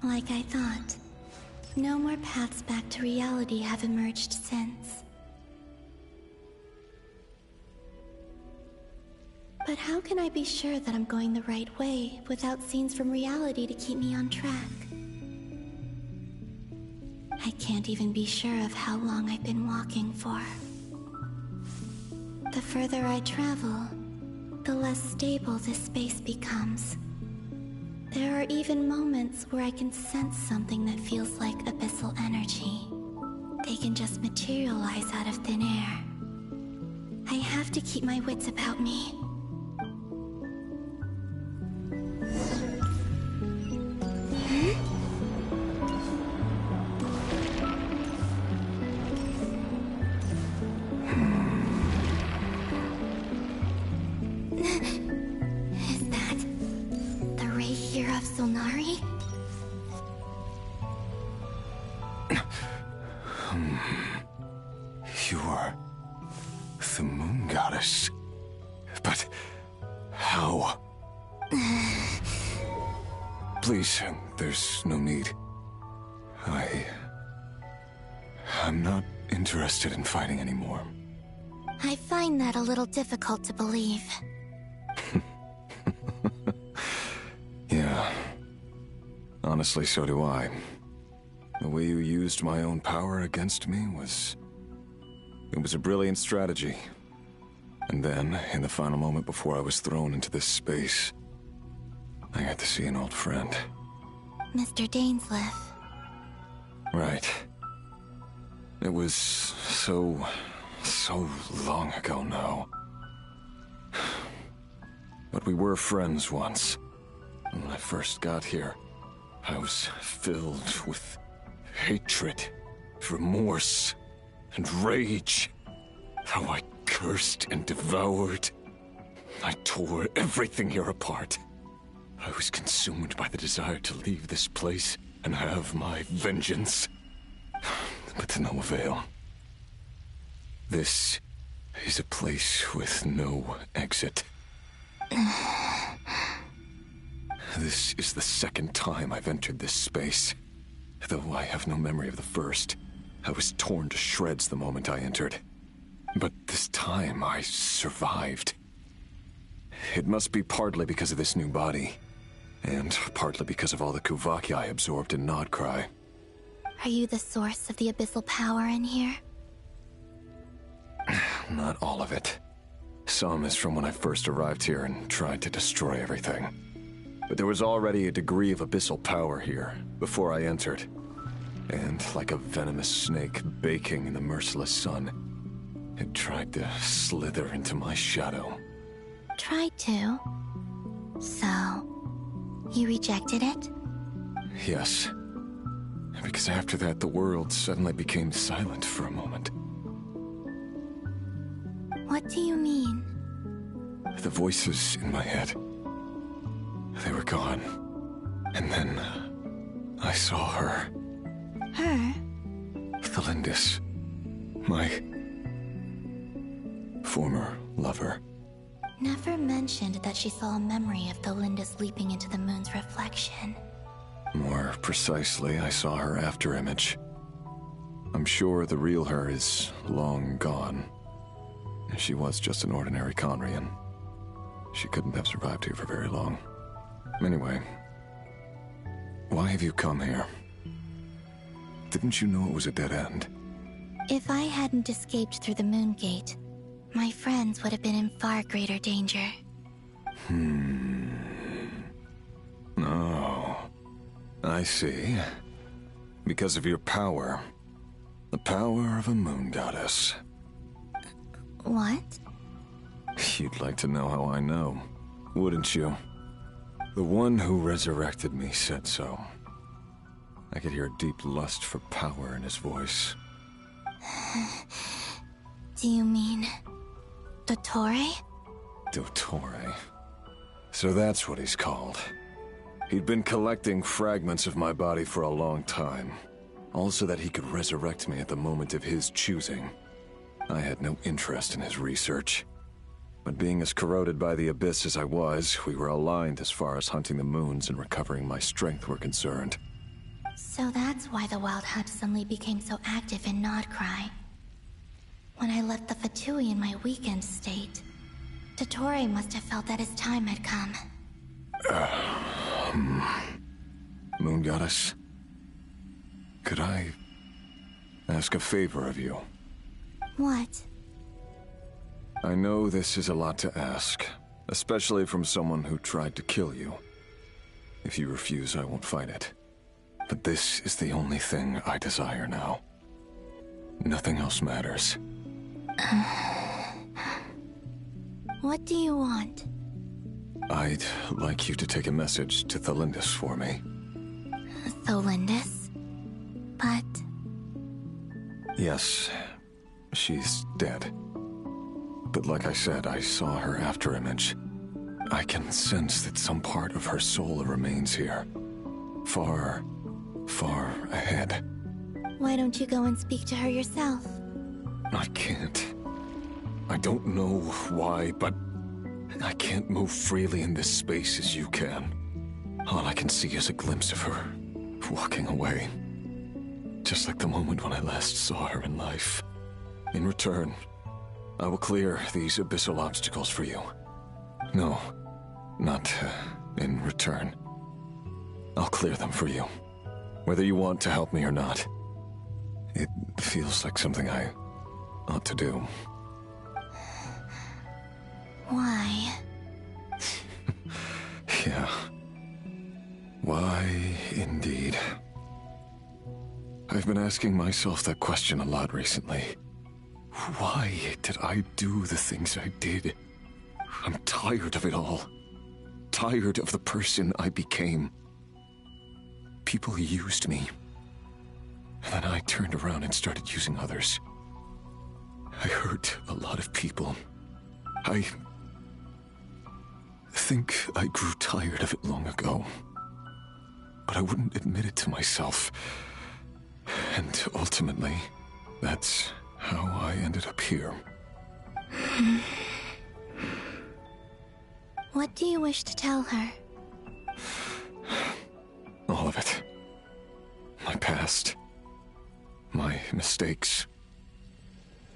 Like I thought, no more paths back to reality have emerged since. But how can I be sure that I'm going the right way without scenes from reality to keep me on track? I can't even be sure of how long I've been walking for. The further I travel, the less stable this space becomes. There are even moments where I can sense something that feels like abyssal energy. They can just materialize out of thin air. I have to keep my wits about me. You are the moon goddess. But how? Please, there's no need. I'm not interested in fighting anymore. I find that a little difficult to believe. Yeah. Honestly, so do I. The way you used my own power against me was... It was a brilliant strategy. And then, in the final moment before I was thrown into this space, I got to see an old friend. Mr. Dainsleif. Right. It was so long ago now. But we were friends once. And when I first got here, I was filled with hatred, remorse, and rage. How I cursed and devoured. I tore everything here apart. I was consumed by the desire to leave this place and have my vengeance. But to no avail. This is a place with no exit. This is the second time I've entered this space. Though I have no memory of the first. I was torn to shreds the moment I entered. But this time I survived. It must be partly because of this new body. And partly because of all the Kuvaki I absorbed in Nodcry. Are you the source of the abyssal power in here? Not all of it. Some is from when I first arrived here and tried to destroy everything. But there was already a degree of abyssal power here, before I entered. And like a venomous snake baking in the merciless sun, it tried to slither into my shadow. Tried to? So, you rejected it? Yes. Because after that, the world suddenly became silent for a moment. What do you mean? The voices in my head, they were gone. And then, I saw her. Her? Thelindis. My former lover. Never mentioned that she saw a memory of Thelindis leaping into the moon's reflection. More precisely, I saw her afterimage. I'm sure the real her is long gone. She was just an ordinary Conrian. She couldn't have survived here for very long. Anyway, why have you come here? Didn't you know it was a dead end? If I hadn't escaped through the moon gate, my friends would have been in far greater danger. Oh, I see. Because of your power. The power of a moon goddess. What? You'd like to know how I know, wouldn't you? The one who resurrected me said so. I could hear a deep lust for power in his voice. Do you mean... Dottore? Dottore. So that's what he's called. He'd been collecting fragments of my body for a long time. All so that he could resurrect me at the moment of his choosing. I had no interest in his research. But being as corroded by the Abyss as I was, we were aligned as far as hunting the moons and recovering my strength were concerned. So that's why the Wild Hunt suddenly became so active in Nodcry. When I left the Fatui in my weakened state, Dottore must have felt that his time had come. Moon Goddess, could I ask a favor of you? What? I know this is a lot to ask, especially from someone who tried to kill you. If you refuse, I won't fight it. But this is the only thing I desire now. Nothing else matters. What do you want? I'd like you to take a message to Thelindis for me. Thelindis? But... Yes, she's dead. But like I said, I saw her afterimage. I can sense that some part of her soul remains here. Far, far ahead. Why don't you go and speak to her yourself? I can't. I don't know why, but I can't move freely in this space as you can. All I can see is a glimpse of her, walking away. Just like the moment when I last saw her in life. In return, I will clear these abyssal obstacles for you. No, not in return. I'll clear them for you, whether you want to help me or not. It feels like something I ought to do. Why? Yeah. Why, indeed. I've been asking myself that question a lot recently. Why did I do the things I did? I'm tired of it all. Tired of the person I became. People used me. And then I turned around and started using others. I hurt a lot of people. I think I grew tired of it long ago. But I wouldn't admit it to myself. And ultimately, that's how I ended up here. What do you wish to tell her? All of it. My past. My mistakes.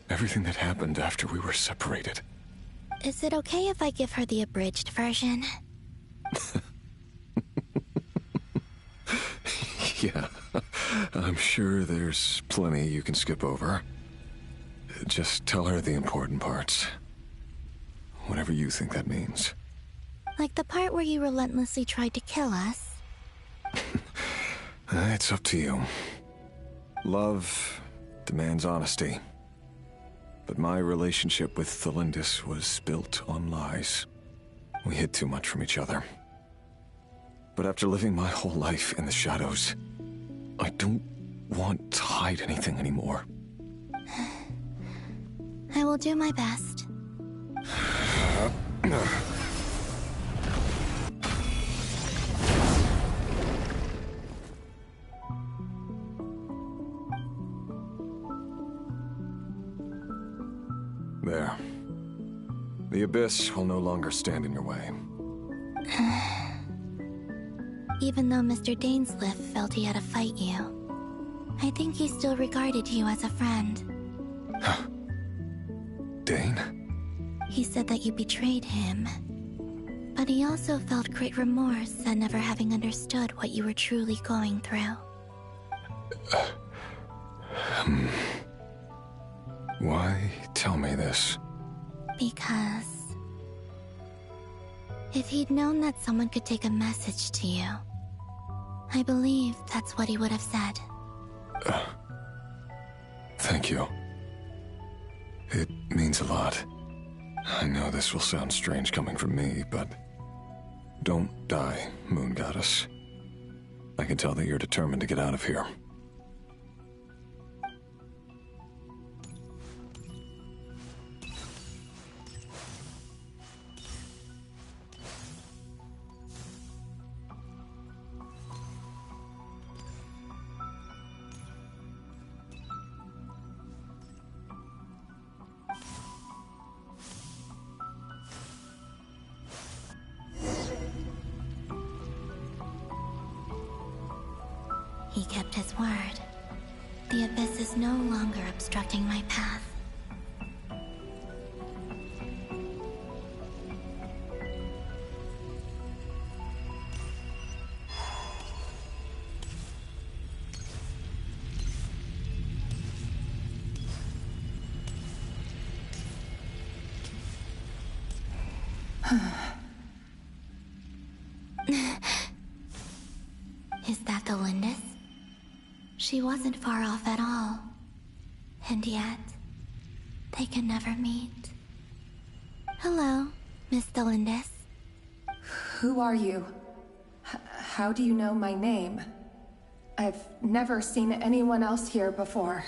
Everything that happened after we were separated. Is it okay if I give her the abridged version? Yeah, I'm sure there's plenty you can skip over. Just tell her the important parts. Whatever you think that means. Like the part where you relentlessly tried to kill us? It's up to you. Love demands honesty. But my relationship with Thelindis was built on lies. We hid too much from each other. But after living my whole life in the shadows, I don't want to hide anything anymore. I will do my best. There. The Abyss will no longer stand in your way. Even though Mr. Dainsliff felt he had to fight you, I think he still regarded you as a friend. Dane? He said that you betrayed him, but he also felt great remorse at never having understood what you were truly going through. Why tell me this? Because... if he'd known that someone could take a message to you, I believe that's what he would have said. Thank you. It means a lot. I know this will sound strange coming from me, but Don't die, Moon Goddess. I can tell that you're determined to get out of here. He kept his word. The abyss is no longer obstructing my path. Is that the Lindis? She wasn't far off at all. And yet, they can never meet. Hello, Miss Delindis. Who are you? How do you know my name? I've never seen anyone else here before.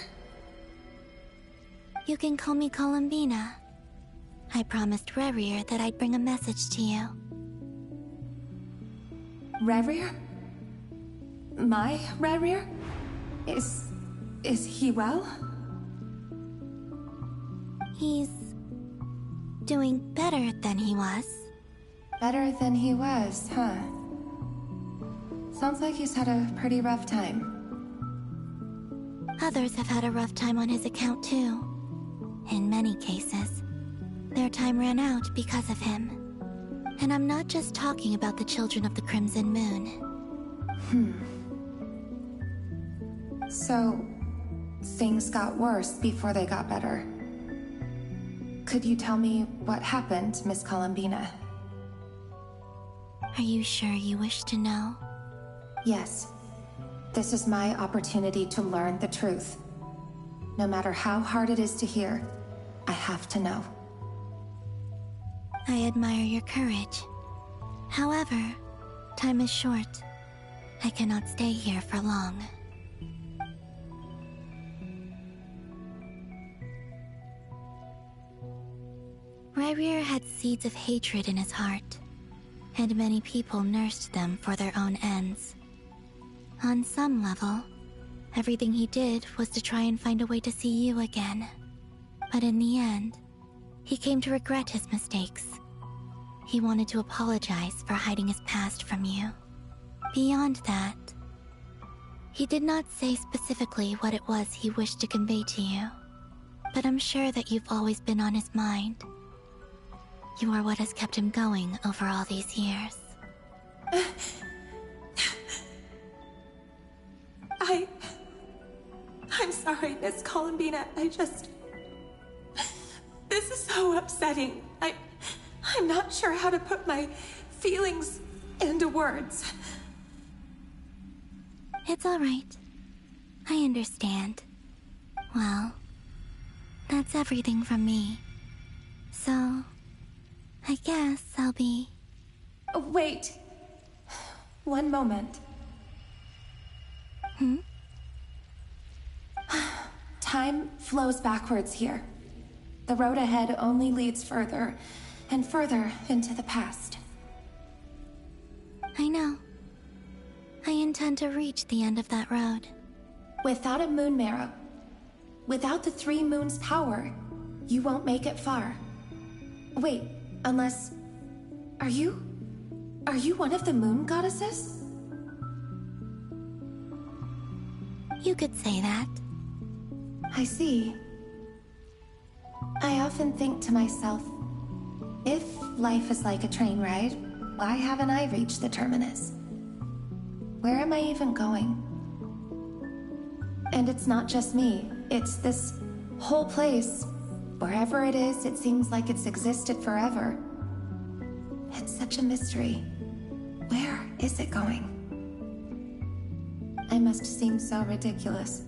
You can call me Columbina. I promised Rerir that I'd bring a message to you. Rerir? My Rerir? Is he well? He's doing better than he was. Better than he was, huh? Sounds like he's had a pretty rough time. Others have had a rough time on his account too. In many cases, their time ran out because of him. And I'm not just talking about the children of the Crimson Moon. So, things got worse before they got better. Could you tell me what happened, Miss Columbina? Are you sure you wish to know? Yes. This is my opportunity to learn the truth. No matter how hard it is to hear, I have to know. I admire your courage. However, time is short. I cannot stay here for long. Rerir had seeds of hatred in his heart, and many people nursed them for their own ends. On some level, everything he did was to try and find a way to see you again. But in the end, he came to regret his mistakes. He wanted to apologize for hiding his past from you. Beyond that, he did not say specifically what it was he wished to convey to you, but I'm sure that you've always been on his mind. You are what has kept him going over all these years. I'm sorry, Miss Columbina. This is so upsetting. I'm not sure how to put my feelings into words. It's all right. I understand. Well, that's everything from me. So, I guess I'll be... Wait. One moment. Time flows backwards here. The road ahead only leads further and further into the past. I know. I intend to reach the end of that road. Without a moon marrow, without the 3 moons' power, you won't make it far. Wait, unless... Are you one of the moon goddesses? You could say that. I see. I often think to myself, if life is like a train ride, why haven't I reached the terminus? Where am I even going? And it's not just me, it's this whole place. Wherever it is, it seems like it's existed forever. It's such a mystery. Where is it going? I must seem so ridiculous.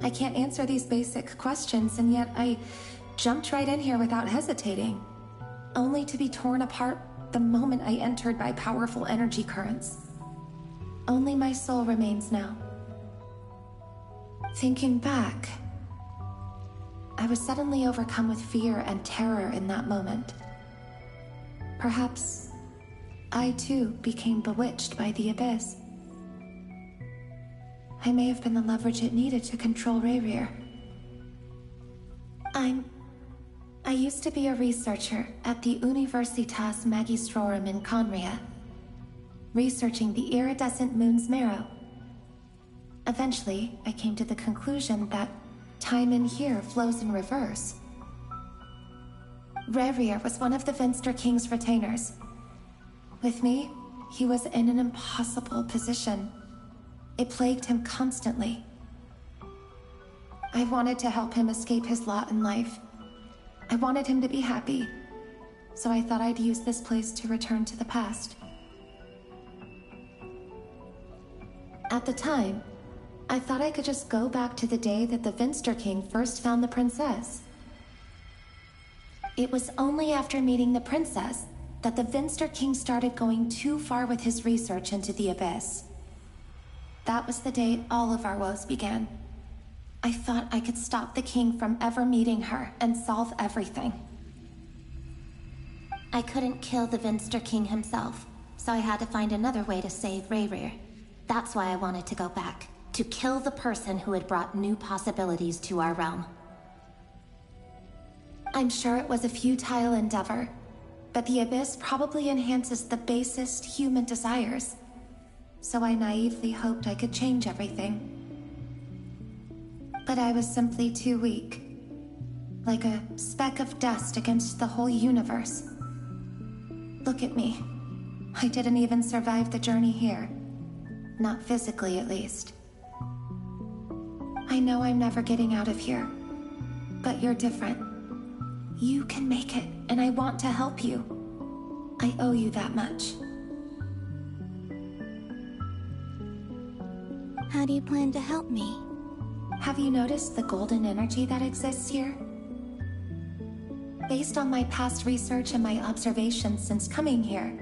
I can't answer these basic questions, and yet I jumped right in here without hesitating, only to be torn apart the moment I entered by powerful energy currents. Only my soul remains now. Thinking back, I was suddenly overcome with fear and terror in that moment. Perhaps I too became bewitched by the abyss. I may have been the leverage it needed to control Rayrir. I used to be a researcher at the Universitas Magistrorum in Conria, researching the iridescent moon's marrow. Eventually, I came to the conclusion that time in here flows in reverse. Rayrir was one of the Vinster King's retainers. With me, he was in an impossible position. It plagued him constantly. I wanted to help him escape his lot in life. I wanted him to be happy, so I thought I'd use this place to return to the past. At the time, I thought I could just go back to the day that the Vinster King first found the princess. It was only after meeting the princess that the Vinster King started going too far with his research into the abyss. That was the day all of our woes began. I thought I could stop the king from ever meeting her and solve everything. I couldn't kill the Vinster King himself, so I had to find another way to save Rayrir. That's why I wanted to go back, to kill the person who had brought new possibilities to our realm. I'm sure it was a futile endeavor, but the abyss probably enhances the basest human desires. So I naively hoped I could change everything. But I was simply too weak. Like a speck of dust against the whole universe. Look at me. I didn't even survive the journey here. Not physically, at least. I know I'm never getting out of here. But you're different. You can make it, and I want to help you. I owe you that much. How do you plan to help me? Have you noticed the golden energy that exists here? Based on my past research and my observations since coming here,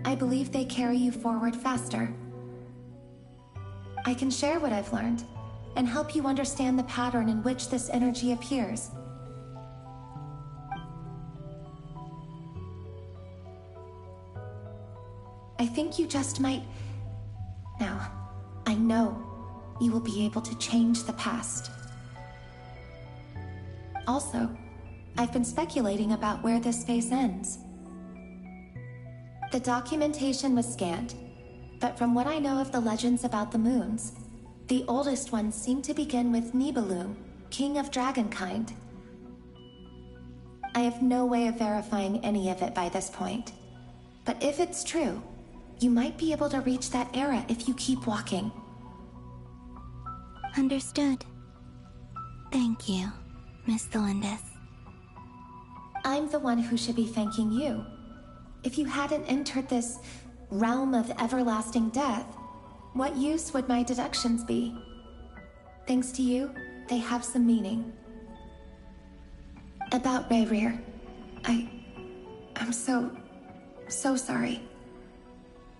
I believe they carry you forward faster. I can share what I've learned and help you understand the pattern in which this energy appears. I think you just might... Now, I know you will be able to change the past. Also, I've been speculating about where this space ends. The documentation was scanned, but from what I know of the legends about the moons, the oldest ones seem to begin with Nibelung, king of dragonkind. I have no way of verifying any of it by this point, but if it's true, you might be able to reach that era if you keep walking. Understood. Thank you, Miss Delindis. I'm the one who should be thanking you. If you hadn't entered this realm of everlasting death, what use would my deductions be? Thanks to you, they have some meaning. About Rayrir, I'm so sorry.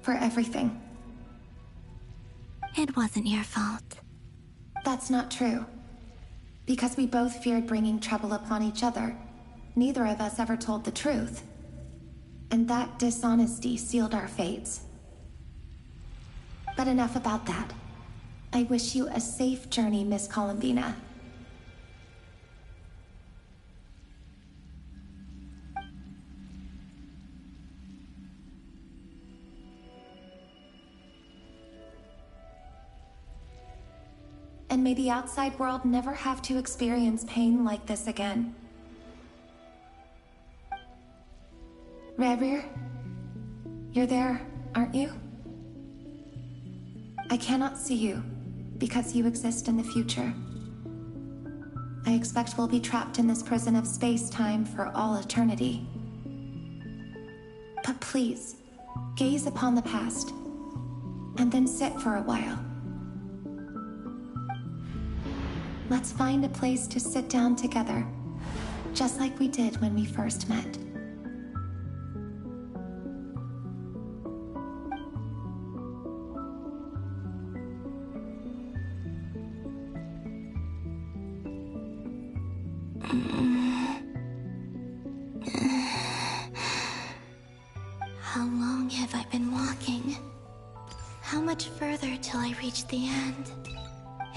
For everything. It wasn't your fault. That's not true. Because we both feared bringing trouble upon each other, neither of us ever told the truth. And that dishonesty sealed our fates. But enough about that. I wish you a safe journey, Miss Columbina. And may the outside world never have to experience pain like this again. Rayrir, you're there, aren't you? I cannot see you, because you exist in the future. I expect we'll be trapped in this prison of space-time for all eternity. But please, gaze upon the past, and then sit for a while. Let's find a place to sit down together, just like we did when we first met. How long have I been walking? How much further till I reach the end?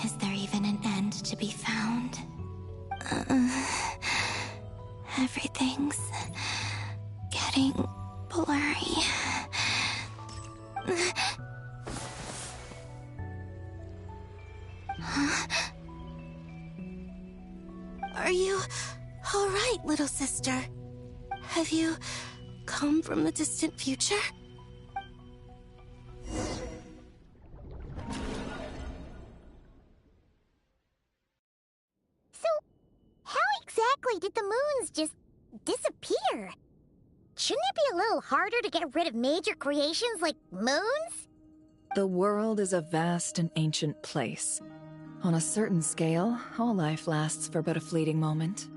Is there even an end to be found? Everything's getting blurry. Are you all right, little sister? Have you come from the distant future? So, how exactly did the moons just disappear? Shouldn't it be a little harder to get rid of major creations like moons? The world is a vast and ancient place. On a certain scale, all life lasts for but a fleeting moment.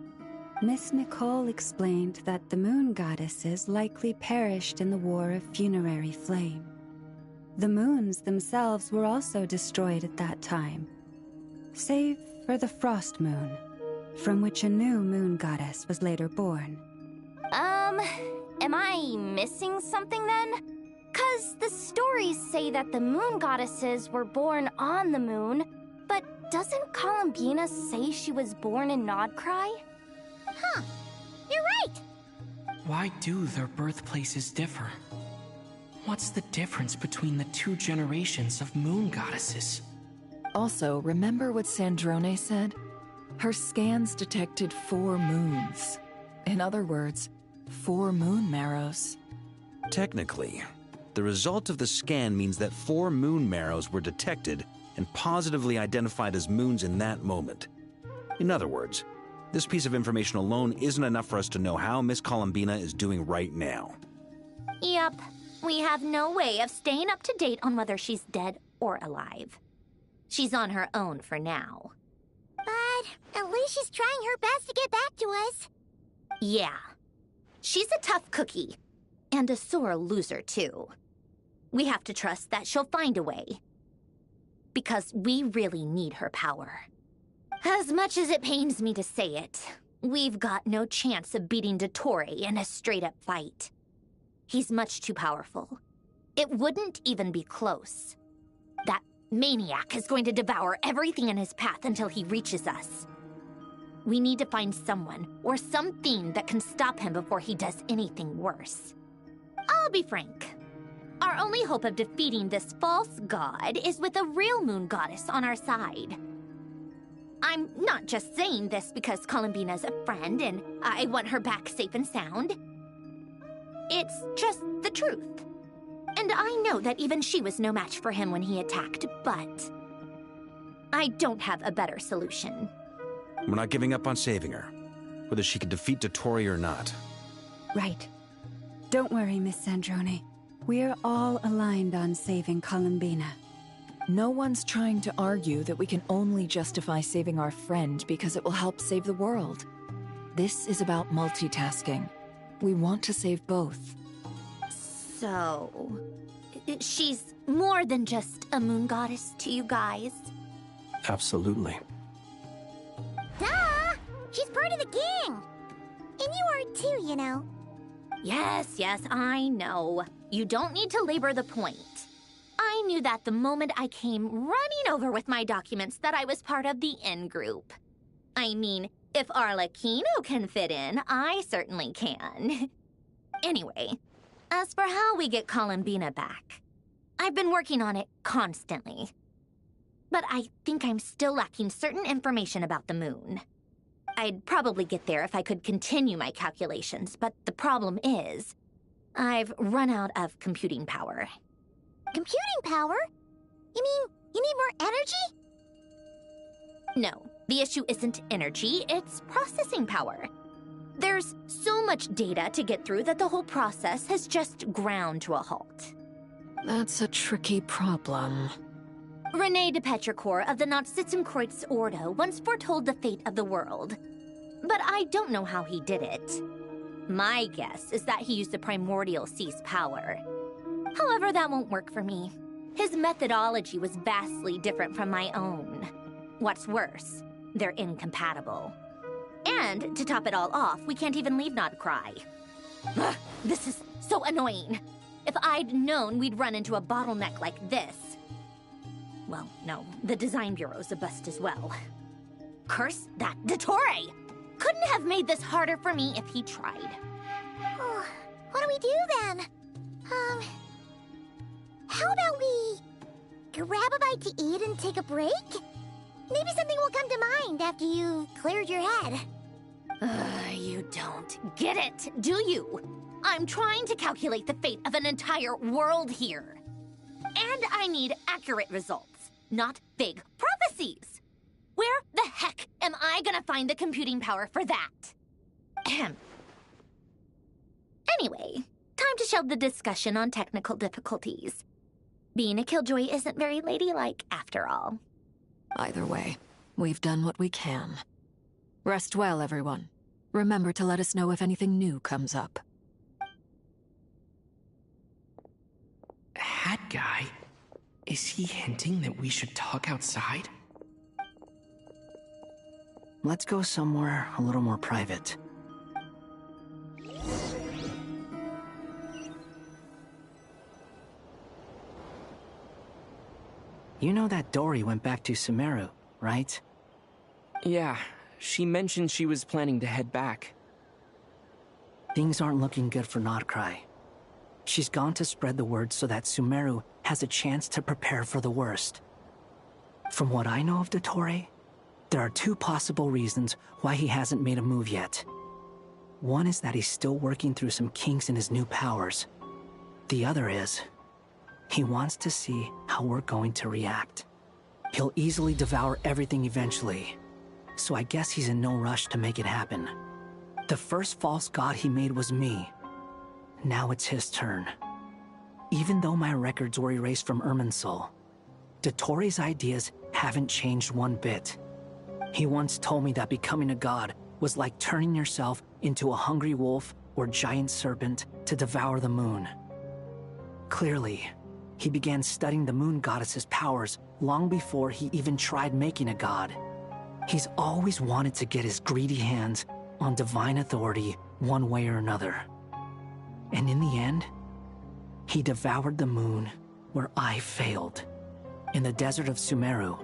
Miss Nicole explained that the moon goddesses likely perished in the War of Funerary Flame. The moons themselves were also destroyed at that time, save for the Frost Moon, from which a new moon goddess was later born. Am I missing something then? 'Cause the stories say that the moon goddesses were born on the moon, but doesn't Columbina say she was born in Nodcry? Huh, you're right! Why do their birthplaces differ? What's the difference between the two generations of moon goddesses? Also, remember what Sandrone said? Her scans detected 4 moons. In other words, 4 moon marrows. Technically, the result of the scan means that 4 moon marrows were detected and positively identified as moons in that moment. In other words, this piece of information alone isn't enough for us to know how Miss Columbina is doing right now. Yep, we have no way of staying up to date on whether she's dead or alive. She's on her own for now. But at least she's trying her best to get back to us. Yeah. She's a tough cookie. And a sore loser, too. We have to trust that she'll find a way. Because we really need her power. As much as it pains me to say it, we've got no chance of beating Dottore in a straight-up fight. He's much too powerful. It wouldn't even be close. That maniac is going to devour everything in his path until he reaches us. We need to find someone or something that can stop him before he does anything worse. I'll be frank. Our only hope of defeating this false god is with a real moon goddess on our side. I'm not just saying this because Columbina's a friend and I want her back safe and sound. It's just the truth. And I know that even she was no match for him when he attacked, but I don't have a better solution. We're not giving up on saving her, whether she can defeat Dottore or not. Right. Don't worry, Miss Sandrone. We're all aligned on saving Columbina. No one's trying to argue that we can only justify saving our friend because it will help save the world. This is about multitasking. We want to save both. So, she's more than just a moon goddess to you guys? Absolutely. Duh! She's part of the gang! And you are too, you know. Yes, I know. You don't need to labor the point. I knew that the moment I came running over with my documents that I was part of the in-group. I mean, if Arlecchino can fit in, I certainly can. Anyway, as for how we get Columbina back, I've been working on it constantly. But I think I'm still lacking certain information about the moon. I'd probably get there if I could continue my calculations, but the problem is, I've run out of computing power. Computing power? You mean you need more energy? No, the issue isn't energy, it's processing power. There's so much data to get through that the whole process has just ground to a halt. That's a tricky problem. René de Petrichor of the Nazissenkreuz Ordo once foretold the fate of the world. But I don't know how he did it. My guess is that he used the Primordial Sea's power. However, that won't work for me. His methodology was vastly different from my own. What's worse, they're incompatible. And, to top it all off, we can't even leave Nodcry. Ugh, this is so annoying. If I'd known we'd run into a bottleneck like this. Well, no, the design bureau's a bust as well. Curse that Dottore! Couldn't have made this harder for me if he tried. Oh, what do we do then? How about we grab a bite to eat and take a break? Maybe something will come to mind after you've cleared your head. You don't get it, do you? I'm trying to calculate the fate of an entire world here. And I need accurate results, not vague prophecies. Where the heck am I gonna find the computing power for that? Ahem. Anyway, time to shelve the discussion on technical difficulties. Being a killjoy isn't very ladylike, after all. Either way, we've done what we can. Rest well, everyone. Remember to let us know if anything new comes up. Hat guy? Is he hinting that we should talk outside? Let's go somewhere a little more private. You know that Dory went back to Sumeru, right? Yeah, she mentioned she was planning to head back. Things aren't looking good for Notcry. She's gone to spread the word so that Sumeru has a chance to prepare for the worst. From what I know of Dottore, there are two possible reasons why he hasn't made a move yet. One is that he's still working through some kinks in his new powers. The other is, he wants to see how we're going to react. He'll easily devour everything eventually, so I guess he's in no rush to make it happen. The first false god he made was me. Now it's his turn. Even though my records were erased from Irminsul, Dottore's ideas haven't changed one bit. He once told me that becoming a god was like turning yourself into a hungry wolf or giant serpent to devour the moon. Clearly, he began studying the moon goddess's powers long before he even tried making a god. He's always wanted to get his greedy hands on divine authority one way or another. And in the end, he devoured the moon where I failed. In the desert of Sumeru,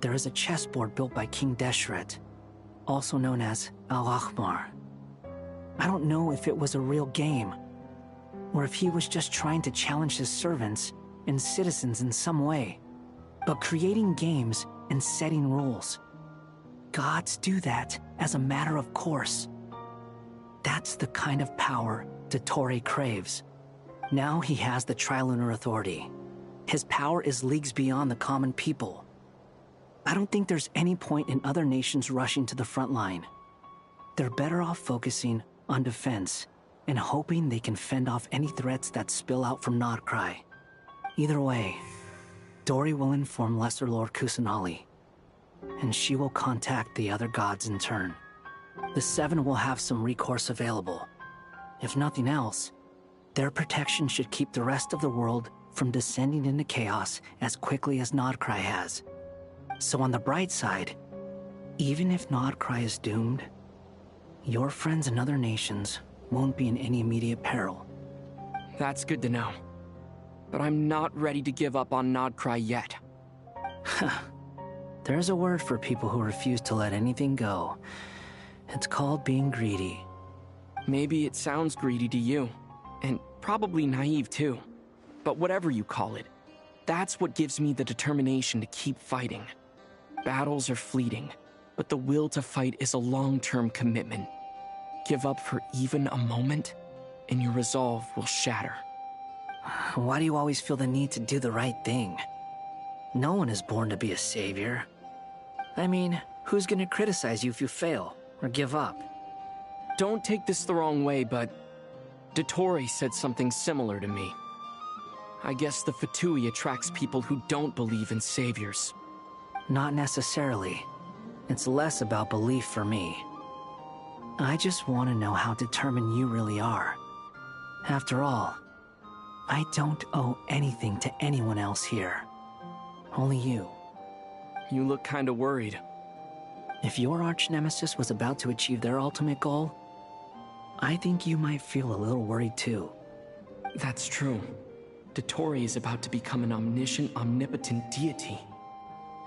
there is a chessboard built by King Deshret, also known as Al-Ahmar. I don't know if it was a real game, or if he was just trying to challenge his servants and citizens in some way. But creating games and setting rules, gods do that as a matter of course. That's the kind of power Dottore craves. Now he has the Trilunar Authority. His power is leagues beyond the common people. I don't think there's any point in other nations rushing to the front line. They're better off focusing on defense and hoping they can fend off any threats that spill out from Notcry. Either way, Dory will inform Lesser Lord Kusanali, and she will contact the other gods in turn. The Seven will have some recourse available. If nothing else, their protection should keep the rest of the world from descending into chaos as quickly as Notcry has. So on the bright side, even if Notcry is doomed, your friends in other nations won't be in any immediate peril. That's good to know. But I'm not ready to give up on Notcry yet. There's a word for people who refuse to let anything go. It's called being greedy. Maybe it sounds greedy to you, and probably naive too. But whatever you call it, that's what gives me the determination to keep fighting. Battles are fleeting, but the will to fight is a long-term commitment. Give up for even a moment, and your resolve will shatter. Why do you always feel the need to do the right thing? No one is born to be a savior. I mean, who's gonna criticize you if you fail, or give up? Don't take this the wrong way, but Dottore said something similar to me. I guess the Fatui attracts people who don't believe in saviors. Not necessarily. It's less about belief for me. I just want to know how determined you really are. After all, I don't owe anything to anyone else here. Only you. You look kinda worried. If your arch-nemesis was about to achieve their ultimate goal, I think you might feel a little worried too. That's true. Dotori is about to become an omniscient, omnipotent deity.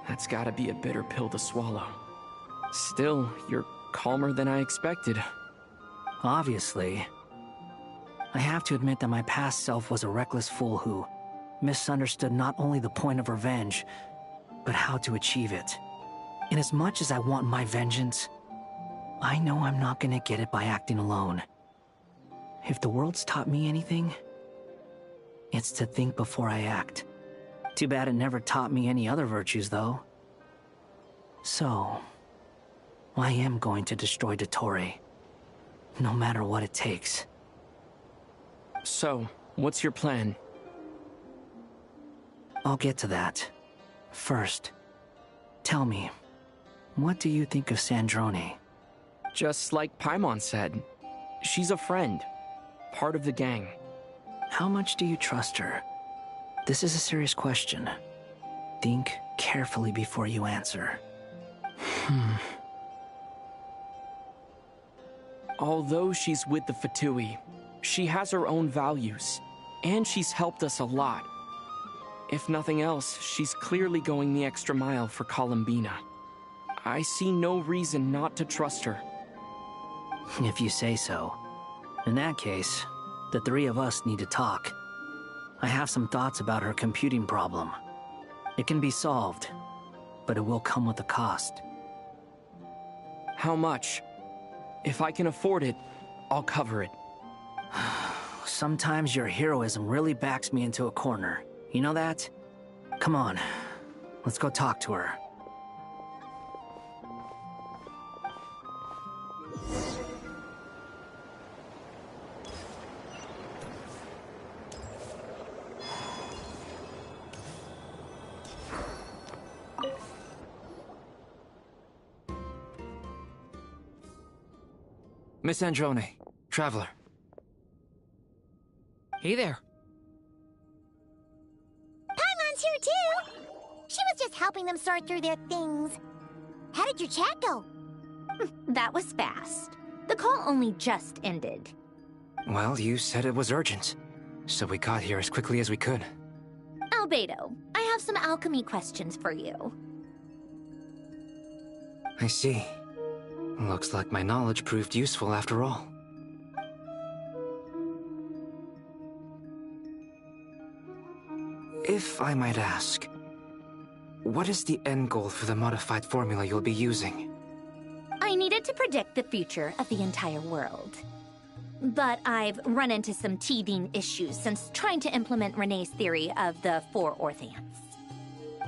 That's gotta be a bitter pill to swallow. Still, you're calmer than I expected. Obviously. I have to admit that my past self was a reckless fool who misunderstood not only the point of revenge, but how to achieve it. And as much as I want my vengeance, I know I'm not gonna get it by acting alone. If the world's taught me anything, it's to think before I act. Too bad it never taught me any other virtues, though. So, I am going to destroy Dotori, no matter what it takes. So, what's your plan? I'll get to that. First, tell me, what do you think of Sandrone? Just like Paimon said, she's a friend, part of the gang. How much do you trust her? This is a serious question. Think carefully before you answer. Although she's with the Fatui, she has her own values, and she's helped us a lot. If nothing else, she's clearly going the extra mile for Columbina. I see no reason not to trust her. If you say so. In that case, the three of us need to talk. I have some thoughts about her computing problem. It can be solved, but it will come with a cost. How much? If I can afford it, I'll cover it. Sometimes your heroism really backs me into a corner. You know that? Come on, let's go talk to her. Miss Androne, Traveler. Hey there. Paimon's here too! She was just helping them sort through their things. How did your chat go? That was fast. The call only just ended. Well, you said it was urgent, so we got here as quickly as we could. Albedo, I have some alchemy questions for you. I see. Looks like my knowledge proved useful after all. If I might ask, what is the end goal for the modified formula you'll be using? I needed to predict the future of the entire world. But I've run into some teething issues since trying to implement Renee's theory of the four Orthants.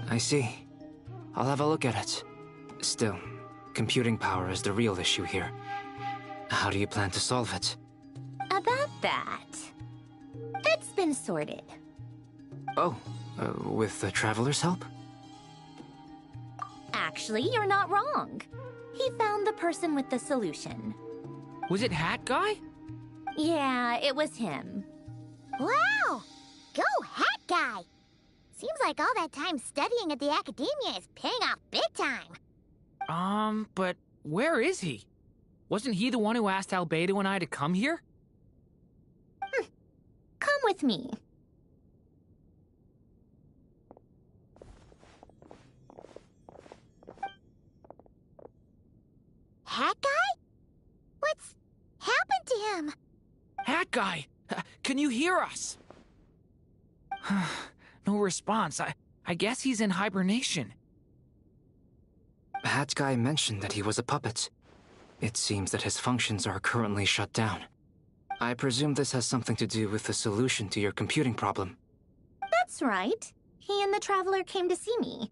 I see. I'll have a look at it. Still, computing power is the real issue here. How do you plan to solve it? About that, it's been sorted. Oh, with the Traveler's help? Actually, you're not wrong. He found the person with the solution. Was it Hat Guy? Yeah, it was him. Wow! Go Hat Guy! Seems like all that time studying at the Academia is paying off big time. But where is he? Wasn't he the one who asked Albedo and I to come here? Come with me. Hat Guy? What's happened to him? Hat Guy! Can you hear us? No response. I guess he's in hibernation. Hat Guy mentioned that he was a puppet. It seems that his functions are currently shut down. I presume this has something to do with the solution to your computing problem. That's right. He and the Traveler came to see me.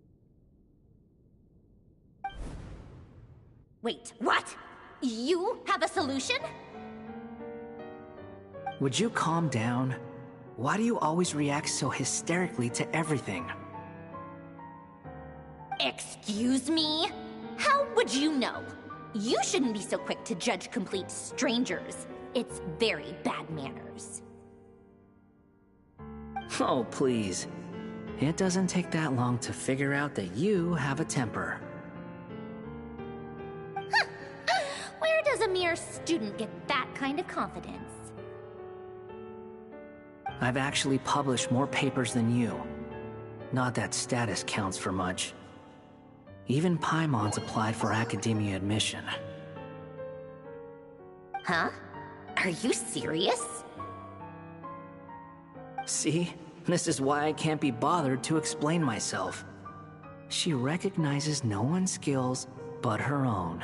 Wait, what? You have a solution? Would you calm down? Why do you always react so hysterically to everything? Excuse me? How would you know? You shouldn't be so quick to judge complete strangers. It's very bad manners. Oh, please. It doesn't take that long to figure out that you have a temper. Where does a mere student get that kind of confidence? I've actually published more papers than you. Not that status counts for much. Even Paimon's applied for academia admission. Huh? Are you serious? See? This is why I can't be bothered to explain myself. She recognizes no one's skills but her own.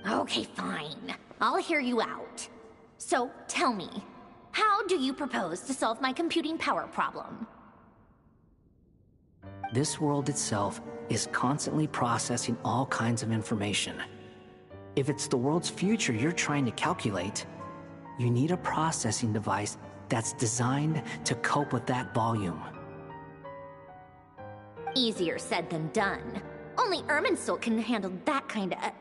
Okay, fine. I'll hear you out. So, tell me, how do you propose to solve my computing power problem? This world itself is constantly processing all kinds of information. If it's the world's future you're trying to calculate, you need a processing device that's designed to cope with that volume. Easier said than done. Only Irminsul can handle that kind of...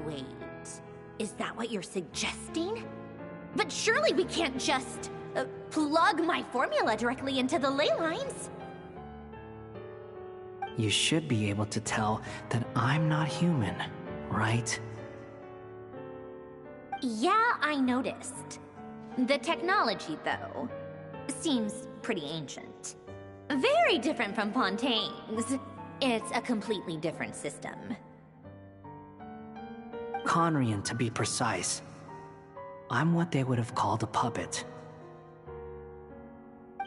Wait, is that what you're suggesting? But surely we can't just plug my formula directly into the ley lines. You should be able to tell that I'm not human, right? Yeah, I noticed. The technology, though, seems pretty ancient. Very different from Fontaine's. It's a completely different system. Conrian, to be precise. I'm what they would have called a puppet.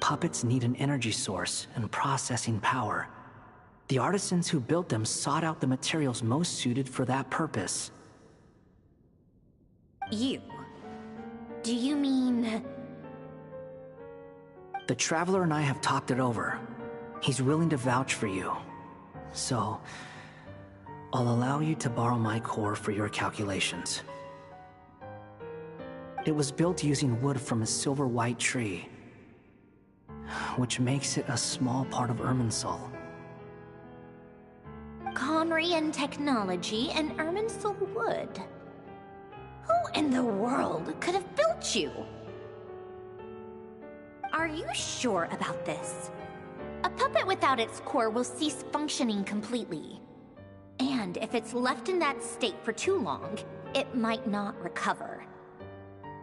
Puppets need an energy source and processing power. The artisans who built them sought out the materials most suited for that purpose. You? Do you mean... The Traveler and I have talked it over. He's willing to vouch for you. So, I'll allow you to borrow my core for your calculations. It was built using wood from a silver-white tree, which makes it a small part of Irminsul. Conrian technology and Irminsul wood. Who in the world could have built you? Are you sure about this? A puppet without its core will cease functioning completely. And if it's left in that state for too long, it might not recover.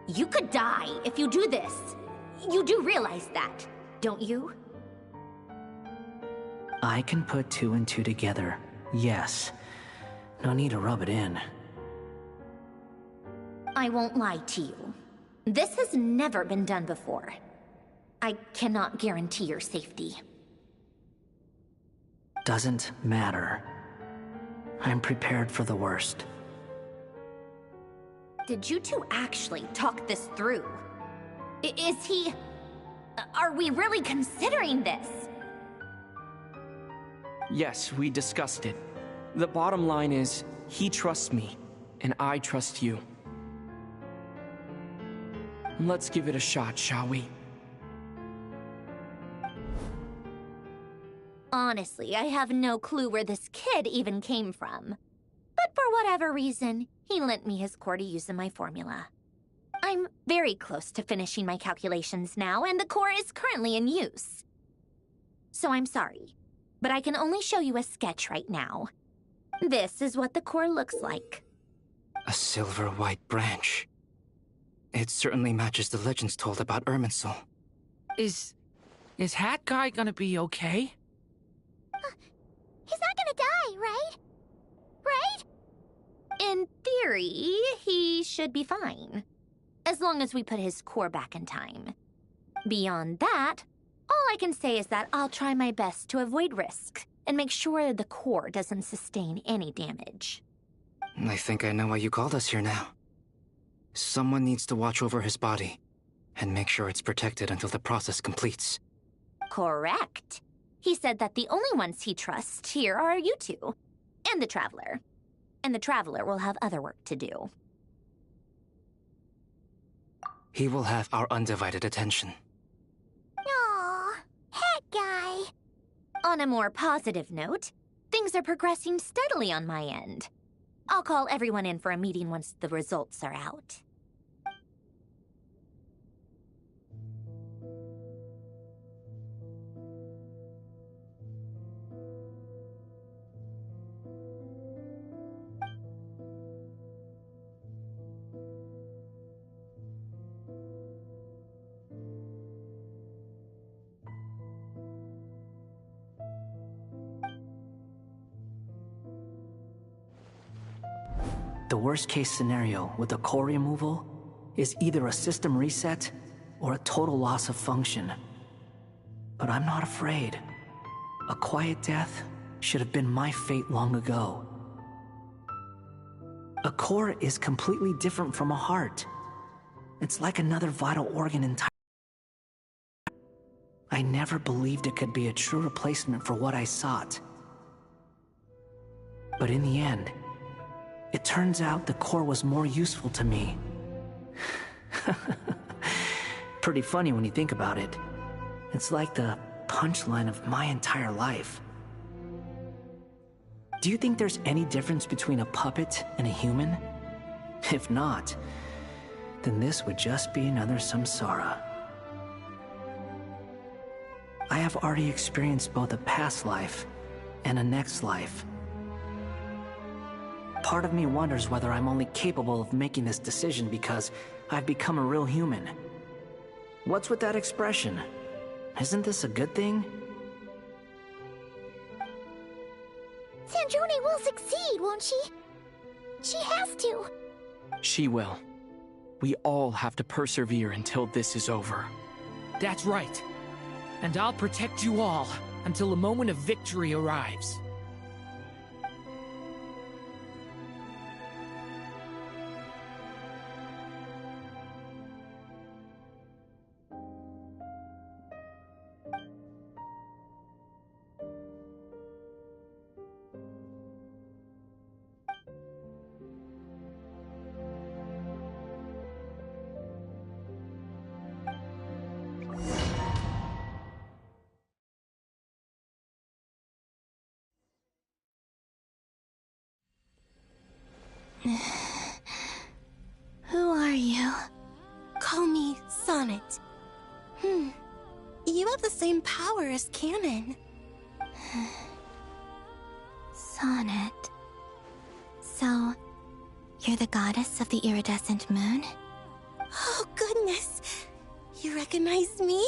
You could die if you do this. You do realize that, don't you? I can put two and two together, yes. No need to rub it in. I won't lie to you. This has never been done before. I cannot guarantee your safety. Doesn't matter. I'm prepared for the worst. Did you two actually talk this through? Is he... Are we really considering this? Yes, we discussed it. The bottom line is, he trusts me, and I trust you. Let's give it a shot, shall we? Honestly, I have no clue where this kid even came from. But for whatever reason, he lent me his core to use in my formula. I'm very close to finishing my calculations now, and the core is currently in use. So I'm sorry, but I can only show you a sketch right now. This is what the core looks like. A silver-white branch. It certainly matches the legends told about Irminsul. Is Hat Guy gonna be okay? He's not gonna die, right? Right? In theory, he should be fine. As long as we put his core back in time. Beyond that, all I can say is that I'll try my best to avoid risk and make sure the core doesn't sustain any damage. I think I know why you called us here now. Someone needs to watch over his body and make sure it's protected until the process completes. Correct. He said that the only ones he trusts here are you two, and the Traveler. And the Traveler will have other work to do. He will have our undivided attention. Aww, Hat Guy. On a more positive note, things are progressing steadily on my end. I'll call everyone in for a meeting once the results are out. the worst case scenario with the core removal is either a system reset or a total loss of function. But I'm not afraid. A quiet death should have been my fate long ago. A core is completely different from a heart. It's like another vital organ entirely. I never believed it could be a true replacement for what I sought. But in the end, it turns out the core was more useful to me. Pretty funny when you think about it. It's like the punchline of my entire life. Do you think there's any difference between a puppet and a human? If not, then this would just be another samsara. I have already experienced both a past life and a next life. Part of me wonders whether I'm only capable of making this decision because I've become a real human. What's with that expression? Isn't this a good thing? Sandrone will succeed, won't she? She has to. She will. We all have to persevere until this is over. That's right. And I'll protect you all until a moment of victory arrives. Who are you? Call me Sonnet. You have the same power as Canon. Sonnet. So, you're the goddess of the iridescent moon? Oh, goodness. You recognize me?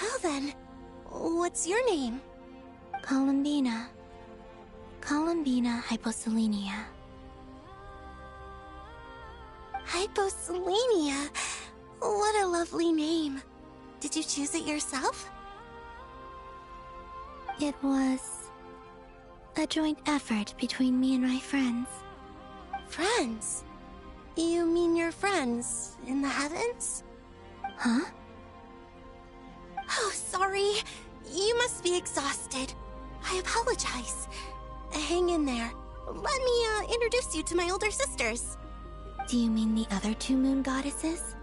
Well then, what's your name? Columbina. Columbina Hyposelenia. Hyposelenia? What a lovely name. Did you choose it yourself? It was a joint effort between me and my friends. Friends? You mean your friends in the heavens? Huh? Oh, sorry. You must be exhausted. I apologize. Hang in there. Let me introduce you to my older sisters. Do you mean the other two moon goddesses?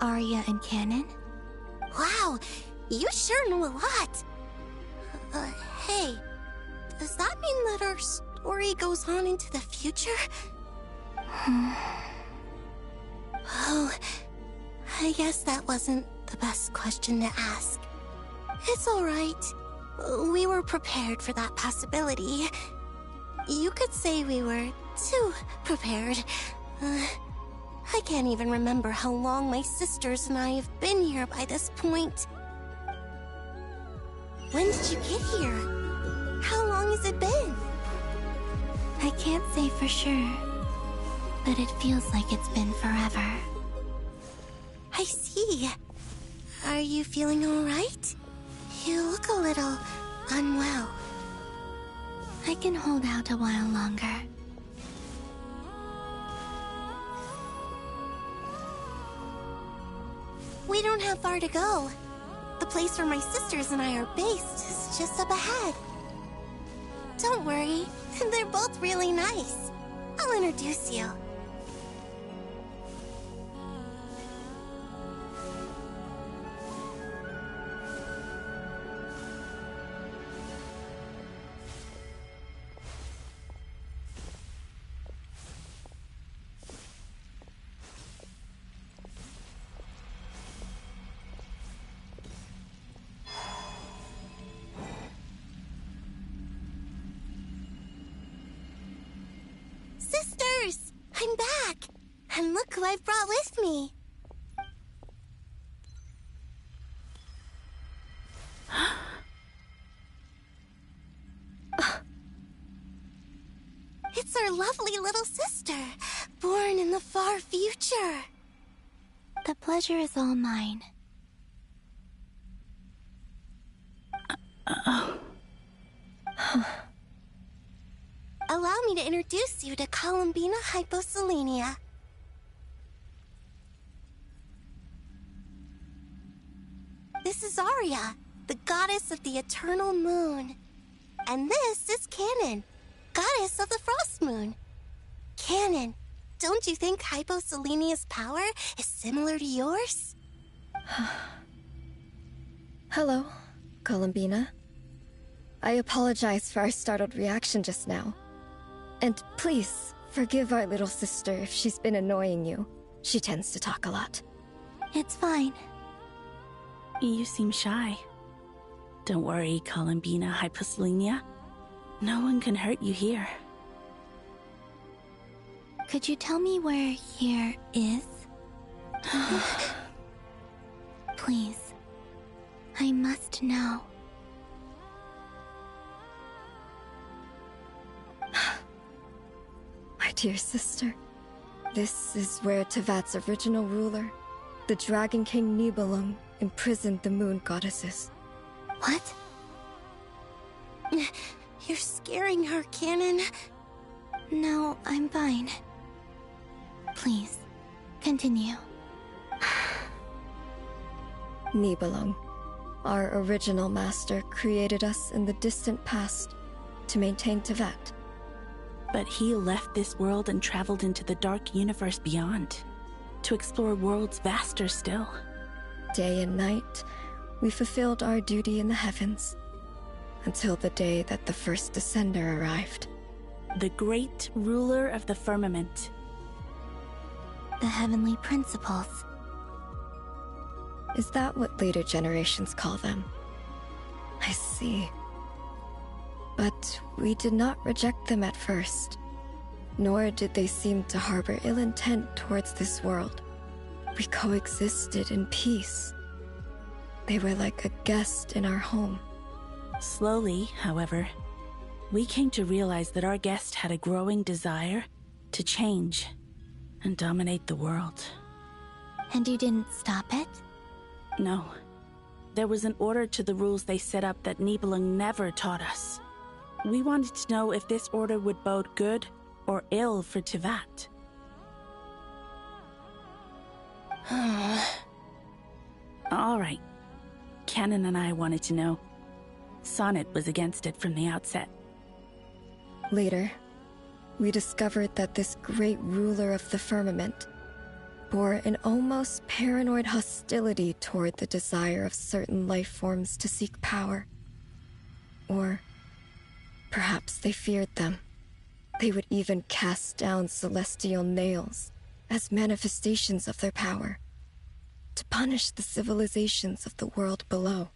Arya and Canon? Wow, you sure know a lot. Hey, does that mean that our story goes on into the future? Oh, I guess that wasn't the best question to ask. It's alright. We were prepared for that possibility. You could say we were too prepared. I can't even remember how long my sisters and I have been here by this point. When did you get here? How long has it been? I can't say for sure, but it feels like it's been forever. I see. Are you feeling alright? You look a little unwell. I can hold out a while longer. We don't have far to go. The place where my sisters and I are based is just up ahead. Don't worry, they're both really nice. I'll introduce you. Sisters! I'm back! And look who I've brought with me! It's our your lovely little sister, born in the far future. The pleasure is all mine. Allow me to introduce you to Columbina Hyposelenia. This is Arya, the goddess of the eternal moon. And this is Canon, goddess of the frost moon. Canon, don't you think Hyposelenia's power is similar to yours? Hello, Columbina. I apologize for our startled reaction just now. And please, forgive our little sister if she's been annoying you. She tends to talk a lot. It's fine. You seem shy. Don't worry, Columbina Hyposelenia. No one can hurt you here. Could you tell me where here is? Please. I must know. My dear sister, this is where Tevat's original ruler, the Dragon King Nibelung, imprisoned the moon goddesses. What? You're scaring her, Canon. No, I'm fine. Please, continue. Nibelung, our original master, created us in the distant past to maintain Tevat. But he left this world and traveled into the dark universe beyond, to explore worlds vaster still. Day and night, we fulfilled our duty in the heavens, until the day that the first Descender arrived. The great ruler of the firmament. The heavenly principles. Is that what later generations call them? I see. But we did not reject them at first, nor did they seem to harbor ill intent towards this world. We coexisted in peace. They were like a guest in our home. Slowly, however, we came to realize that our guest had a growing desire to change and dominate the world. And you didn't stop it? No. There was an order to the rules they set up that Nibelung never taught us. We wanted to know if this order would bode good or ill for Tevat. All right. Canon and I wanted to know. Sonnet was against it from the outset. Later, we discovered that this great ruler of the firmament bore an almost paranoid hostility toward the desire of certain life forms to seek power. Or perhaps they feared them. They would even cast down celestial nails as manifestations of their power, to punish the civilizations of the world below.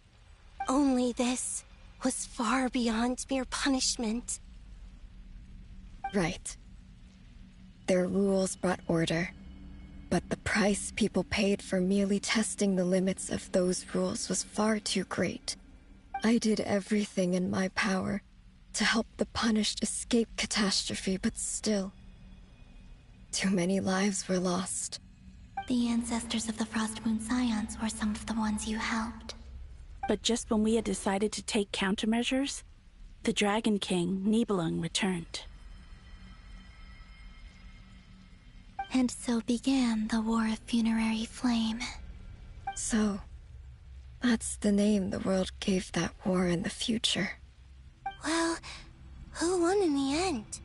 Only this was far beyond mere punishment. Right. Their rules brought order, but the price people paid for merely testing the limits of those rules was far too great. I did everything in my power to help the punished escape catastrophe, but still, too many lives were lost. The ancestors of the Frost Moon Scions were some of the ones you helped. But just when we had decided to take countermeasures, the Dragon King, Nibelung, returned. And so began the War of Funerary Flame. So, that's the name the world gave that war in the future. Well, who won in the end?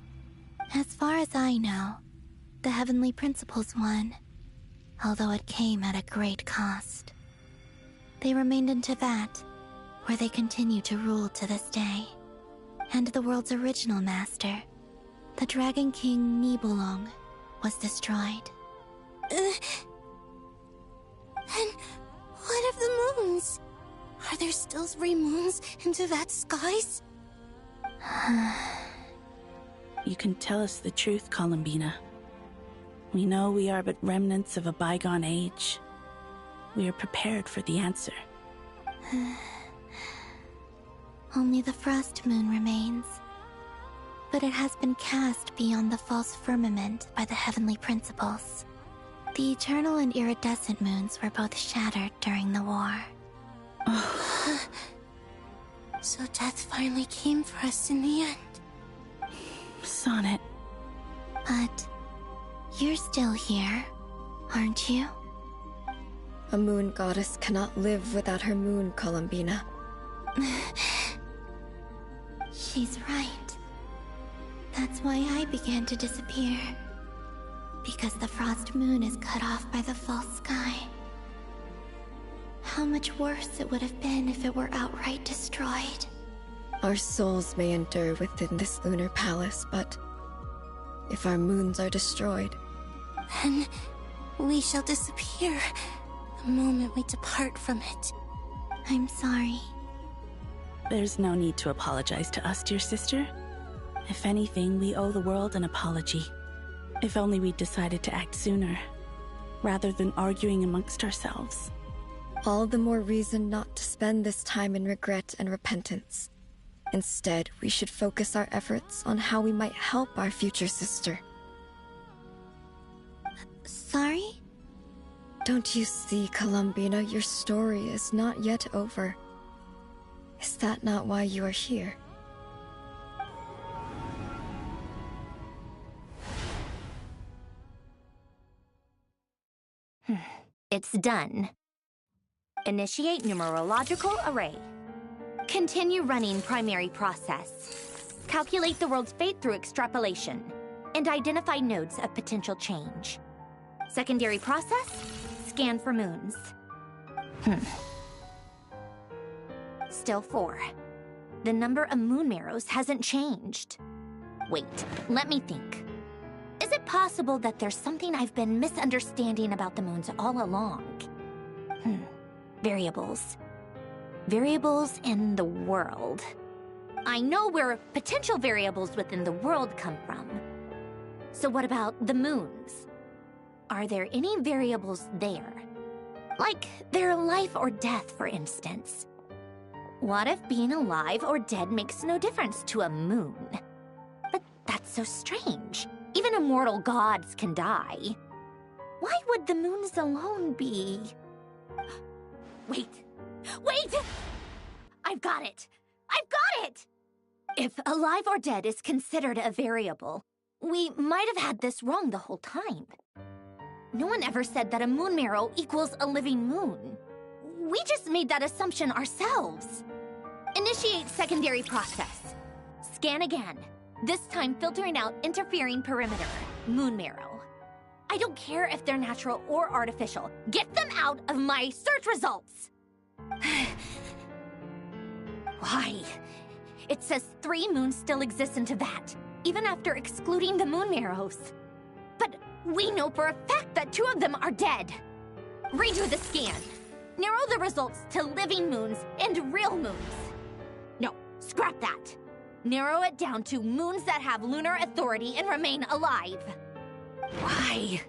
As far as I know, the Heavenly Principles won, although it came at a great cost. They remained in Tevat, where they continue to rule to this day. And the world's original master, the Dragon King Nibelung, was destroyed. And what of the moons? Are there still 3 moons in Tevat's skies? You can tell us the truth, Columbina. We know we are but remnants of a bygone age. We are prepared for the answer. Only the Frost Moon remains. but it has been cast beyond the false firmament by the heavenly principles. The eternal and iridescent moons were both shattered during the war. So death finally came for us in the end. Sonnet. But you're still here, aren't you? A moon goddess cannot live without her moon, Columbina. She's right. That's why I began to disappear. Because the frost moon is cut off by the false sky. How much worse it would have been if it were outright destroyed. Our souls may endure within this lunar palace, but if our moons are destroyed, then we shall disappear the moment we depart from it. I'm sorry. There's no need to apologize to us, dear sister. If anything, we owe the world an apology. If only we'd decided to act sooner, rather than arguing amongst ourselves. All the more reason not to spend this time in regret and repentance. Instead, we should focus our efforts on how we might help our future sister. Sorry? Don't you see, Columbina, your story is not yet over. Is that not why you are here? It's done. Initiate numerological array. Continue running primary process. Calculate the world's fate through extrapolation. And identify nodes of potential change. Secondary process, scan for moons. Still 4. The number of moon marrows hasn't changed. Wait, let me think. Is it possible that there's something I've been misunderstanding about the moons all along? Variables. Variables in the world. I know where potential variables within the world come from. So what about the moons? Are there any variables there? Like their life or death, for instance. What if being alive or dead makes no difference to a moon? But that's so strange. Even immortal gods can die. Why would the moons alone be? Wait! I've got it! If alive or dead is considered a variable, we might have had this wrong the whole time. No one ever said that a moon marrow equals a living moon. We just made that assumption ourselves. Initiate secondary process. Scan again. This time filtering out interfering perimeter, moon marrow. I don't care if they're natural or artificial. Get them out of my search results! Why? It says 3 moons still exist in Teyvat, even after excluding the moon marrows. But we know for a fact that 2 of them are dead. Redo the scan. Narrow the results to living moons and real moons. No, scrap that. Narrow it down to moons that have lunar authority and remain alive. Why?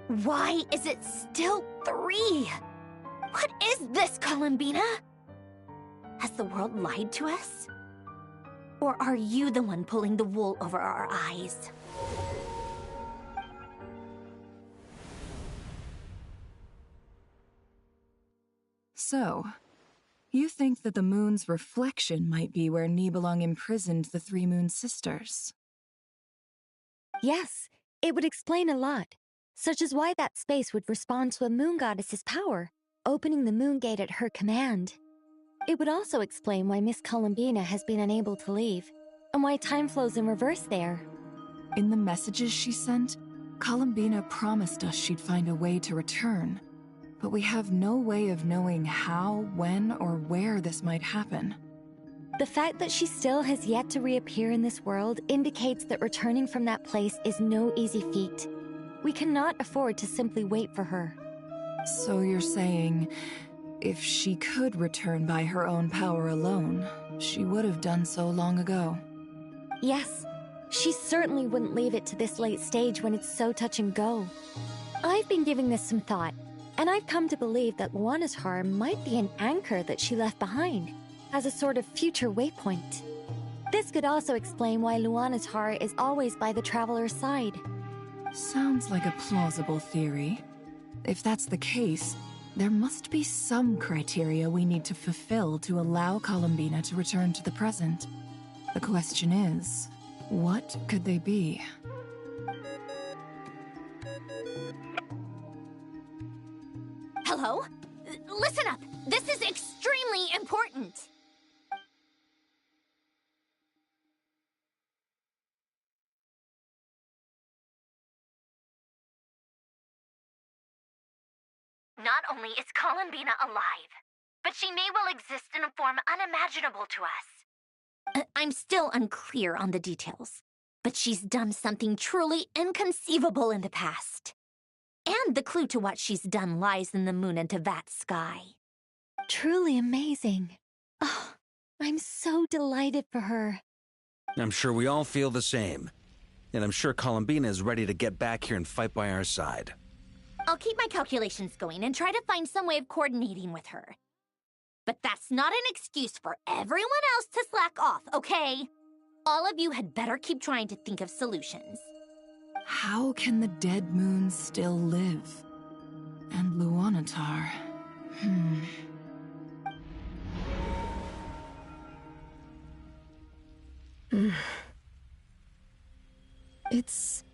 Why is it still 3? What is this, Columbina? Has the world lied to us? Or are you the one pulling the wool over our eyes? So, you think that the moon's reflection might be where Nibelung imprisoned the 3 moon sisters? Yes, it would explain a lot, such as why that space would respond to a moon goddess's power, opening the moon gate at her command. It would also explain why Miss Columbina has been unable to leave, and why time flows in reverse there. In the messages she sent, Columbina promised us she'd find a way to return. But we have no way of knowing how, when, or where this might happen. The fact that she still has yet to reappear in this world indicates that returning from that place is no easy feat. We cannot afford to simply wait for her. So you're saying, if she could return by her own power alone, she would have done so long ago? Yes, she certainly wouldn't leave it to this late stage when it's so touch and go. I've been giving this some thought. And I've come to believe that Luana's harm might be an anchor that she left behind, as a sort of future waypoint. This could also explain why Luanatar is always by the traveler's side. Sounds like a plausible theory. If that's the case, there must be some criteria we need to fulfill to allow Columbina to return to the present. The question is, what could they be? Hello? Listen up! This is extremely important! Not only is Columbina alive, but she may well exist in a form unimaginable to us. I'm still unclear on the details, but she's done something truly inconceivable in the past. And the clue to what she's done lies in the moon and Tevat's sky. Truly amazing. Oh, I'm so delighted for her. I'm sure we all feel the same. And I'm sure Columbina is ready to get back here and fight by our side. I'll keep my calculations going and try to find some way of coordinating with her. But that's not an excuse for everyone else to slack off, okay? All of you had better keep trying to think of solutions. How can the dead moon still live? And Luanatar... It's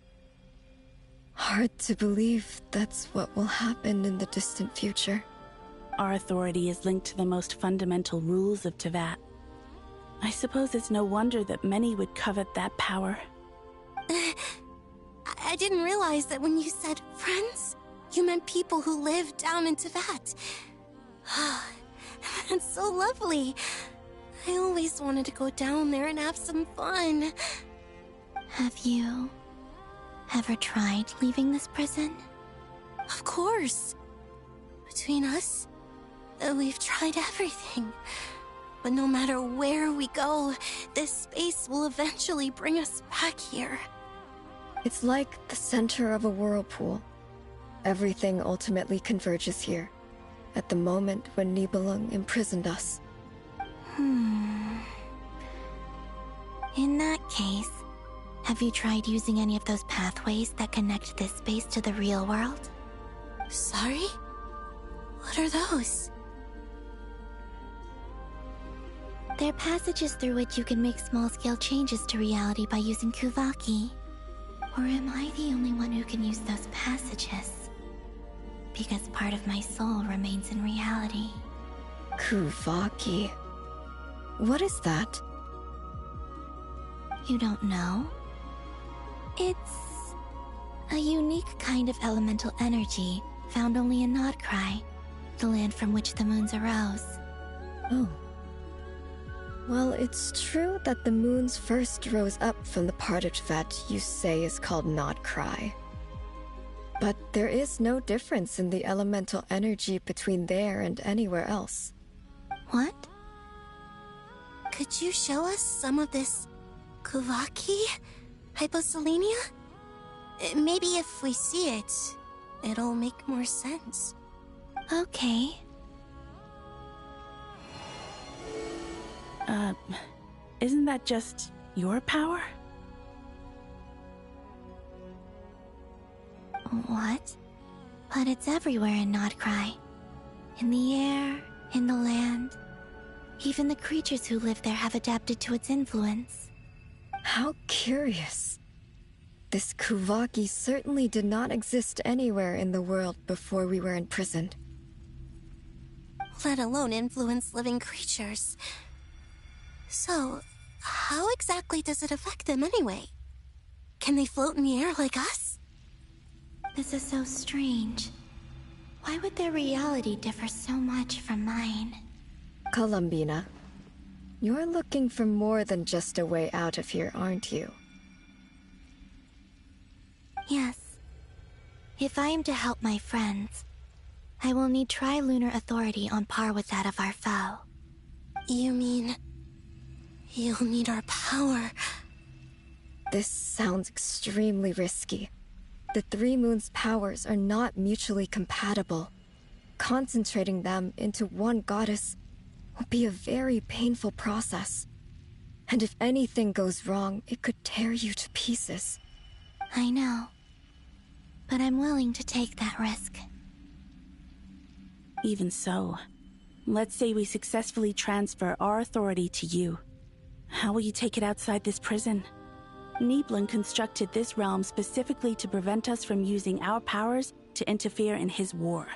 hard to believe that's what will happen in the distant future. Our authority is linked to the most fundamental rules of Tevat. I suppose it's no wonder that many would covet that power. I didn't realize that when you said friends, you meant people who live down in Tevat. That's so lovely. I always wanted to go down there and have some fun. Have you ever tried leaving this prison? Of course. Between us, we've tried everything. But no matter where we go, this space will eventually bring us back here. It's like the center of a whirlpool. Everything ultimately converges here, at the moment when Nibelung imprisoned us. In that case, have you tried using any of those pathways that connect this space to the real world? Sorry? What are those? They're passages through which you can make small-scale changes to reality by using Kuvaki. Or am I the only one who can use those passages? Because part of my soul remains in reality. Kuvaki. What is that? You don't know? It's a unique kind of elemental energy found only in Nodkrai, the land from which the moons arose. Oh. Well, it's true that the moons first rose up from the part of Tevat you say is called Nodkrai. But there is no difference in the elemental energy between there and anywhere else. What? Could you show us some of this Kuvaki? Hyposelenia? Maybe if we see it, it'll make more sense. Okay. Isn't that just your power? What? But it's everywhere in Nodkrai. In the air, in the land. Even the creatures who live there have adapted to its influence. How curious. This Kuvaki certainly did not exist anywhere in the world before we were imprisoned. Let alone influence living creatures. So, how exactly does it affect them anyway? Can they float in the air like us? This is so strange. Why would their reality differ so much from mine? Columbina, you're looking for more than just a way out of here, aren't you? Yes. If I am to help my friends, I will need tri-lunar authority on par with that of our foe. You mean... you'll need our power? This sounds extremely risky. The Three Moons' powers are not mutually compatible. Concentrating them into one goddess will be a very painful process. And if anything goes wrong, it could tear you to pieces. I know. But I'm willing to take that risk. Even so, let's say we successfully transfer our authority to you. How will you take it outside this prison? Niblin constructed this realm specifically to prevent us from using our powers to interfere in his war.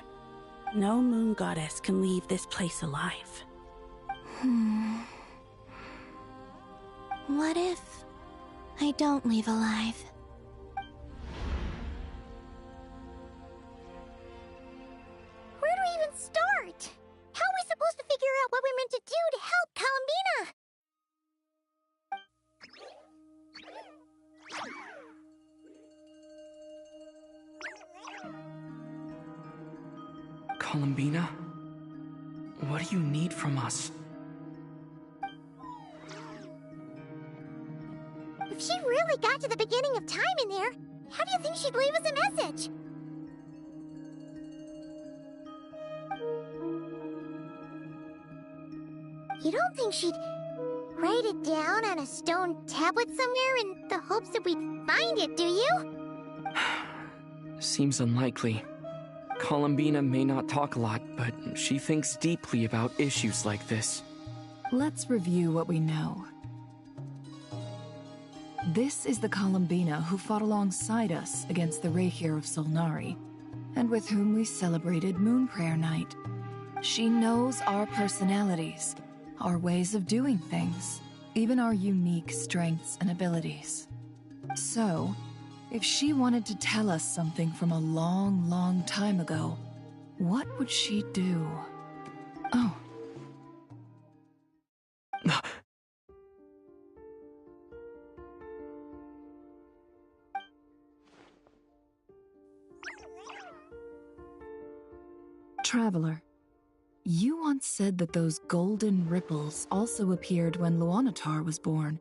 No moon goddess can leave this place alive. What if I don't leave alive? Where do we even start? How are we supposed to figure out what we're meant to do to help Columbina? Columbina? What do you need from us? If she really got to the beginning of time in there, how do you think she'd leave us a message? You don't think she'd write it down on a stone tablet somewhere in the hopes that we'd find it, do you? Seems unlikely. Columbina may not talk a lot, but she thinks deeply about issues like this. Let's review what we know. This is the Columbina who fought alongside us against the Rahir of Solnari, and with whom we celebrated Moon Prayer Night. She knows our personalities, our ways of doing things, even our unique strengths and abilities. So, if she wanted to tell us something from a long, long time ago, what would she do? Oh. Traveler, you once said that those golden ripples also appeared when Luanatar was born.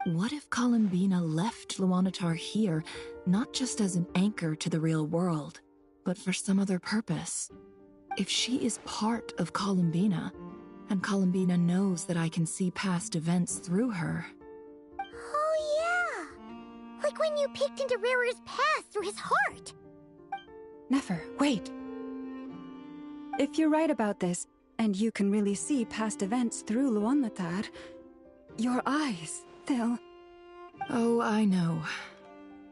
What if Columbina left Luanatar here, not just as an anchor to the real world, but for some other purpose? If she is part of Columbina, and Columbina knows that I can see past events through her... Oh yeah! Like when you peeked into Rarir's past through his heart! Nefer, wait! If you're right about this, and you can really see past events through Luanatar, your eyes, they'll... Oh, I know.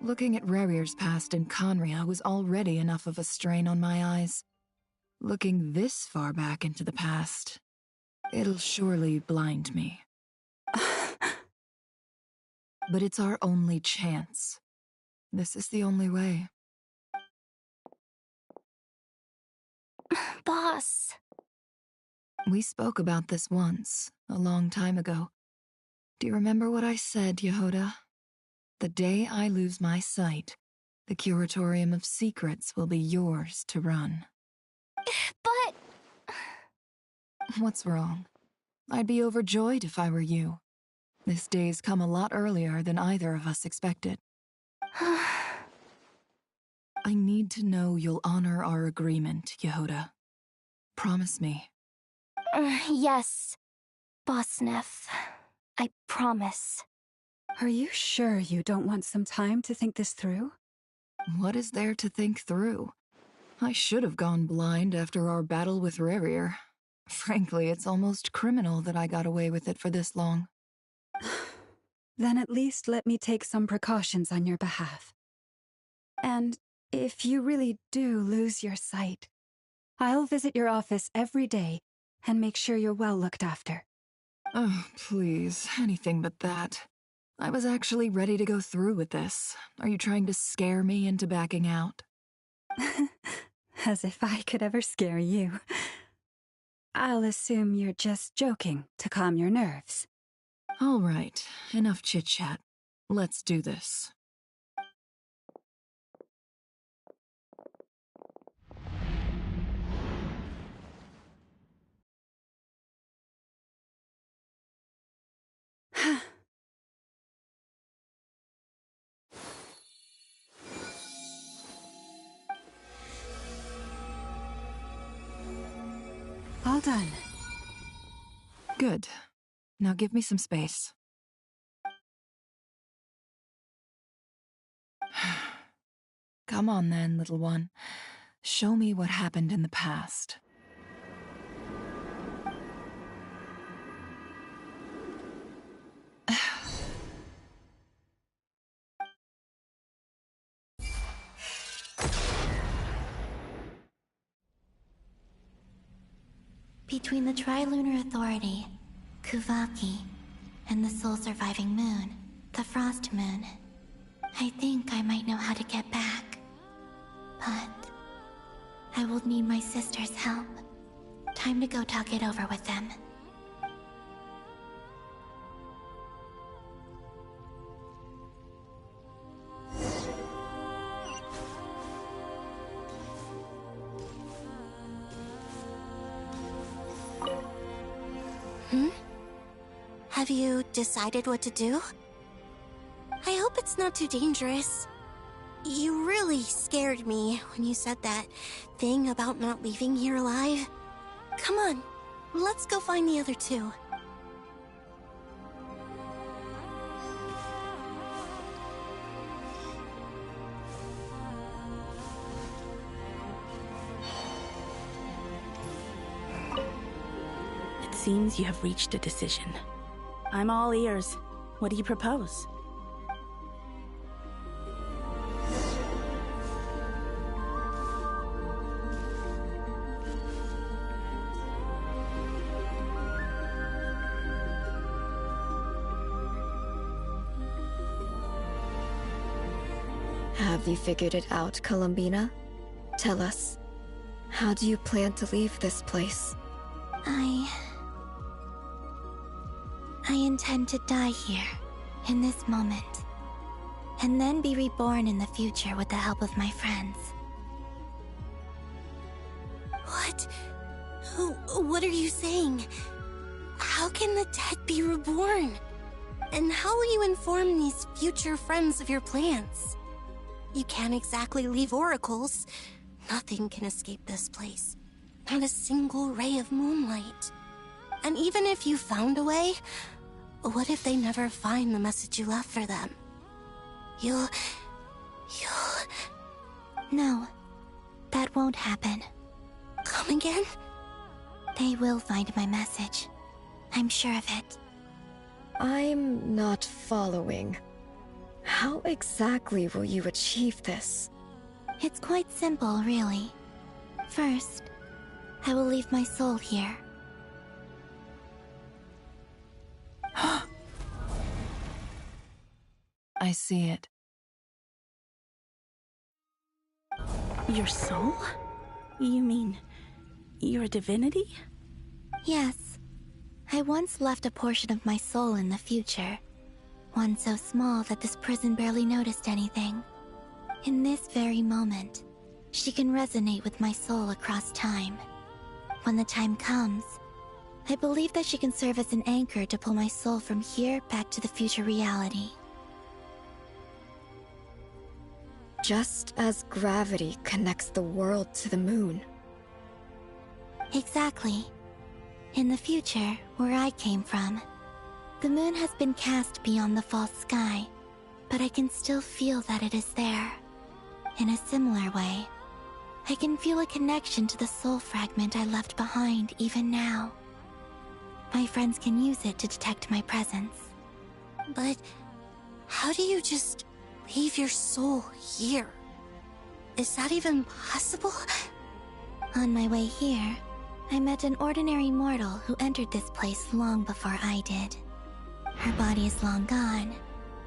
Looking at Rarir's past in Conria was already enough of a strain on my eyes. Looking this far back into the past, it'll surely blind me. But it's our only chance. This is the only way. Boss. We spoke about this once, a long time ago. Do you remember what I said, Yehoda? The day I lose my sight, the Curatorium of Secrets will be yours to run. But... What's wrong? I'd be overjoyed if I were you. This day's come a lot earlier than either of us expected. I need to know you'll honor our agreement, Yehoda. Promise me. Yes, Boss Neff. I promise. Are you sure you don't want some time to think this through? What is there to think through? I should have gone blind after our battle with Rarir. Frankly, it's almost criminal that I got away with it for this long. Then at least let me take some precautions on your behalf. And if you really do lose your sight, I'll visit your office every day and make sure you're well looked after. Oh, please, anything but that. I was actually ready to go through with this. Are you trying to scare me into backing out? As if I could ever scare you. I'll assume you're just joking to calm your nerves. All right, enough chit-chat. Let's do this. All done. Good. Now give me some space. Come on then, little one. Show me what happened in the past. Between the Trilunar Authority, Kuvaki, and the sole-surviving moon, the Frost Moon, I think I might know how to get back. But I will need my sister's help. Time to go talk it over with them. Have you decided what to do? I hope it's not too dangerous. You really scared me when you said that thing about not leaving here alive. Come on, let's go find the other two. It seems you have reached a decision. I'm all ears. What do you propose? Have you figured it out, Columbina? Tell us. How do you plan to leave this place? I intend to die here, in this moment, and then be reborn in the future with the help of my friends. What? What are you saying? How can the dead be reborn? And how will you inform these future friends of your plans? You can't exactly leave oracles. Nothing can escape this place. Not a single ray of moonlight. And even if you found a way, what if they never find the message you left for them? You'll... No, that won't happen. Come again? They will find my message. I'm sure of it. I'm not following. How exactly will you achieve this? It's quite simple, really. First, I will leave my soul here. I see it. Your soul? You mean you're a divinity? Yes. I once left a portion of my soul in the future. One so small that this prison barely noticed anything. In this very moment, she can resonate with my soul across time. When the time comes, I believe that she can serve as an anchor to pull my soul from here back to the future reality. Just as gravity connects the world to the moon. Exactly. In the future, where I came from, the moon has been cast beyond the false sky, but I can still feel that it is there. In a similar way, I can feel a connection to the soul fragment I left behind even now. My friends can use it to detect my presence. But how do you just leave your soul here? Is that even possible? On my way here, I met an ordinary mortal who entered this place long before I did. Her body is long gone,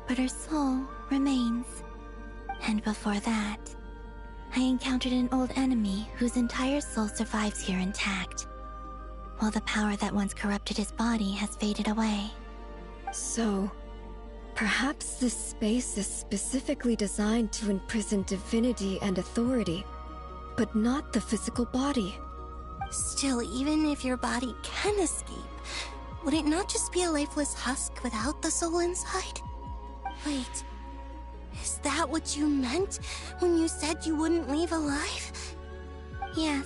but her soul remains. And before that, I encountered an old enemy whose entire soul survives here intact, while the power that once corrupted his body has faded away. So, perhaps this space is specifically designed to imprison divinity and authority, but not the physical body. Still, even if your body can escape, would it not just be a lifeless husk without the soul inside? Wait, is that what you meant when you said you wouldn't leave alive? Yes.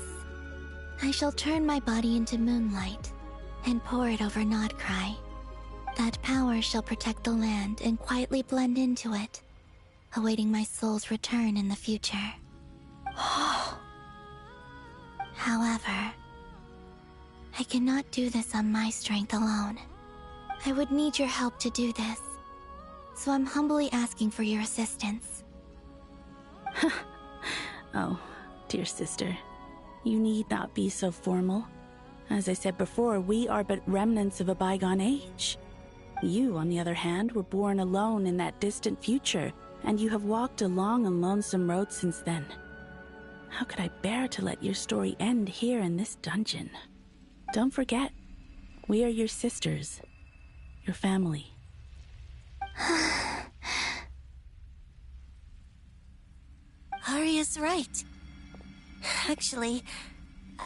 I shall turn my body into moonlight and pour it over Nodcry. That power shall protect the land and quietly blend into it, awaiting my soul's return in the future. However, I cannot do this on my strength alone. I would need your help to do this, so I'm humbly asking for your assistance. Oh, dear sister, you need not be so formal. As I said before, we are but remnants of a bygone age. You, on the other hand, were born alone in that distant future, and you have walked a long and lonesome road since then. How could I bear to let your story end here in this dungeon? Don't forget, we are your sisters, your family. Arya's right. Actually,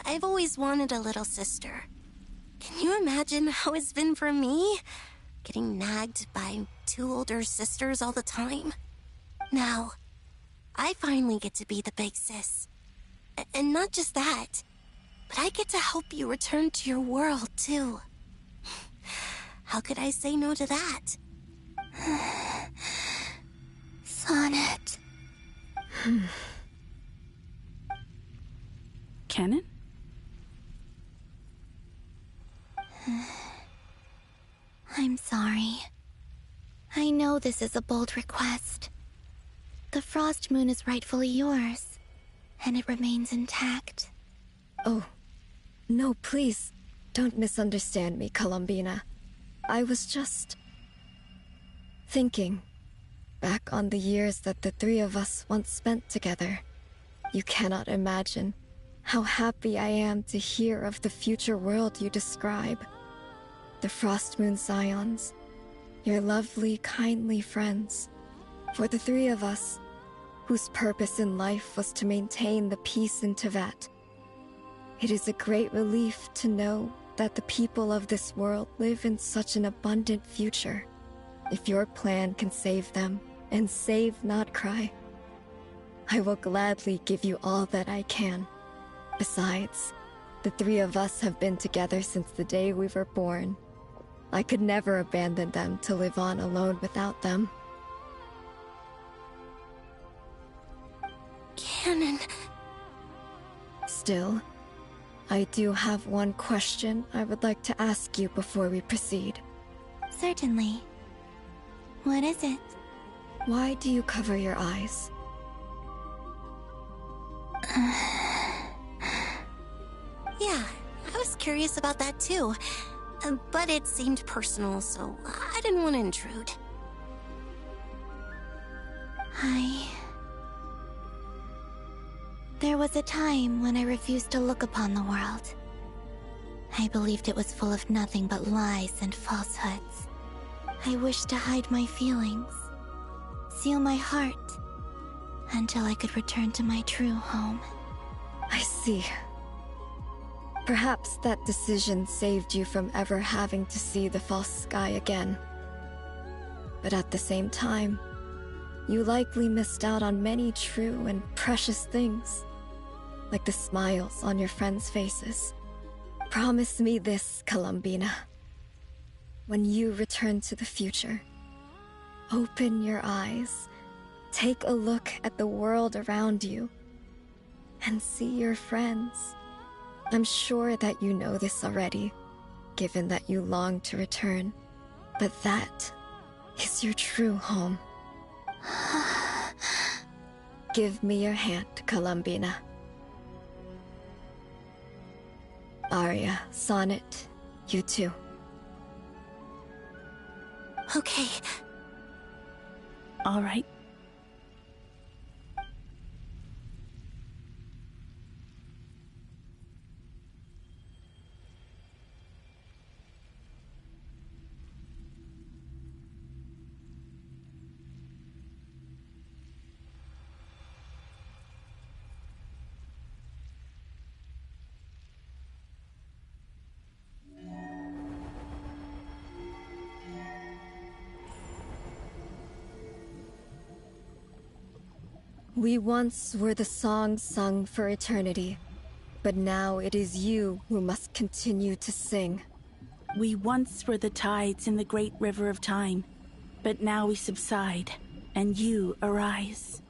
I've always wanted a little sister. Can you imagine how it's been for me? Getting nagged by 2 older sisters all the time. Now, I finally get to be the big sis. And not just that, but I get to help you return to your world, too. How could I say no to that? Sonnet. Canon? I'm sorry. I know this is a bold request. The Frost Moon is rightfully yours, and it remains intact. Oh, no, please, don't misunderstand me, Columbina. I was just thinking back on the years that the 3 of us once spent together. You cannot imagine how happy I am to hear of the future world you describe. The Frost Moon Scions, your lovely, kindly friends. For the 3 of us, whose purpose in life was to maintain the peace in Teyvat, it is a great relief to know that the people of this world live in such an abundant future. If your plan can save them, and save Notcry, I will gladly give you all that I can. Besides, the 3 of us have been together since the day we were born. I could never abandon them to live on alone without them. Canon. Still, I do have one question I would like to ask you before we proceed. Certainly. What is it? Why do you cover your eyes? Yeah, I was curious about that too. But it seemed personal, so I didn't want to intrude. There was a time when I refused to look upon the world. I believed it was full of nothing but lies and falsehoods. I wished to hide my feelings, seal my heart, until I could return to my true home. I see. Perhaps that decision saved you from ever having to see the false sky again. But at the same time, you likely missed out on many true and precious things, like the smiles on your friends' faces. Promise me this, Columbina. When you return to the future, open your eyes, take a look at the world around you, and see your friends. I'm sure that you know this already, given that you long to return, but that is your true home. Give me your hand, Columbina. Arya, Sonnet, you too. Okay. All right. We once were the songs sung for eternity, but now it is you who must continue to sing. We once were the tides in the great river of time, but now we subside. and you arise.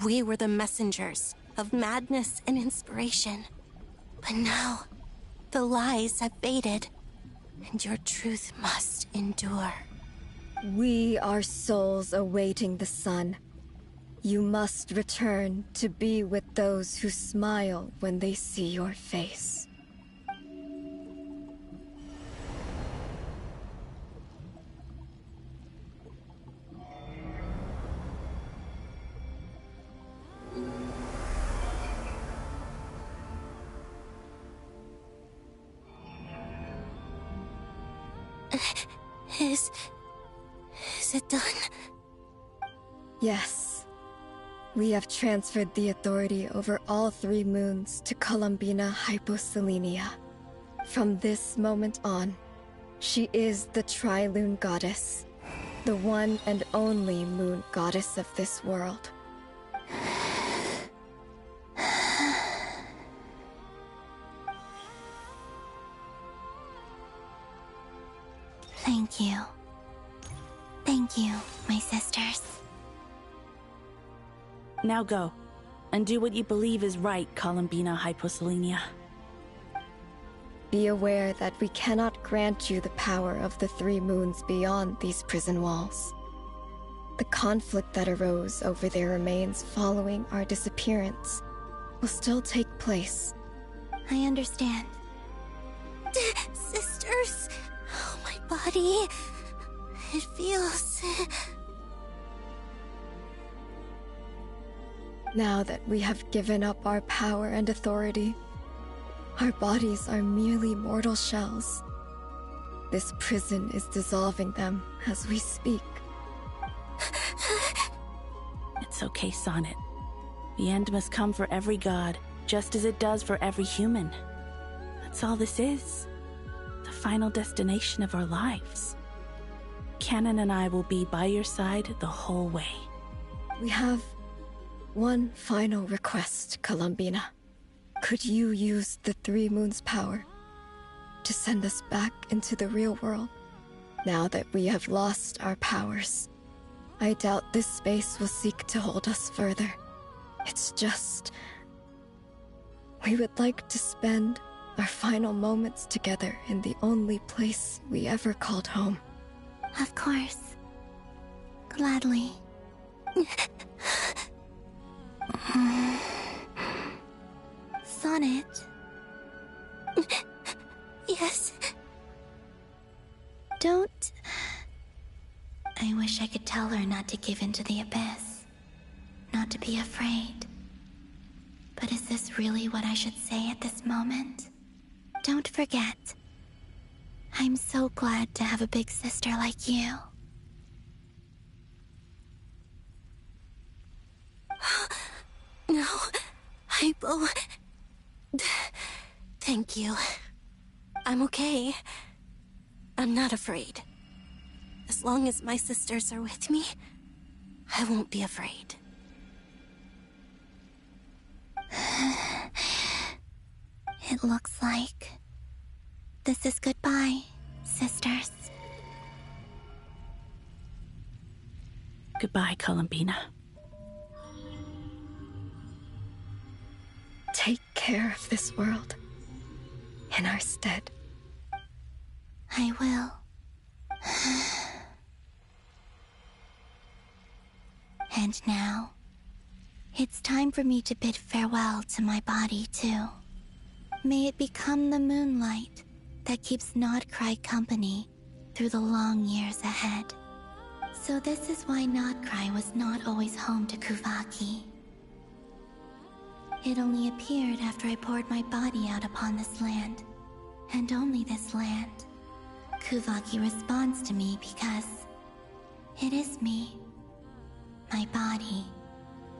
We were the messengers of madness and inspiration. But now, the lies have faded, and your truth must endure. We are souls awaiting the sun. You must return to be with those who smile when they see your face. Is it done? Yes. We have transferred the authority over all 3 moons to Columbina Hyposelenia. From this moment on, she is the Tri-Lune Goddess, the one and only moon goddess of this world. Thank you. Thank you, my sisters. Now go, and do what you believe is right, Columbina Hyposelenia. Be aware that we cannot grant you the power of the 3 moons beyond these prison walls. The conflict that arose over their remains following our disappearance will still take place. I understand. Sisters, oh, my body. It feels... Now that we have given up our power and authority, our bodies are merely mortal shells. This prison is dissolving them as we speak. It's okay, Sonnet. The end must come for every god, just as it does for every human. That's all this is. The final destination of our lives. Canon and I will be by your side the whole way. We have one final request, Columbina. Could you use the 3 moons' power to send us back into the real world? Now that we have lost our powers, I doubt this space will seek to hold us further. It's just... we would like to spend our final moments together in the only place we ever called home. Of course. Gladly. Sonnet? Yes? Don't... I wish I could tell her not to give in to the abyss. Not to be afraid. But is this really what I should say at this moment? Don't forget. I'm so glad to have a big sister like you. No, Hypo. Thank you. I'm okay. I'm not afraid. As long as my sisters are with me, I won't be afraid. It looks like this is goodbye, sisters. Goodbye, Columbina. Take care of this world in our stead. I will. And now, it's time for me to bid farewell to my body, too. May it become the moonlight that keeps Nodcry company through the long years ahead. So this is why Nodcry was not always home to Kuvaki. It only appeared after I poured my body out upon this land, and only this land. Kuvaki responds to me because it is me, my body,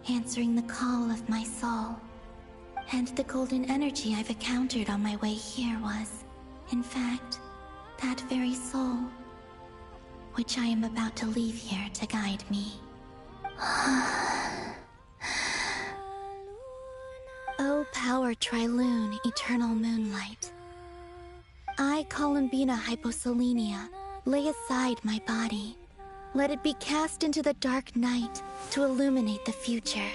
answering the call of my soul. And the golden energy I've encountered on my way here was, in fact, that very soul, which I am about to leave here to guide me. O power Tri-Lune, eternal moonlight. I, Columbina Hyposelenia, lay aside my body, Let it be cast into the dark night to illuminate the future.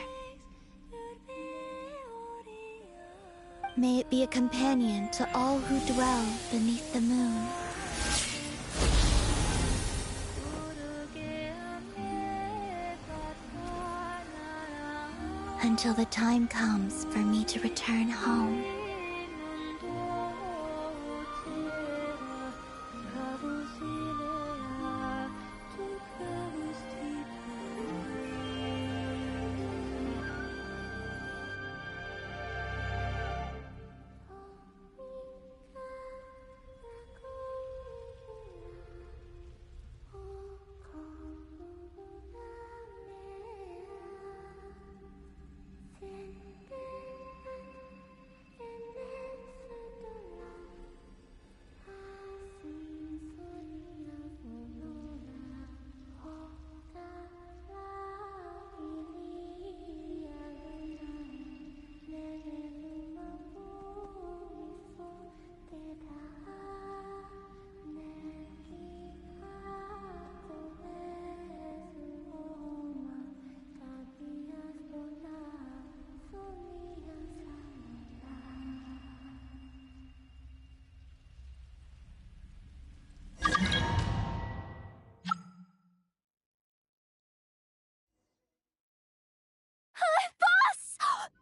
May it be a companion to all who dwell beneath the moon. Until the time comes for me to return home.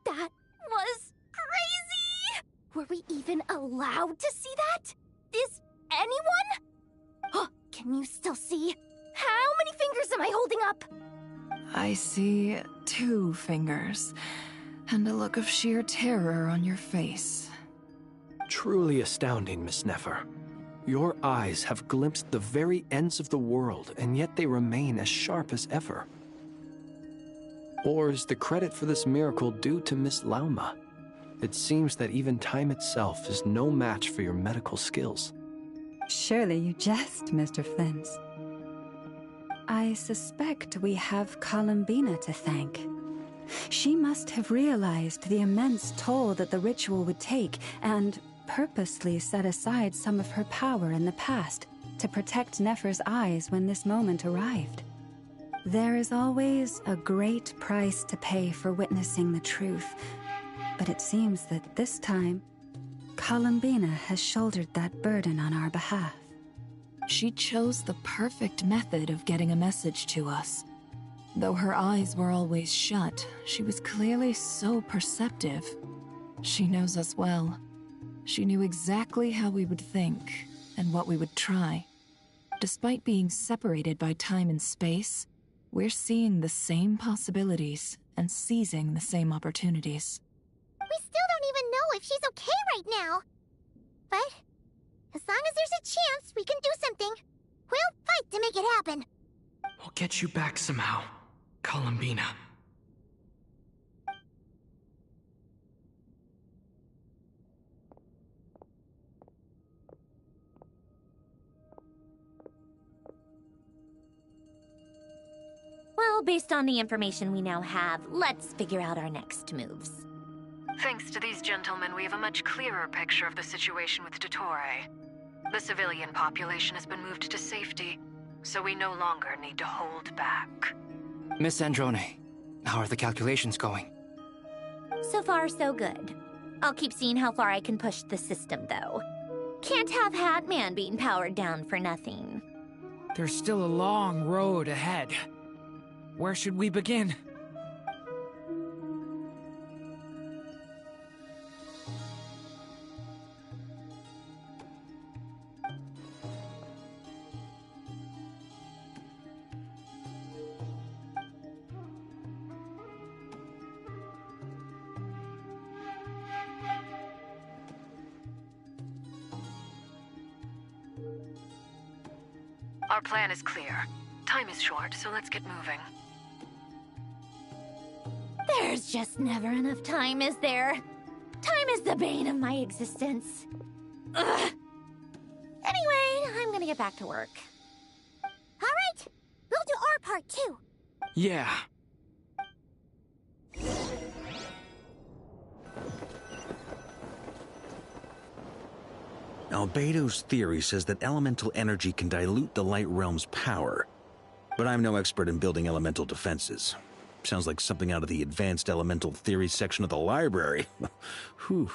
That was crazy! Were we even allowed to see that? Is anyone? Can you still see? How many fingers am I holding up? I see 2 fingers, and a look of sheer terror on your face. Truly astounding, Miss Nefer. Your eyes have glimpsed the very ends of the world, and yet they remain as sharp as ever. Or is the credit for this miracle due to Miss Lauma? It seems that even time itself is no match for your medical skills. Surely you jest, Mr. Flint. I suspect we have Columbina to thank. She must have realized the immense toll that the ritual would take and purposely set aside some of her power in the past to protect Nefer's eyes when this moment arrived. There is always a great price to pay for witnessing the truth, but it seems that this time, Columbina has shouldered that burden on our behalf. She chose the perfect method of getting a message to us. Though her eyes were always shut, she was clearly so perceptive. She knows us well. She knew exactly how we would think and what we would try. Despite being separated by time and space, we're seeing the same possibilities and seizing the same opportunities. We still don't even know if she's okay right now. But as long as there's a chance we can do something, we'll fight to make it happen. We'll get you back somehow, Columbina. Well, based on the information we now have, let's figure out our next moves. Thanks to these gentlemen, we have a much clearer picture of the situation with Dottore. The civilian population has been moved to safety, so we no longer need to hold back. Miss Androne, how are the calculations going? So far, so good. I'll keep seeing how far I can push the system, though. Can't have Hatman being powered down for nothing. There's still a long road ahead. Where should we begin? Our plan is clear. Time is short, so let's get moving. There's just never enough time, is there? Time is the bane of my existence. Ugh. Anyway, I'm gonna get back to work. All right, we'll do our part too. Yeah. Albedo's theory says that elemental energy can dilute the Light Realm's power. but I'm no expert in building elemental defenses. Sounds like something out of the Advanced Elemental Theory section of the library. Whew.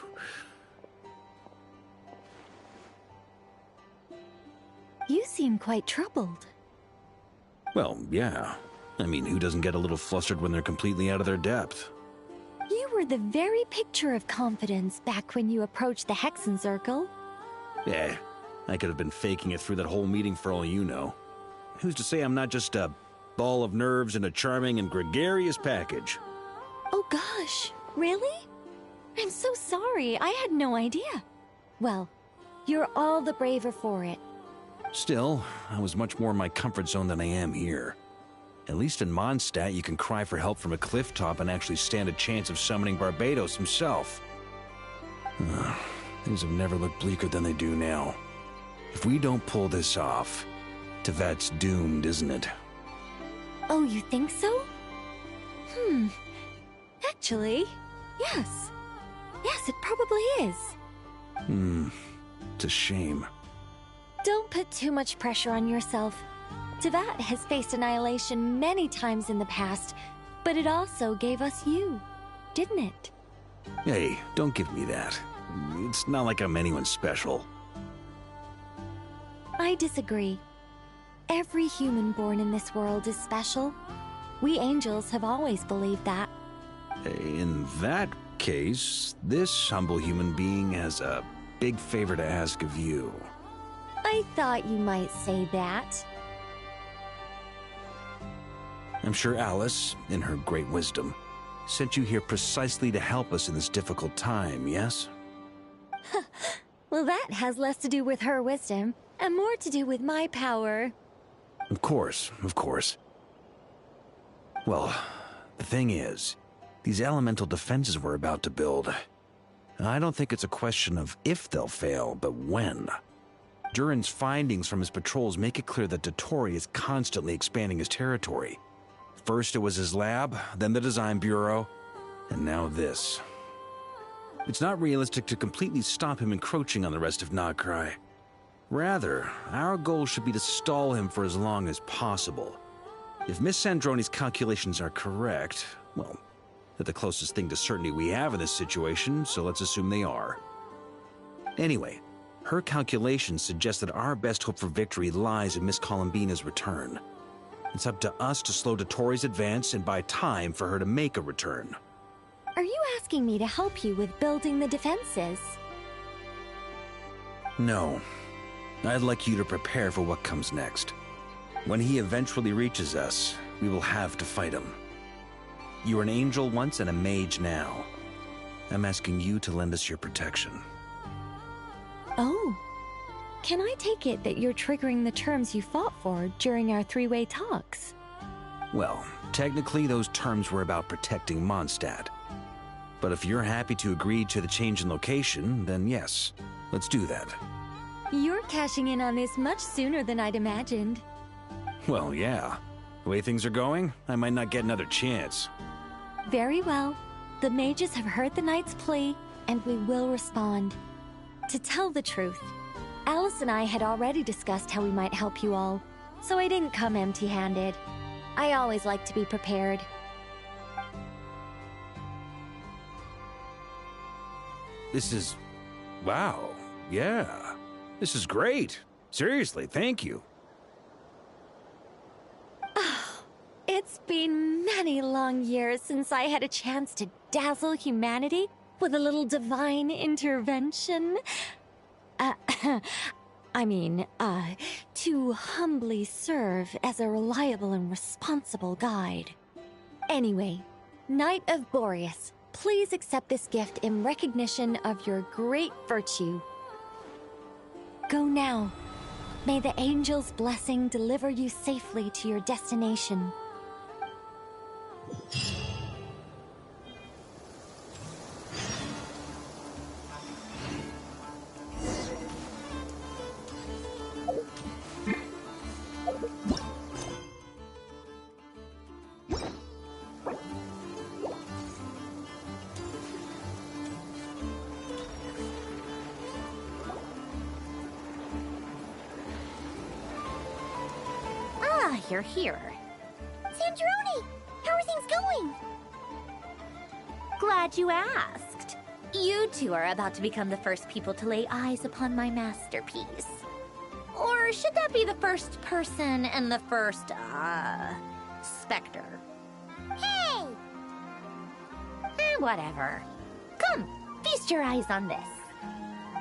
You seem quite troubled. Well, yeah. I mean, who doesn't get a little flustered when they're completely out of their depth? You were the very picture of confidence back when you approached the Hexen Circle. Eh, I could have been faking it through that whole meeting for all you know. Who's to say I'm not just a ball of nerves in a charming and gregarious package? Oh gosh, really? I'm so sorry, I had no idea. Well, you're all the braver for it. Still, I was much more in my comfort zone than I am here. At least in Mondstadt, you can cry for help from a cliff top and actually stand a chance of summoning Barbados himself. Things have never looked bleaker than they do now. If we don't pull this off, Tevat's doomed, isn't it? Oh, you think so? Actually, yes. Yes, it probably is. It's a shame. Don't put too much pressure on yourself. Tevat has faced annihilation many times in the past, but it also gave us you, didn't it? Hey, don't give me that. It's not like I'm anyone special. I disagree. Every human born in this world is special. We angels have always believed that. In that case, this humble human being has a big favor to ask of you. I thought you might say that. I'm sure Alice, in her great wisdom, sent you here precisely to help us in this difficult time, yes? Well, that has less to do with her wisdom, and more to do with my power. Of course, of course. Well, the thing is, these elemental defenses we're about to build, I don't think it's a question of if they'll fail, but when. Durin's findings from his patrols make it clear that Dottore is constantly expanding his territory. First it was his lab, then the design bureau, and now this. It's not realistic to completely stop him encroaching on the rest of Nagcry. Rather, our goal should be to stall him for as long as possible. If Miss Sandroni's calculations are correct, well, they're the closest thing to certainty we have in this situation, so let's assume they are. Anyway, her calculations suggest that our best hope for victory lies in Miss Columbina's return. It's up to us to slow Dottore's advance and buy time for her to make a return. Are you asking me to help you with building the defenses? No. I'd like you to prepare for what comes next. When he eventually reaches us, we will have to fight him. You were an angel once and a mage now. I'm asking you to lend us your protection. Oh. Can I take it that you're triggering the terms you fought for during our three-way talks? Well, technically those terms were about protecting Mondstadt. But if you're happy to agree to the change in location, then yes, let's do that. You're cashing in on this much sooner than I'd imagined. Well, yeah. The way things are going, I might not get another chance. Very well. The mages have heard the knight's plea, and we will respond. To tell the truth, Alice and I had already discussed how we might help you all, so I didn't come empty-handed. I always like to be prepared. This is... wow. Yeah. This is great. Seriously, thank you. It's been many long years since I had a chance to dazzle humanity with a little divine intervention. To humbly serve as a reliable and responsible guide. Anyway, Knight of Boreas, please accept this gift in recognition of your great virtue. Go now. May the angel's blessing deliver you safely to your destination. You're here. Sandrone! How are things going? Glad you asked. You two are about to become the first people to lay eyes upon my masterpiece. Or should that be the first person and the first, specter? Hey! Whatever. Come, feast your eyes on this.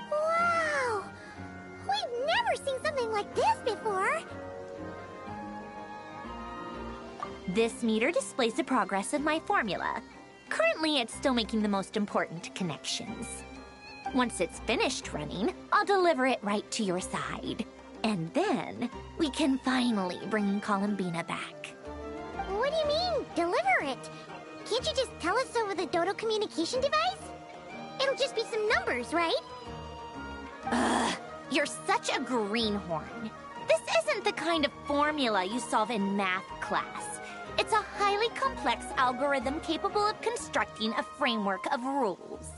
Wow! We've never seen something like this before! This meter displays the progress of my formula. Currently, it's still making the most important connections. Once it's finished running, I'll deliver it right to your side. And then, we can finally bring Columbina back. What do you mean, deliver it? Can't you just tell us over the Dodo communication device? It'll just be some numbers, right? Ugh, you're such a greenhorn. This isn't the kind of formula you solve in math class. It's a highly complex algorithm capable of constructing a framework of rules.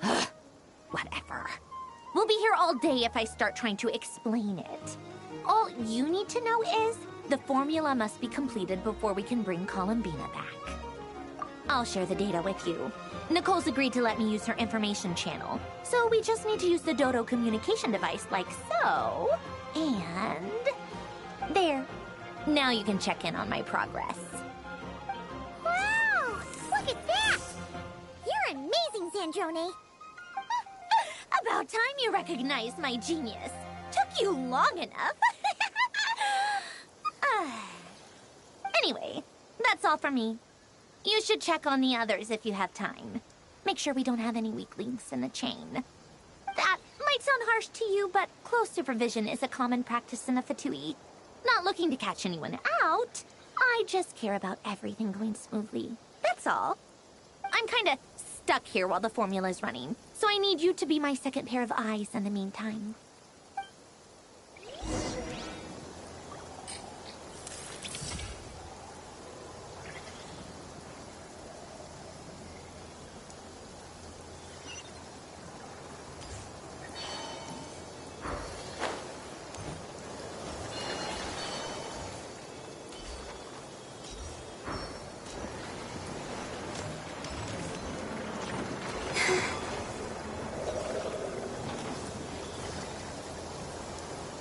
Ugh, whatever. We'll be here all day if I start trying to explain it. All you need to know is the formula must be completed before we can bring Columbina back. I'll share the data with you. Nicole's agreed to let me use her information channel, so we just need to use the Dodo communication device like so. And... there. Now you can check in on my progress. Wow! Look at that! You're amazing, Sandrone! About time you recognized my genius. Took you long enough. Anyway, that's all from me. You should check on the others if you have time. Make sure we don't have any weak links in the chain. That might sound harsh to you, but close supervision is a common practice in the Fatui. Not looking to catch anyone out. I just care about everything going smoothly. That's all. I'm kinda stuck here while the formula's running, so I need you to be my second pair of eyes in the meantime.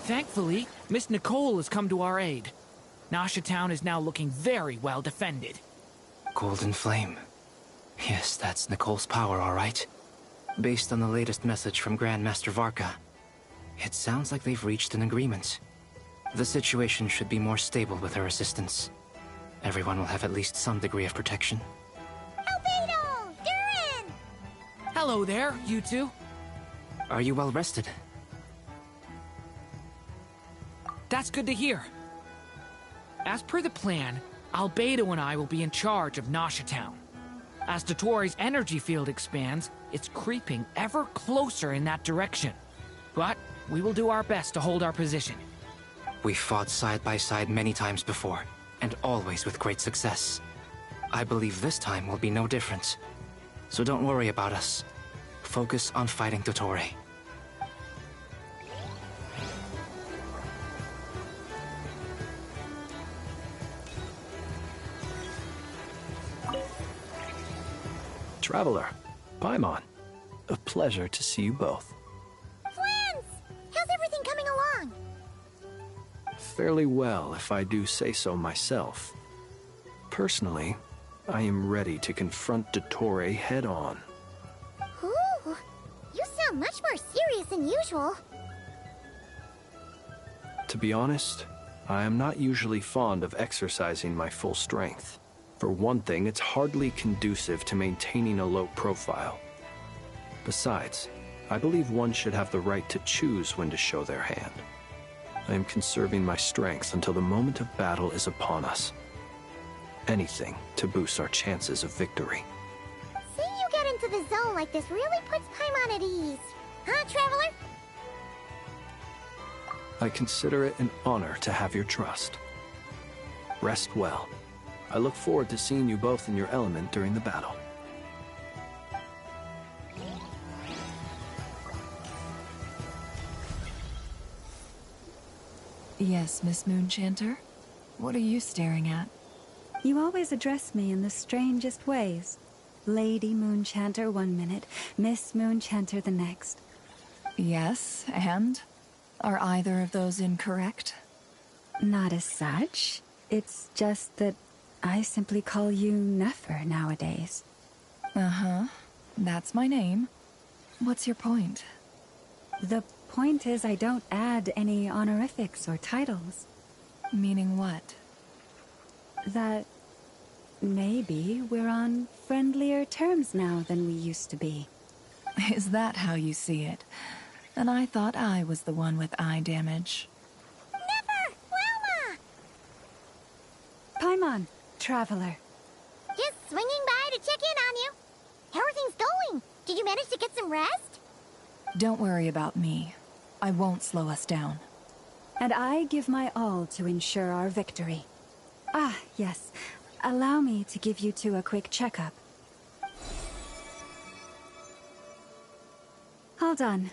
Thankfully, Miss Nicole has come to our aid. Nasha Town is now looking very well defended. Golden Flame. Yes, that's Nicole's power, all right. Based on the latest message from Grandmaster Varka, it sounds like they've reached an agreement. The situation should be more stable with her assistance. Everyone will have at least some degree of protection. Albedo! Durin! Hello there, you two. Are you well rested? That's good to hear. As per the plan, Albedo and I will be in charge of Nasha Town. As Dottoro's energy field expands, it's creeping ever closer in that direction. But we will do our best to hold our position. We've fought side by side many times before, and always with great success. I believe this time will be no different. So don't worry about us. Focus on fighting Dottore. Traveler, Paimon, a pleasure to see you both. Flans! How's everything coming along? Fairly well, if I do say so myself. Personally, I am ready to confront Dottore head-on. Ooh, you sound much more serious than usual. To be honest, I am not usually fond of exercising my full strength. For one thing, it's hardly conducive to maintaining a low profile. Besides, I believe one should have the right to choose when to show their hand. I am conserving my strength until the moment of battle is upon us. Anything to boost our chances of victory. Seeing you get into the zone like this really puts Paimon at ease. Huh, Traveler? I consider it an honor to have your trust. Rest well. I look forward to seeing you both in your element during the battle. Yes, Miss Moonchanter? What are you staring at? You always address me in the strangest ways. Lady Moonchanter one minute, Miss Moonchanter the next. Yes, and? Are either of those incorrect? Not as such. It's just that I simply call you Nefer nowadays. Uh-huh. That's my name. What's your point? The point is I don't add any honorifics or titles. Meaning what? That maybe we're on friendlier terms now than we used to be. Is that how you see it? And I thought I was the one with eye damage. Never! Wilma! Paimon, traveler. Just swinging by to check in on you. How are things going? Did you manage to get some rest? Don't worry about me. I won't slow us down. And I give my all to ensure our victory. Ah, yes. Allow me to give you two a quick checkup. All done.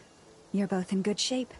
You're both in good shape.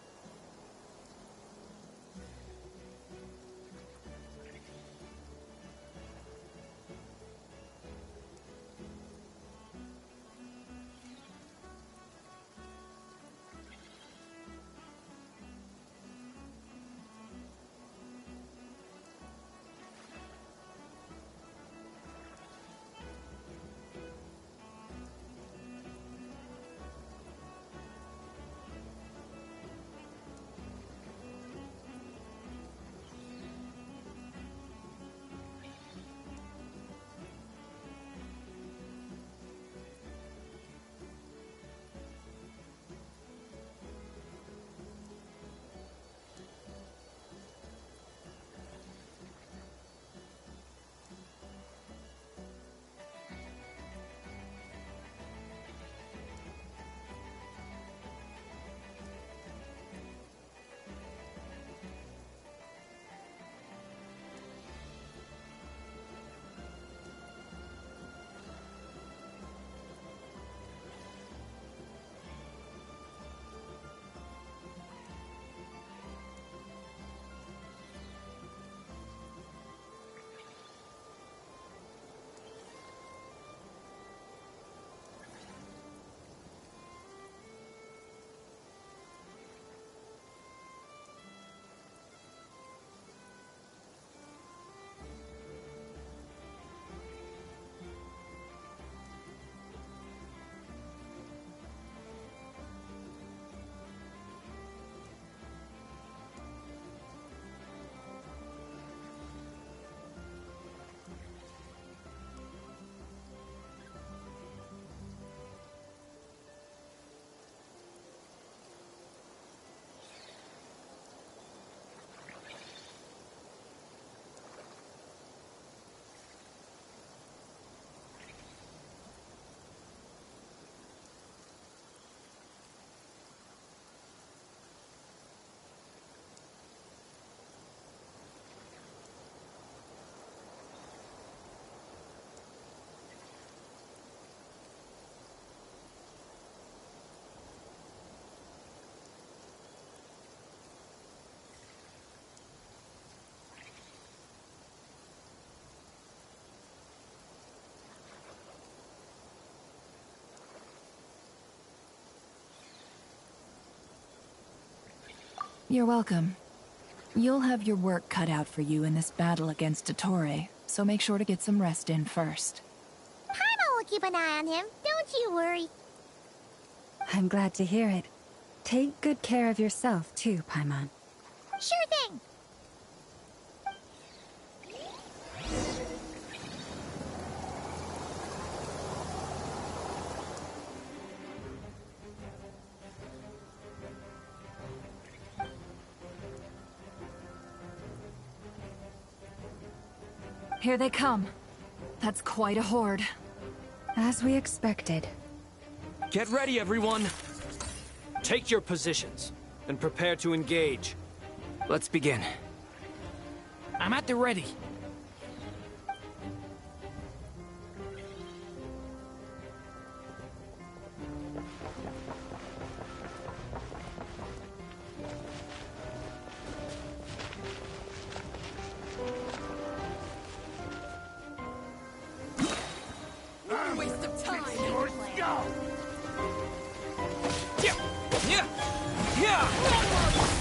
You're welcome. You'll have your work cut out for you in this battle against Dottore, so make sure to get some rest in first. Paimon will keep an eye on him, don't you worry. I'm glad to hear it. Take good care of yourself, too, Paimon. Sure thing. Here they come. That's quite a horde. As we expected. Get ready, everyone! Take your positions, and prepare to engage. Let's begin. I'm at the ready.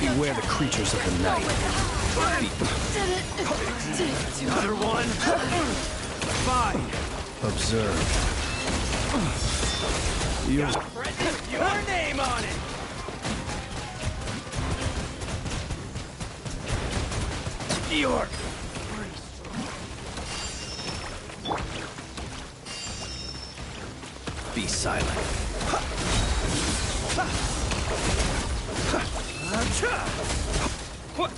Beware the creatures of the night. Another one. Fine. Observe. Your name on it. York. Be silent. What?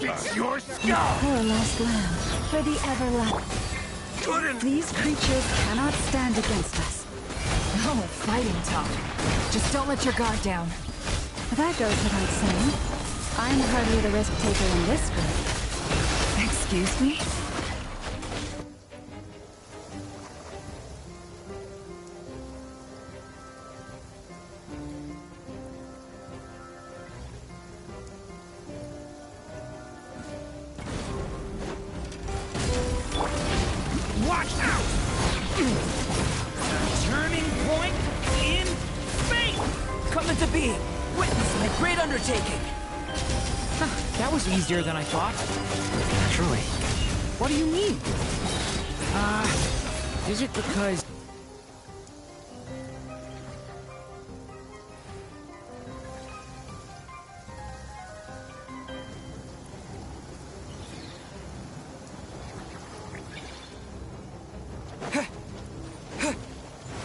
It's your The poor lost lamb, for the everlasting. These creatures cannot stand against us. Oh, fighting talk. Just don't let your guard down. That goes without saying. I'm hardly the risk taker in this group. Excuse me? Watch out! The turning point in space! Coming to be! Witness my great undertaking! That was easier than I thought. Naturally. What do you mean? Is it because...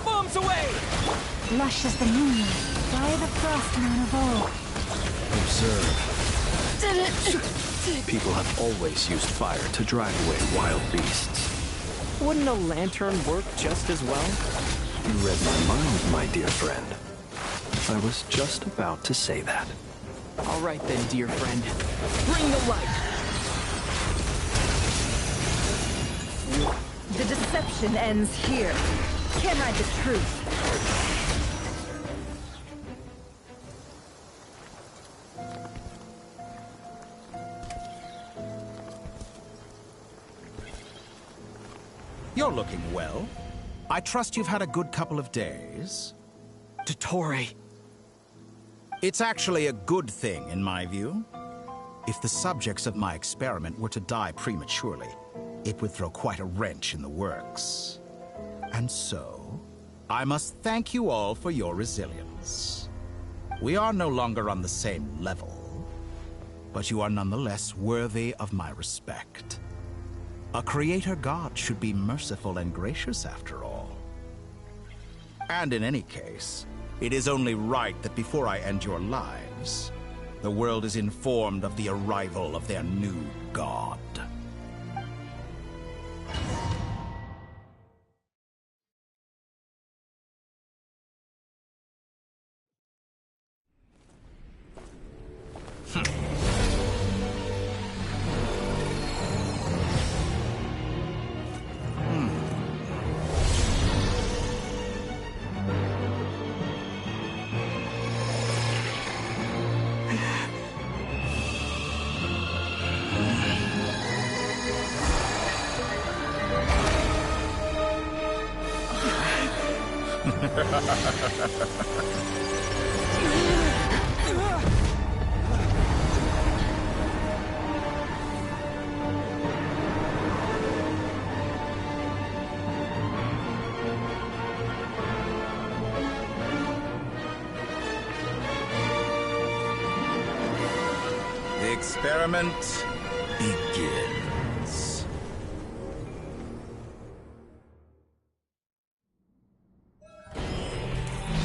Bombs away! Lush as the moonlight, by the frost moon of old. Observe. People have always used fire to drive away wild beasts. Wouldn't a lantern work just as well? You read my mind, my dear friend. I was just about to say that. All right then, dear friend. Bring the light! The deception ends here. Can't hide the truth. You're looking well. I trust you've had a good couple of days. Dottore. It's actually a good thing, in my view. If the subjects of my experiment were to die prematurely, it would throw quite a wrench in the works. And so, I must thank you all for your resilience. We are no longer on the same level, but you are nonetheless worthy of my respect. A creator god should be merciful and gracious after all. And in any case, it is only right that before I end your lives, the world is informed of the arrival of their new god. The experiment begins.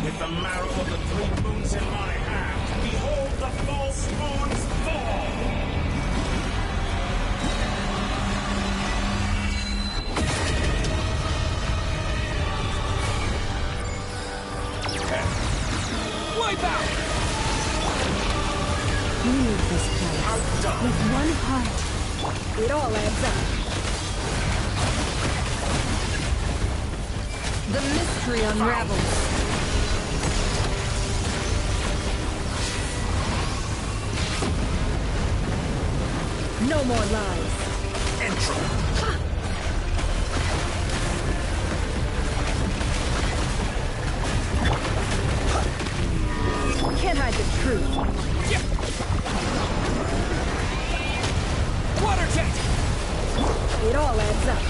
With the marrow of the three moons in my hand, behold the false moons fall! Wipe out! Leave this place with one heart. It all adds up. The mystery unravels. No more lies. Entry. Can't hide the truth. Water jet! It all adds up.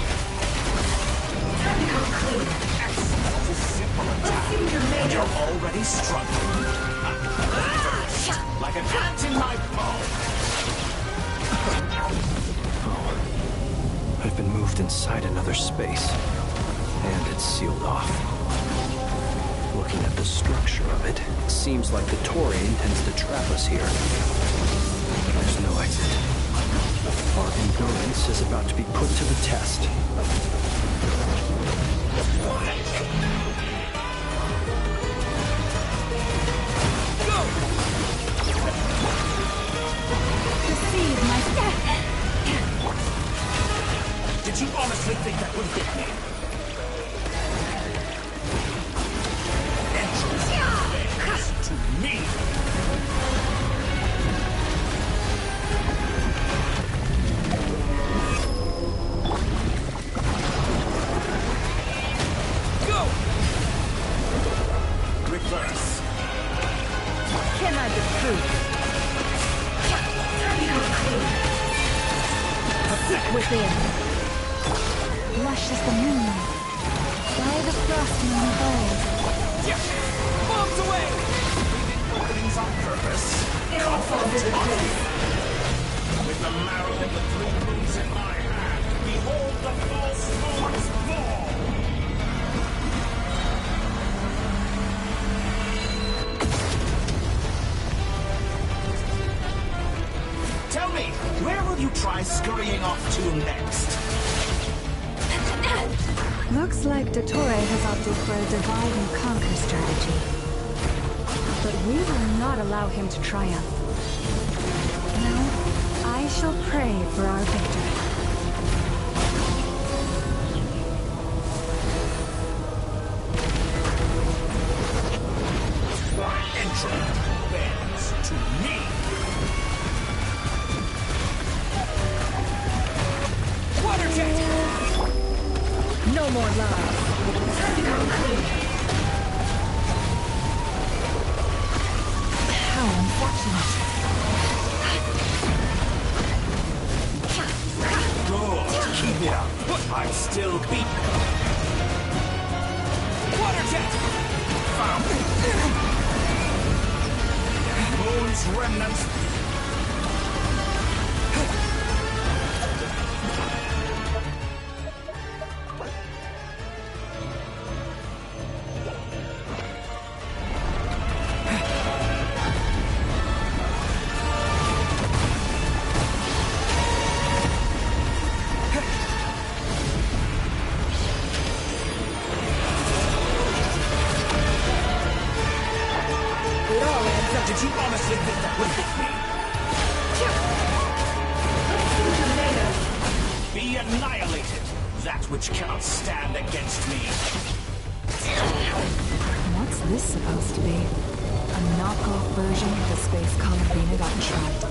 And you're already struggling. Like an ant in my paw. Oh, I've been moved inside another space, and it's sealed off. Looking at the structure of it, it seems like the Torii intends to trap us here. There's no exit. Our endurance is about to be put to the test. Deceive my death. Did you honestly think that would hit me? Entrance to me! Go! Reverse. Can't hide the truth. Seek within. Lush as the moon. By the frost moon gold. Bombs away! Openings on purpose. With the marrow of the three moons in my hand, behold the false moons fall! Tell me, where will you try scurrying off to next? Looks like Dottore has opted for a divide and conquer strategy. But we will not allow him to triumph. No, I shall pray for our victory. Entry bends to me! Water jet! No more lies. How unfortunate. Good, keep it up. I'm still beaten. Water jet! Found it. Moon's remnants. Did you honestly think that would hit me? Be annihilated, that which cannot stand against me. What's this supposed to be? A knockoff version of the space Columbina got trapped.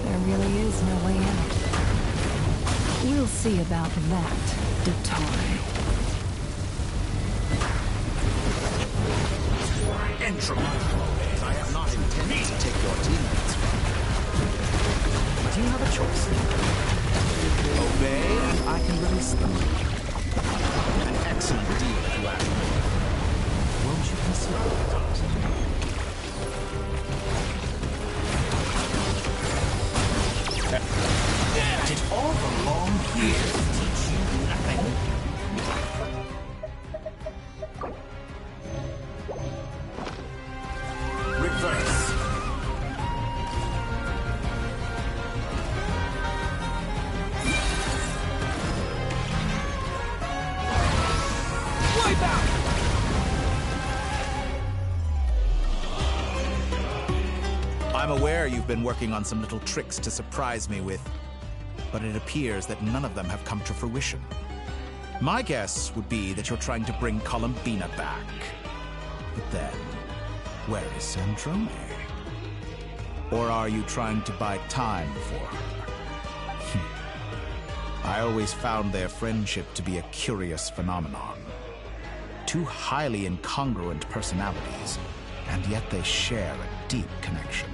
There really is no way out. We'll see about that, Dottore. Entry. I have not intended to take your teammates. But you have a choice. Obey, and I can release them. An excellent deal if you ask me. Won't you consider it? Did all the long years teach you nothing? Reverse. Wipe out! I'm aware you've been working on some little tricks to surprise me with, but it appears that none of them have come to fruition. My guess would be that you're trying to bring Columbina back. But then, where is Sandrone? Or are you trying to buy time for her? I always found their friendship to be a curious phenomenon. Two highly incongruent personalities, and yet they share a deep connection.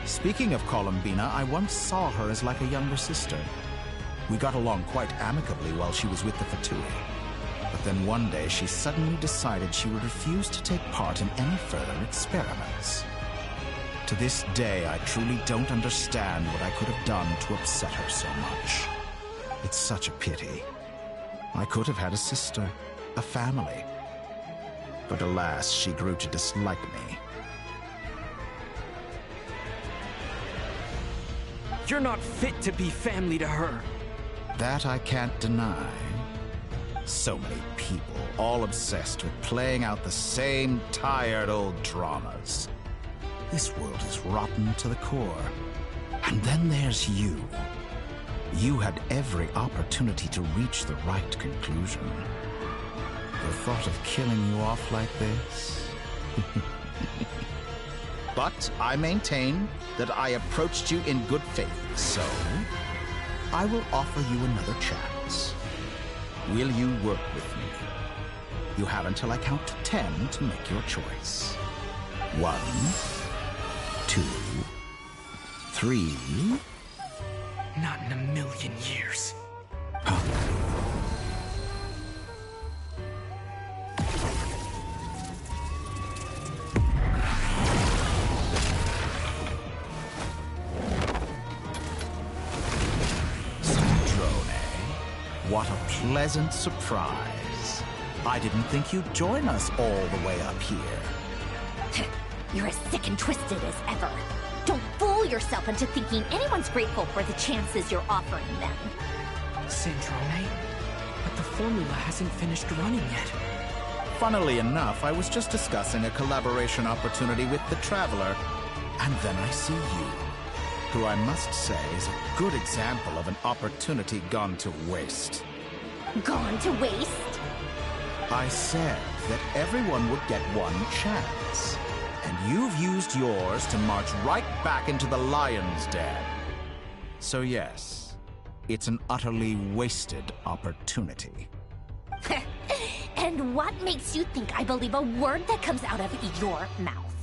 Speaking of Columbina, I once saw her as like a younger sister. We got along quite amicably while she was with the Fatui. But then one day she suddenly decided she would refuse to take part in any further experiments. To this day, I truly don't understand what I could have done to upset her so much. It's such a pity. I could have had a sister, a family. But alas, she grew to dislike me. You're not fit to be family to her. That I can't deny. So many people, all obsessed with playing out the same tired old dramas. This world is rotten to the core. And then there's you. You had every opportunity to reach the right conclusion. The thought of killing you off like this? But I maintain that I approached you in good faith, so I will offer you another chance. Will you work with me? You have until I count to 10 to make your choice. 1, 2, 3. Not in a million years. What a pleasant surprise. I didn't think you'd join us all the way up here. You're as sick and twisted as ever. Don't fool yourself into thinking anyone's grateful for the chances you're offering them. Sandrone? But the formula hasn't finished running yet. Funnily enough, I was just discussing a collaboration opportunity with the Traveler, and then I see you, who I must say is a good example of an opportunity gone to waste. Gone to waste? I said that everyone would get one chance, and you've used yours to march right back into the lion's den. So yes, it's an utterly wasted opportunity. And what makes you think I believe a word that comes out of your mouth?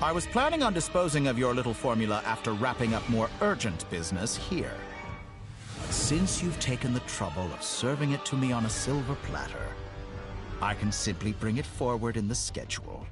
I was planning on disposing of your little formula after wrapping up more urgent business here. But since you've taken the trouble of serving it to me on a silver platter, I can simply bring it forward in the schedule.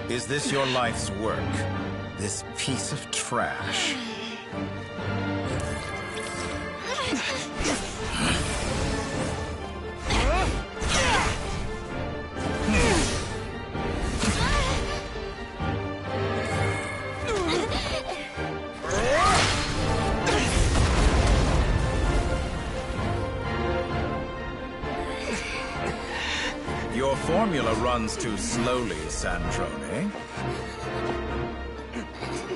Is this your life's work? This piece of trash? Your formula runs too slowly, Sandrone.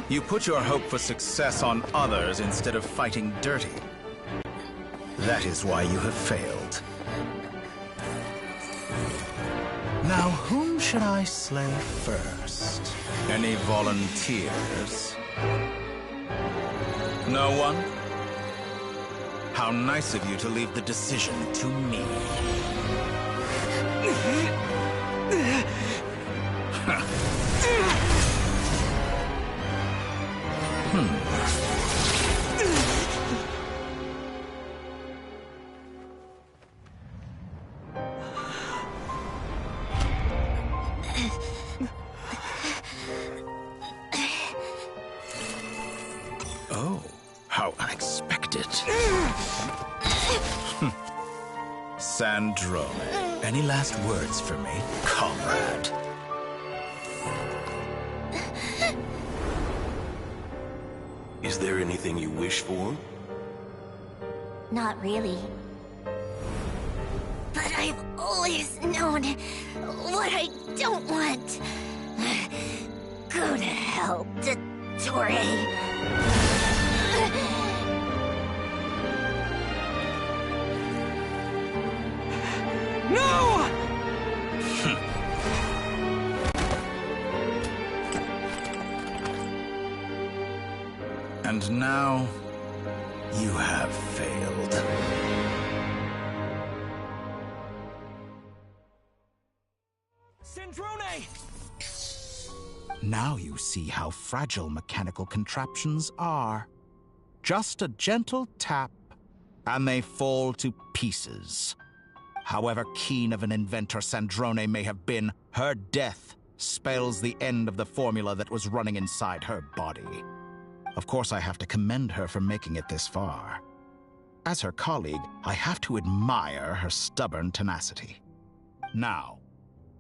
You put your hope for success on others instead of fighting dirty. That is why you have failed. Now, whom should I slay first? Any volunteers? No one? How nice of you to leave the decision to me. Oh, how unexpected. Sandrone, any last words for me, comrade? Is there anything you wish for? Not really. But I've always known what I don't want. Go to hell, Dottore. No! And now, you have failed. Sandrone! Now you see how fragile mechanical contraptions are. Just a gentle tap, and they fall to pieces. However keen of an inventor Sandrone may have been, her death spells the end of the formula that was running inside her body. Of course, I have to commend her for making it this far. As her colleague, I have to admire her stubborn tenacity. Now,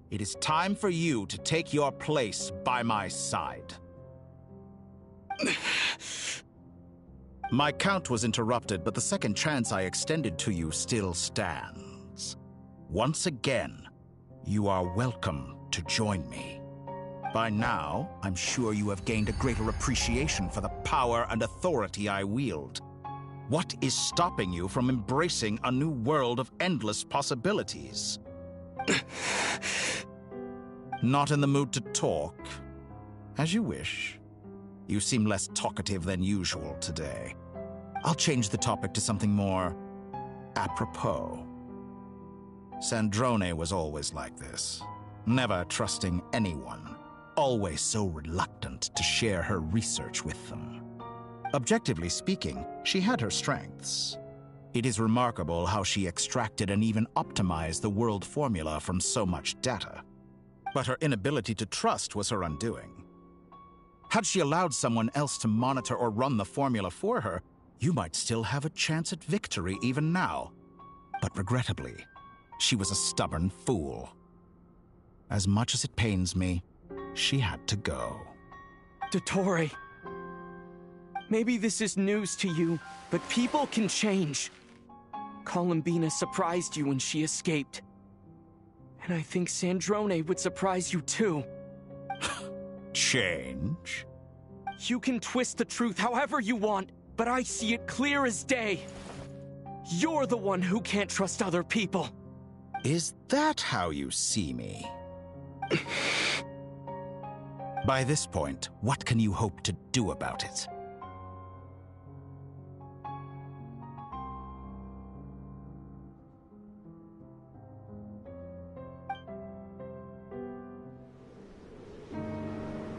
it is time for you to take your place by my side. My count was interrupted, but the second chance I extended to you still stands. Once again, you are welcome to join me. By now, I'm sure you have gained a greater appreciation for the power and authority I wield. What is stopping you from embracing a new world of endless possibilities? Not in the mood to talk? As you wish. You seem less talkative than usual today. I'll change the topic to something more apropos. Sandrone was always like this, never trusting anyone. Always so reluctant to share her research with them. Objectively speaking, she had her strengths. It is remarkable how she extracted and even optimized the world formula from so much data. But her inability to trust was her undoing. Had she allowed someone else to monitor or run the formula for her, you might still have a chance at victory even now. But regrettably, she was a stubborn fool. As much as it pains me, she had to go. Dottore, maybe this is news to you, but people can change. Columbina surprised you when she escaped. And I think Sandrone would surprise you too. Change? You can twist the truth however you want, but I see it clear as day. You're the one who can't trust other people. Is that how you see me? By this point, what can you hope to do about it?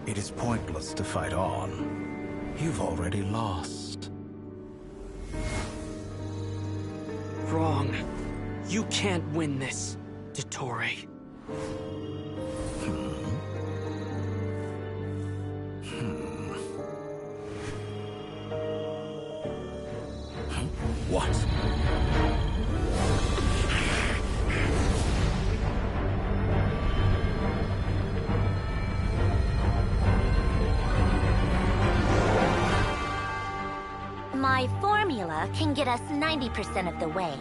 It is pointless to fight on. You've already lost. Wrong. You can't win this, Dottore. What? My formula can get us 90% of the way.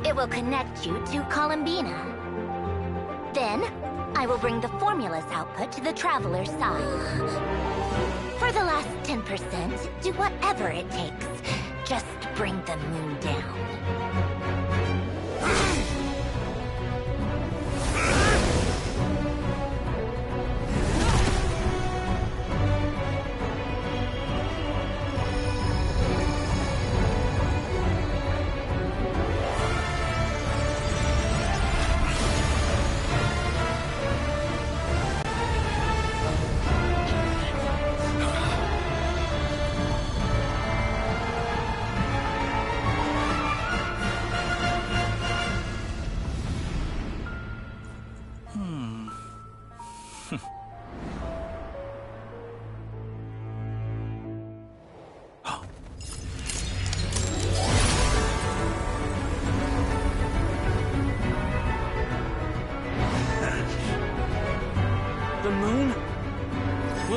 It will connect you to Columbina. Then, I will bring the formula's output to the Traveler's side. For the last 10%, do whatever it takes. Just bring the moon down.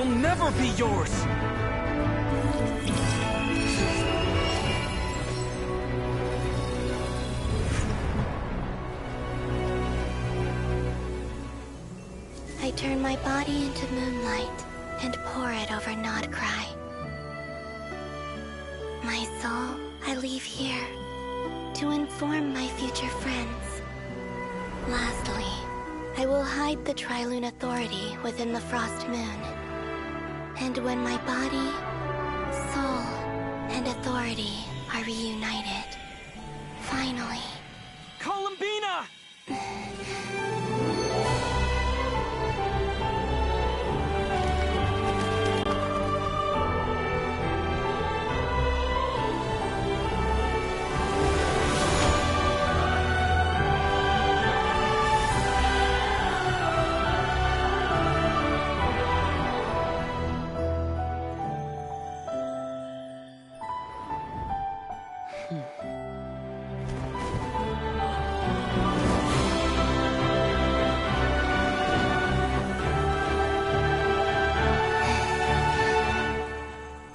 never be yours! I turn my body into moonlight and pour it over Nodcry. My soul, I leave here to inform my future friends. Lastly, I will hide the Trilune Authority within the Frost Moon. And when my body, soul, and authority are reunited, finally... Columbina!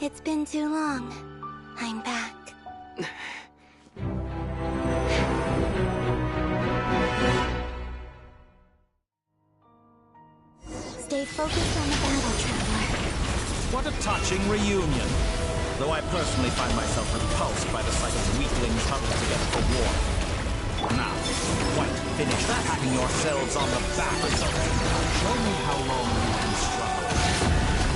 It's been too long. I'm back. Stay focused on the battle, Traveler. What a touching reunion. Though I personally find myself repulsed by the sight of weaklings huddled together for war. Now, quite finished patting yourselves on the back. Show me how long you can struggle.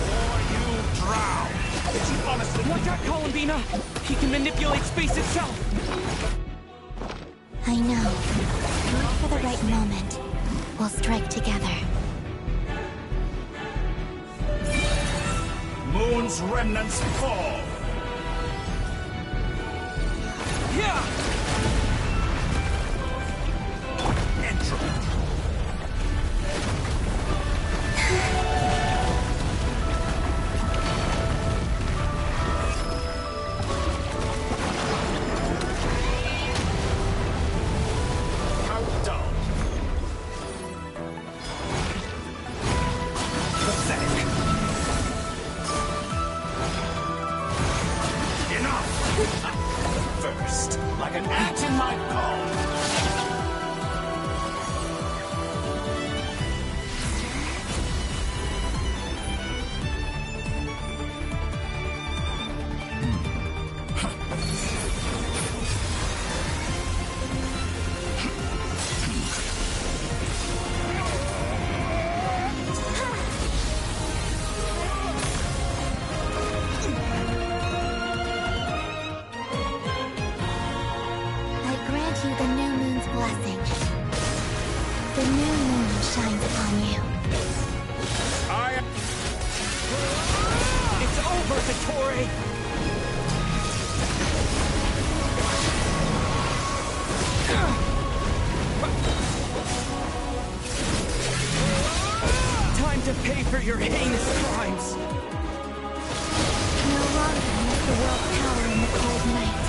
Or you drown. Did you honestly... Watch out, Columbina! He can manipulate space itself! I know. Wait for the right moment. We'll strike together. Moon's remnants fall. Yeah! Entropy. Like an ant in my gall. The new moon shines upon you. It's over, Vittori! Time to pay for your heinous crimes! No longer must the world cower in the cold night.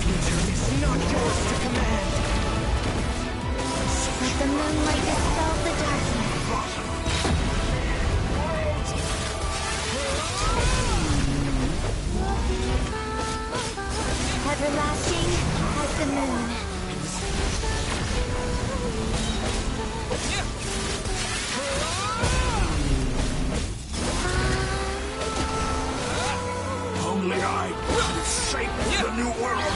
Future is not yours to command! Let the moonlight dispel the darkness. Everlasting as the moon. Only I will shape the new world.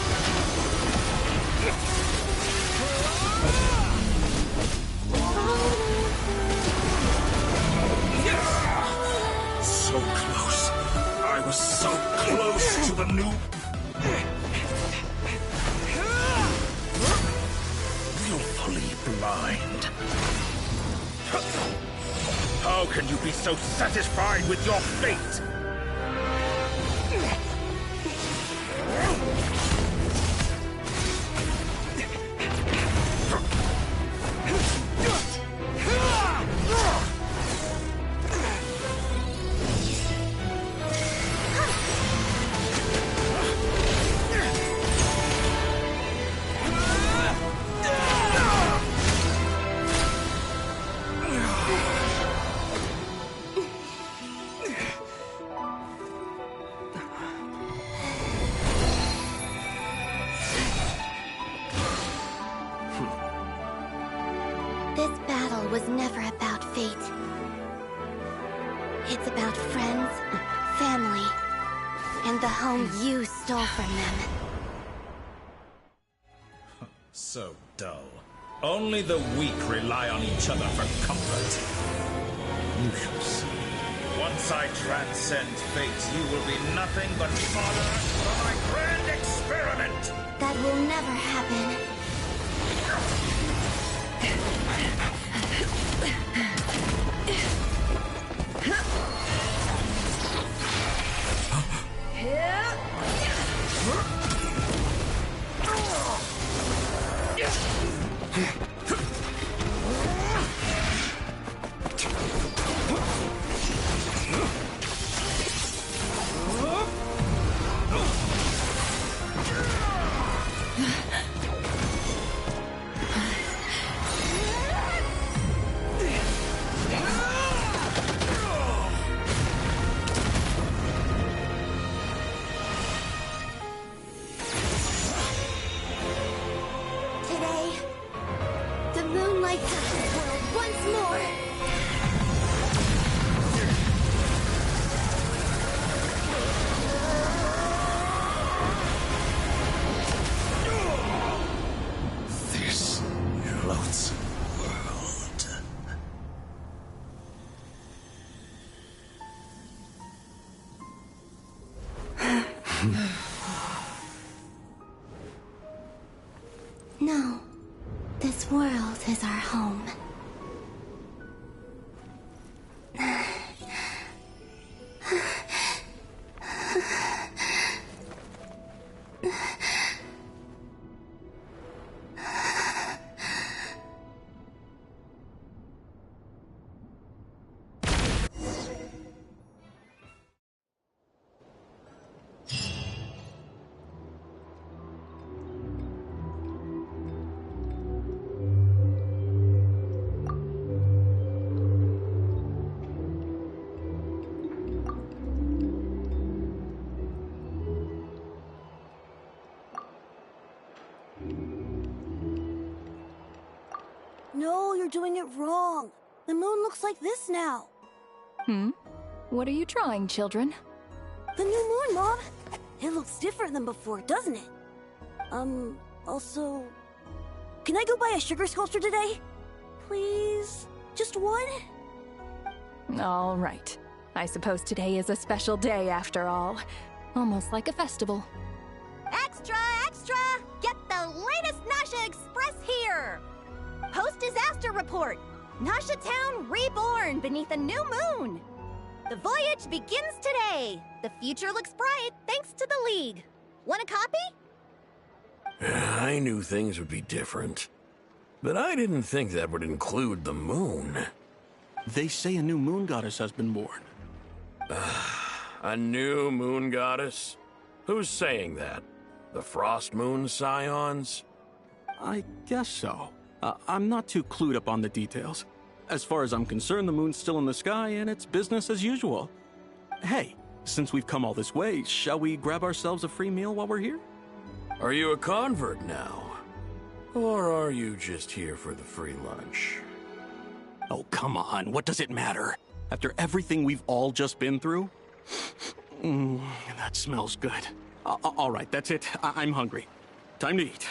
So close. I was so close to the new... Willfully blind. How can you be so satisfied with your fate? was never about fate. It's about friends, family, and the home you stole from them. So dull. Only the weak rely on each other for comfort. You shall see. Once I transcend fate, you will be nothing but fodder for my grand experiment! That will never happen. No, this world is our home. No, you're doing it wrong. The moon looks like this now. What are you drawing, children? The new moon, Mom. It looks different than before, doesn't it? Also... Can I go buy a sugar sculpture today? Please? Just one? All right. I suppose today is a special day after all. Almost like a festival. Extra, extra! Get the latest Nasha Express here! Post-disaster report! Nasha Town reborn beneath a new moon! The voyage begins today! The future looks bright thanks to the League. Want a copy? I knew things would be different. But I didn't think that would include the moon. They say a new moon goddess has been born. A new moon goddess? Who's saying that? The Frost Moon Scions? I guess so. I'm not too clued up on the details. As far as I'm concerned, the moon's still in the sky and it's business as usual. Hey, since we've come all this way, shall we grab ourselves a free meal while we're here? Are you a convert now? Or are you just here for the free lunch? Oh, come on. What does it matter? After everything we've all just been through? That smells good. All right, that's it. I'm hungry. Time to eat.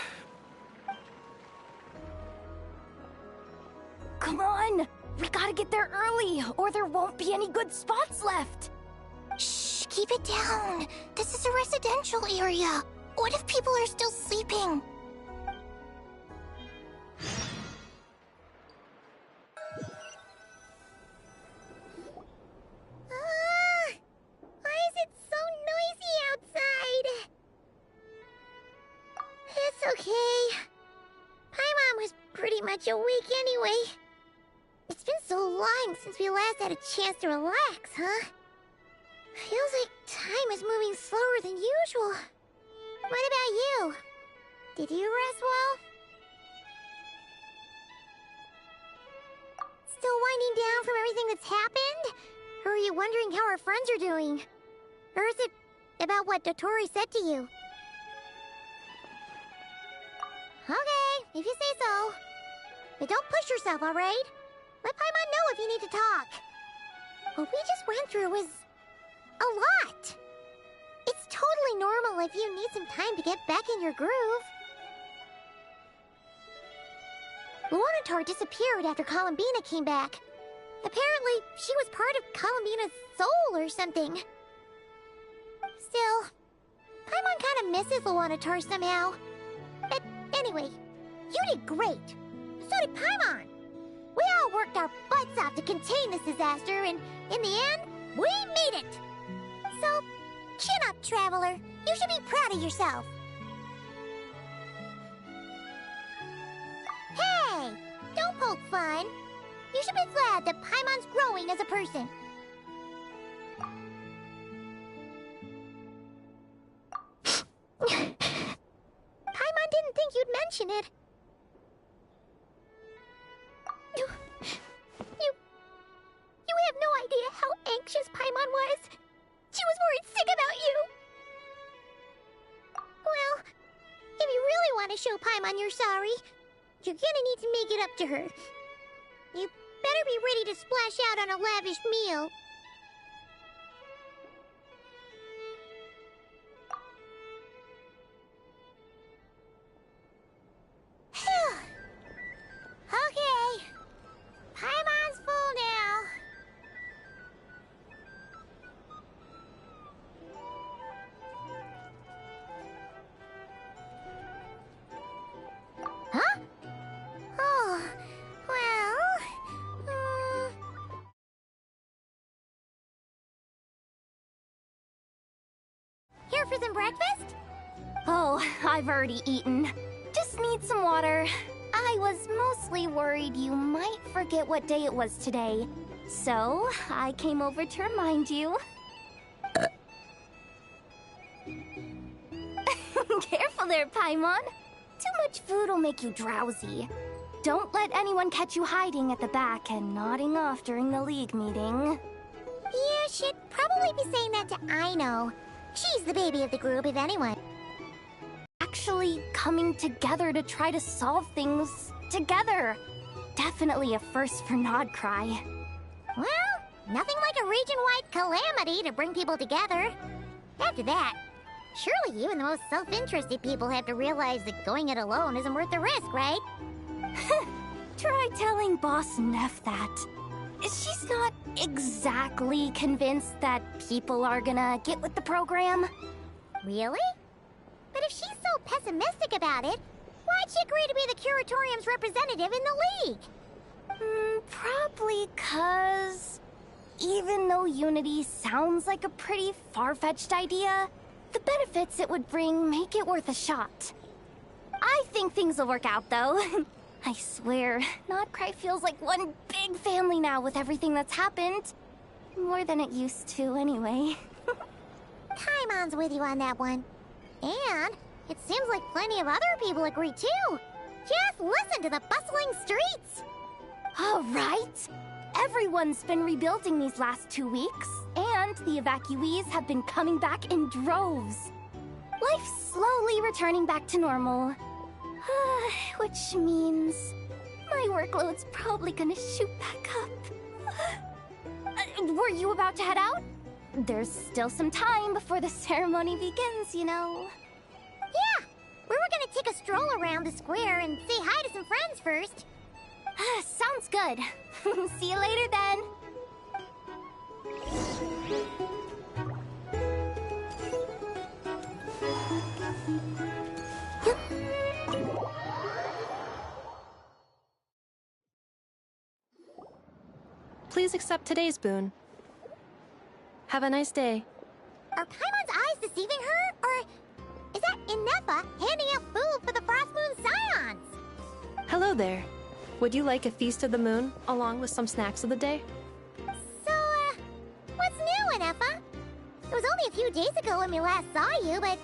Come on! We gotta get there early, or there won't be any good spots left! Shh, keep it down. This is a residential area. What if people are still sleeping? Why is it so noisy outside? It's okay. Paimon was pretty much awake anyway. It's been so long since we last had a chance to relax, huh? Feels like time is moving slower than usual. What about you? Did you rest well? Still winding down from everything that's happened? Or are you wondering how our friends are doing? Or is it about what Dotori said to you? Okay, if you say so. But don't push yourself, alright? Let Paimon know if you need to talk. What we just went through was a lot. It's totally normal if you need some time to get back in your groove. Luanatar disappeared after Columbina came back. Apparently, she was part of Columbina's soul or something. Still, Paimon kind of misses Luanatar somehow. But anyway, you did great. So did Paimon. We all worked our butts off to contain this disaster, and in the end, we made it. So, chin up, Traveler. You should be proud of yourself. Hey, don't poke fun. You should be glad that Paimon's growing as a person. Paimon didn't think you'd mention it. You have no idea how anxious Paimon was. She was worried sick about you. Well, if you really want to show Paimon you're sorry, you're gonna need to make it up to her. You better be ready to splash out on a lavish meal. Okay. Paimon's full now. Huh? Oh, well... Here for some breakfast? Oh, I've already eaten. Just need some water. I was mostly worried you might forget what day it was today. So, I came over to remind you. Careful there, Paimon. Too much food will make you drowsy. Don't let anyone catch you hiding at the back and nodding off during the League meeting. You should probably be saying that to Aino. She's the baby of the group, if anyone. Actually coming together to try to solve things together. Definitely a first for Nodcry. Well, nothing like a region-wide calamity to bring people together. After that, surely even the most self-interested people have to realize that going it alone isn't worth the risk, right? Try telling Boss Neff that. She's not exactly convinced that people are gonna get with the program. Really? But if she's so pessimistic about it, why'd she agree to be the Curatorium's representative in the League? Probably 'cause even though Unity sounds like a pretty far-fetched idea, the benefits it would bring make it worth a shot. I think things will work out, though. I swear, Nodcry feels like one big family now with everything that's happened. More than it used to, anyway. Paimon's with you on that one. And it seems like plenty of other people agree, too. Just listen to the bustling streets. All right. Everyone's been rebuilding these last 2 weeks, and the evacuees have been coming back in droves. Life's slowly returning back to normal. Which means my workload's probably gonna shoot back up. Were you about to head out? There's still some time before the ceremony begins, you know. Yeah, we were gonna take a stroll around the square and say hi to some friends first. Sounds good. See you later then. Please accept today's boon. Have a nice day. Are Paimon's eyes deceiving her? Or is that Inefa handing out food for the Frost Moon Scions? Hello there. Would you like a feast of the moon, along with some snacks of the day? So, what's new, Inefa? It was only a few days ago when we last saw you, but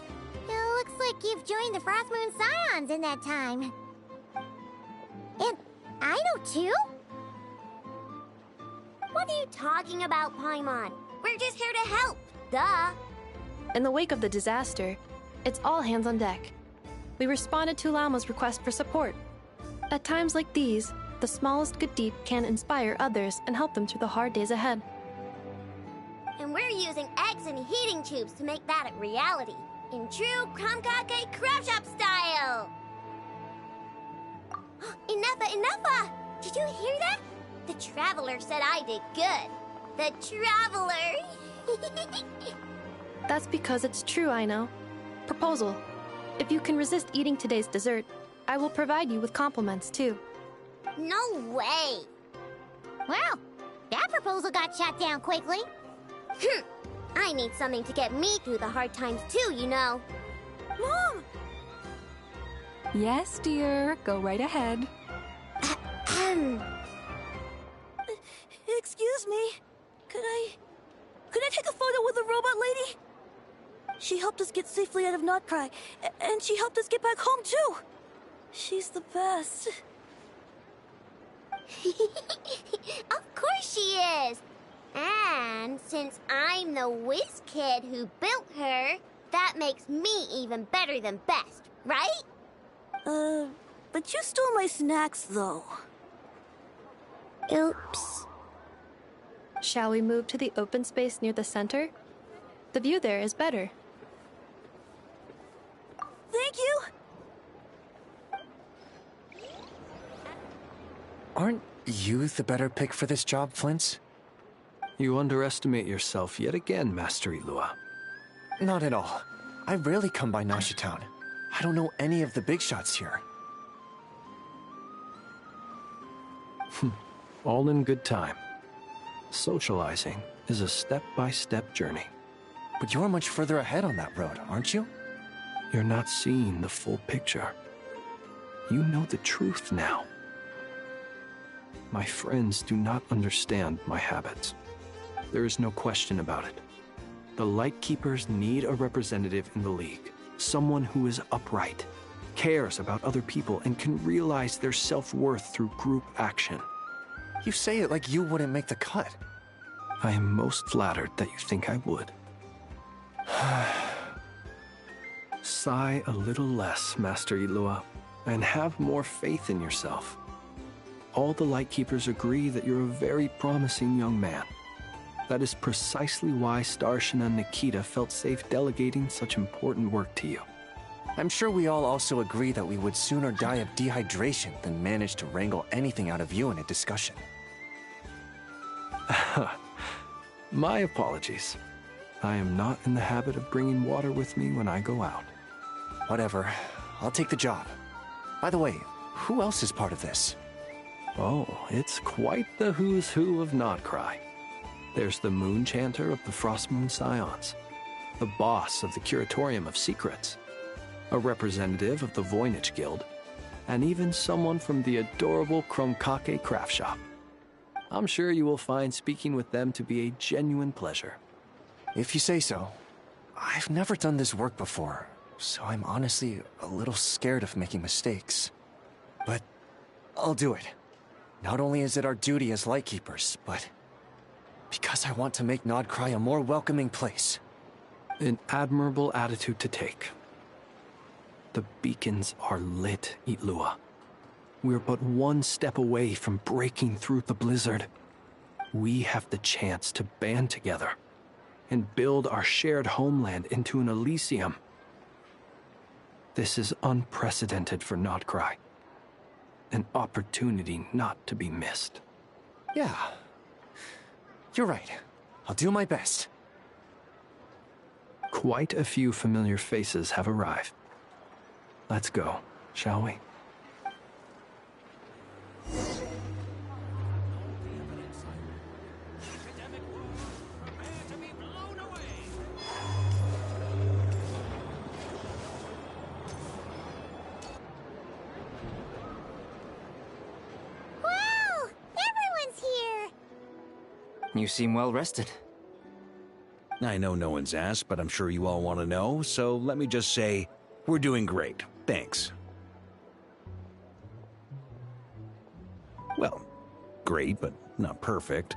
it looks like you've joined the Frost Moon Scions in that time. And Aino, too? What are you talking about, Paimon? We're just here to help. Duh. In the wake of the disaster, it's all hands on deck. We responded to Lama's request for support. At times like these, The smallest good deed can inspire others and help them through the hard days ahead. And we're using eggs and heating tubes to make that a reality. In true Krumkake Craft Shop style! Enough! Did you hear that? The Traveler said I did good. The Traveler! That's because it's true, I know. Proposal. If you can resist eating today's dessert, I will provide you with compliments, too. No way! Well, that proposal got shot down quickly. I need something to get me through the hard times too, you know. Mom! Yes, dear. Go right ahead. Excuse me. Could I take a photo with the robot lady? She helped us get safely out of Notcry, and she helped us get back home too. She's the best. Of course she is! And since I'm the whiz kid who built her, that makes me even better than best, right? But you stole my snacks, though. Oops. Shall we move to the open space near the center? The view there is better. Thank you! Aren't you the better pick for this job, Flint's? You underestimate yourself yet again, Master Ilua. Not at all. I rarely come by Nasha Town. I don't know any of the big shots here. All in good time. Socializing is a step-by-step journey. But you're much further ahead on that road, aren't you? You're not seeing the full picture. You know the truth now. My friends do not understand my habits. There is no question about it. The Lightkeepers need a representative in the League. Someone who is upright, cares about other people, and can realize their self-worth through group action. You say it like you wouldn't make the cut. I am most flattered that you think I would. Sigh a little less, Master Ilua, and have more faith in yourself. All the Lightkeepers agree that you're a very promising young man. That is precisely why Starshina and Nikita felt safe delegating such important work to you. I'm sure we all also agree that we would sooner die of dehydration than manage to wrangle anything out of you in a discussion. My apologies. I am not in the habit of bringing water with me when I go out. Whatever. I'll take the job. By the way, who else is part of this? Oh, it's quite the who's who of Notcry. There's the Moon Chanter of the Frostmoon Scions, the boss of the Curatorium of Secrets, a representative of the Voynich Guild, and even someone from the adorable Krumkake Craft Shop. I'm sure you will find speaking with them to be a genuine pleasure. If you say so. I've never done this work before, so I'm honestly a little scared of making mistakes. But I'll do it. Not only is it our duty as Lightkeepers, but because I want to make Notcry a more welcoming place. An admirable attitude to take. The beacons are lit, Ilua. We're but one step away from breaking through the blizzard. We have the chance to band together and build our shared homeland into an Elysium. This is unprecedented for Notcry. An opportunity not to be missed. Yeah. You're right. I'll do my best. Quite a few familiar faces have arrived. Let's go, shall we? Wow! Everyone's here! You seem well rested. I know no one's asked, but I'm sure you all want to know, so let me just say, we're doing great. Thanks. Well, great, but not perfect.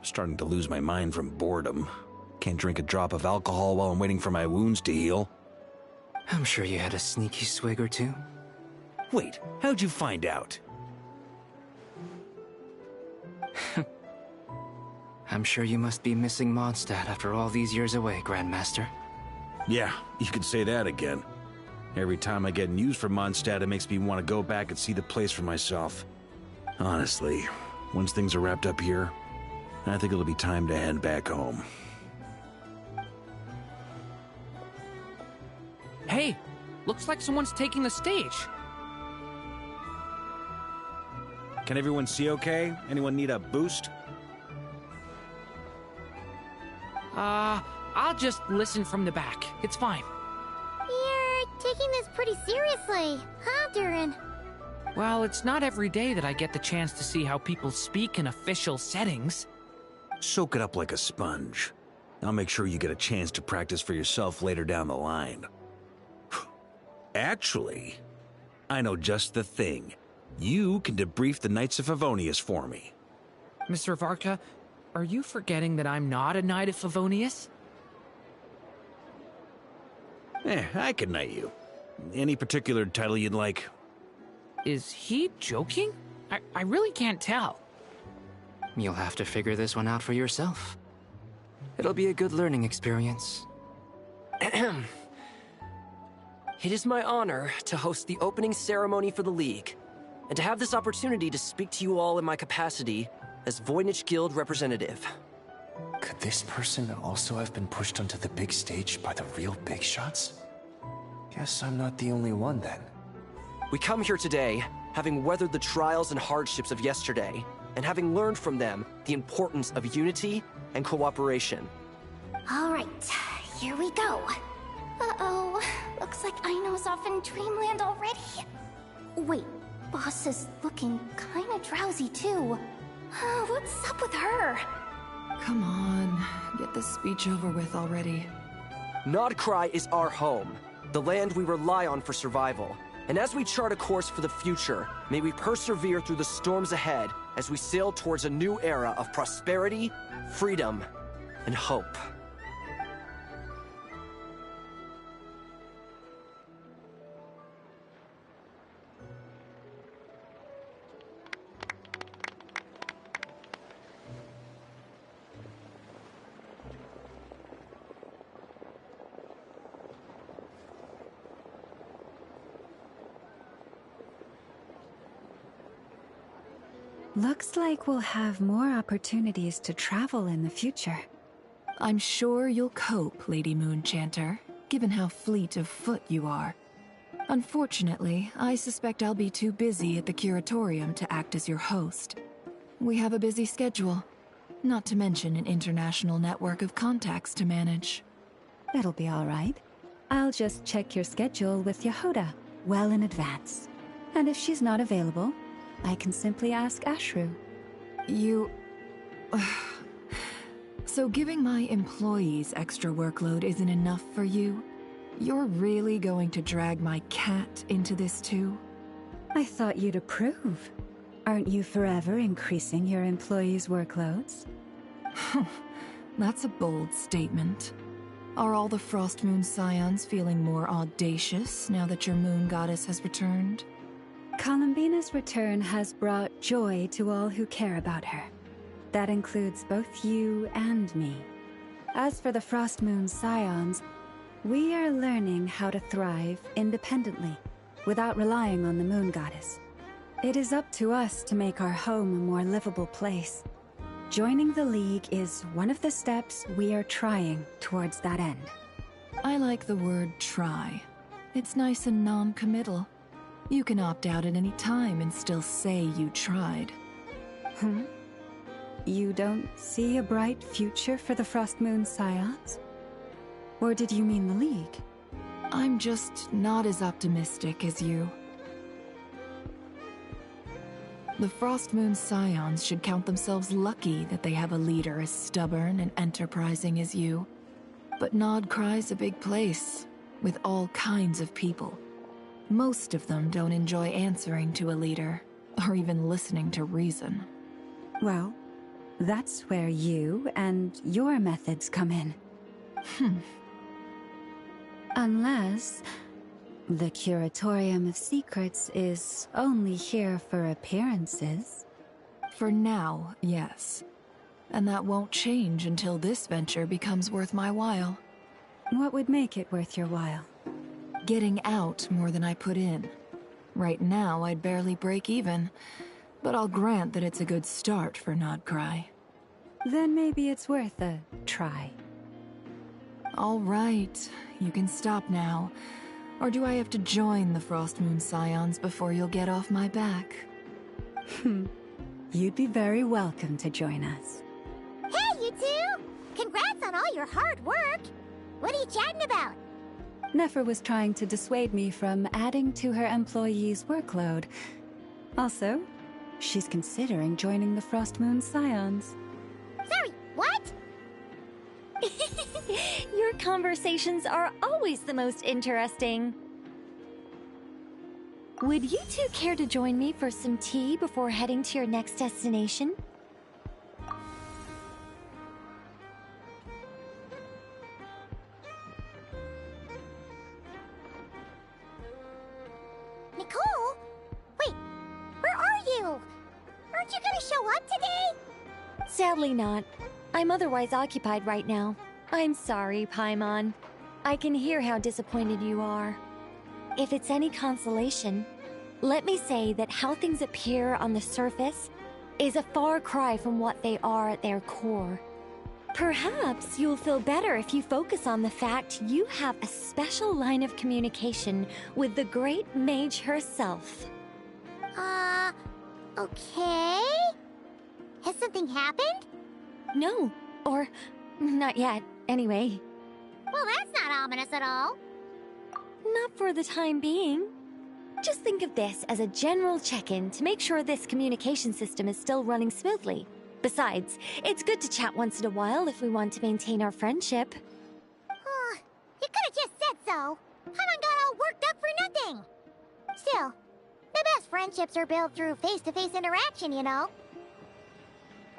Starting to lose my mind from boredom. Can't drink a drop of alcohol while I'm waiting for my wounds to heal. I'm sure you had a sneaky swig or two. Wait, how'd you find out? I'm sure you must be missing Mondstadt after all these years away, Grandmaster. Yeah, you could say that again. Every time I get news from Mondstadt, it makes me want to go back and see the place for myself. Honestly, once things are wrapped up here, I think it'll be time to head back home. Hey, looks like someone's taking the stage. Can everyone see okay? Anyone need a boost? I'll just listen from the back. It's fine. You're taking this pretty seriously, huh, Durin? Well, it's not every day that I get the chance to see how people speak in official settings. Soak it up like a sponge. I'll make sure you get a chance to practice for yourself later down the line. Actually, I know just the thing. You can debrief the Knights of Favonius for me. Mr. Varka, are you forgetting that I'm not a Knight of Favonius? I can knight you. Any particular title you'd like? Is he joking? I really can't tell. You'll have to figure this one out for yourself. It'll be a good learning experience. It is my honor to host the opening ceremony for the League, and to have this opportunity to speak to you all in my capacity as Voynich Guild representative. Could this person also have been pushed onto the big stage by the real big shots? Guess I'm not the only one then. We come here today, having weathered the trials and hardships of yesterday, and having learned from them the importance of unity and cooperation. All right, here we go. Uh-oh, looks like Aino's off in Dreamland already. Wait, Boss is looking kinda drowsy too. What's up with her? Come on, get this speech over with already. Nodcry is our home, the land we rely on for survival. And as we chart a course for the future, may we persevere through the storms ahead as we sail towards a new era of prosperity, freedom, and hope. Looks like we'll have more opportunities to travel in the future. I'm sure you'll cope, Lady Moonchanter, given how fleet of foot you are. Unfortunately, I suspect I'll be too busy at the Curatorium to act as your host. We have a busy schedule, not to mention an international network of contacts to manage. That'll be all right. I'll just check your schedule with Yehoda well in advance. And if she's not available, I can simply ask Ashru. So giving my employees extra workload isn't enough for you? You're really going to drag my cat into this too? I thought you'd approve. Aren't you forever increasing your employees' workloads? That's a bold statement. Are all the Frost Moon Scions feeling more audacious now that your moon goddess has returned? Columbina's return has brought joy to all who care about her. That includes both you and me. As for the Frost Moon Scions, we are learning how to thrive independently, without relying on the moon goddess. It is up to us to make our home a more livable place. Joining the League is one of the steps we are trying towards that end. I like the word try. It's nice and non-committal. You can opt out at any time and still say you tried. You don't see a bright future for the Frost Moon Scions? Or did you mean the League? I'm just not as optimistic as you. The Frost Moon Scions should count themselves lucky that they have a leader as stubborn and enterprising as you. But Nodcry's a big place, with all kinds of people. Most of them don't enjoy answering to a leader, or even listening to reason. Well, that's where you and your methods come in. Unless the Curatorium of Secrets is only here for appearances. For now, yes. And that won't change until this venture becomes worth my while. What would make it worth your while? Getting out more than I put in. Right now, I'd barely break even, but I'll grant that it's a good start for Nodcry. Then maybe it's worth a try. All right, you can stop now. Or do I have to join the Frostmoon Scions before you'll get off my back? You'd be very welcome to join us. Hey, you two! Congrats on all your hard work! What are you chatting about? Nefer was trying to dissuade me from adding to her employees' workload. Also, she's considering joining the Frostmoon Scions. Sorry, what? Your conversations are always the most interesting. Would you two care to join me for some tea before heading to your next destination? Nicole? Wait, where are you? Aren't you gonna show up today? Sadly not. I'm otherwise occupied right now. I'm sorry, Paimon. I can hear how disappointed you are. If it's any consolation, let me say that how things appear on the surface is a far cry from what they are at their core. Perhaps you'll feel better if you focus on the fact you have a special line of communication with the great mage herself. Okay? Has something happened? No, or not yet, anyway. Well, that's not ominous at all. Not for the time being. Just think of this as a general check-in to make sure this communication system is still running smoothly. Besides, it's good to chat once in a while if we want to maintain our friendship. You could have just said so. Paimon got all worked up for nothing. Still, the best friendships are built through face-to-face interaction, you know.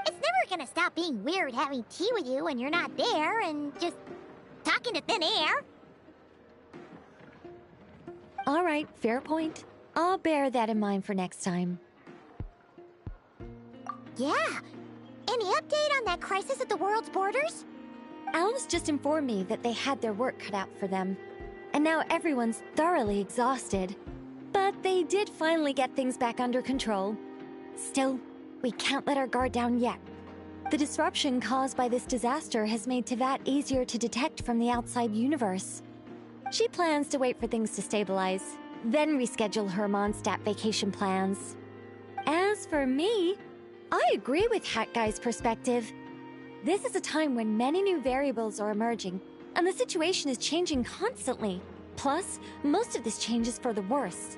It's never gonna stop being weird having tea with you when you're not there and just talking to thin air. All right, fair point. I'll bear that in mind for next time. Yeah. Any update on that crisis at the world's borders? Alice just informed me that they had their work cut out for them. And now everyone's thoroughly exhausted. But they did finally get things back under control. Still, we can't let our guard down yet. The disruption caused by this disaster has made Teyvat easier to detect from the outside universe. She plans to wait for things to stabilize, then reschedule her Mondstadt vacation plans. As for me, I agree with Hat Guy's perspective. This is a time when many new variables are emerging, and the situation is changing constantly. Plus, most of this change is for the worse.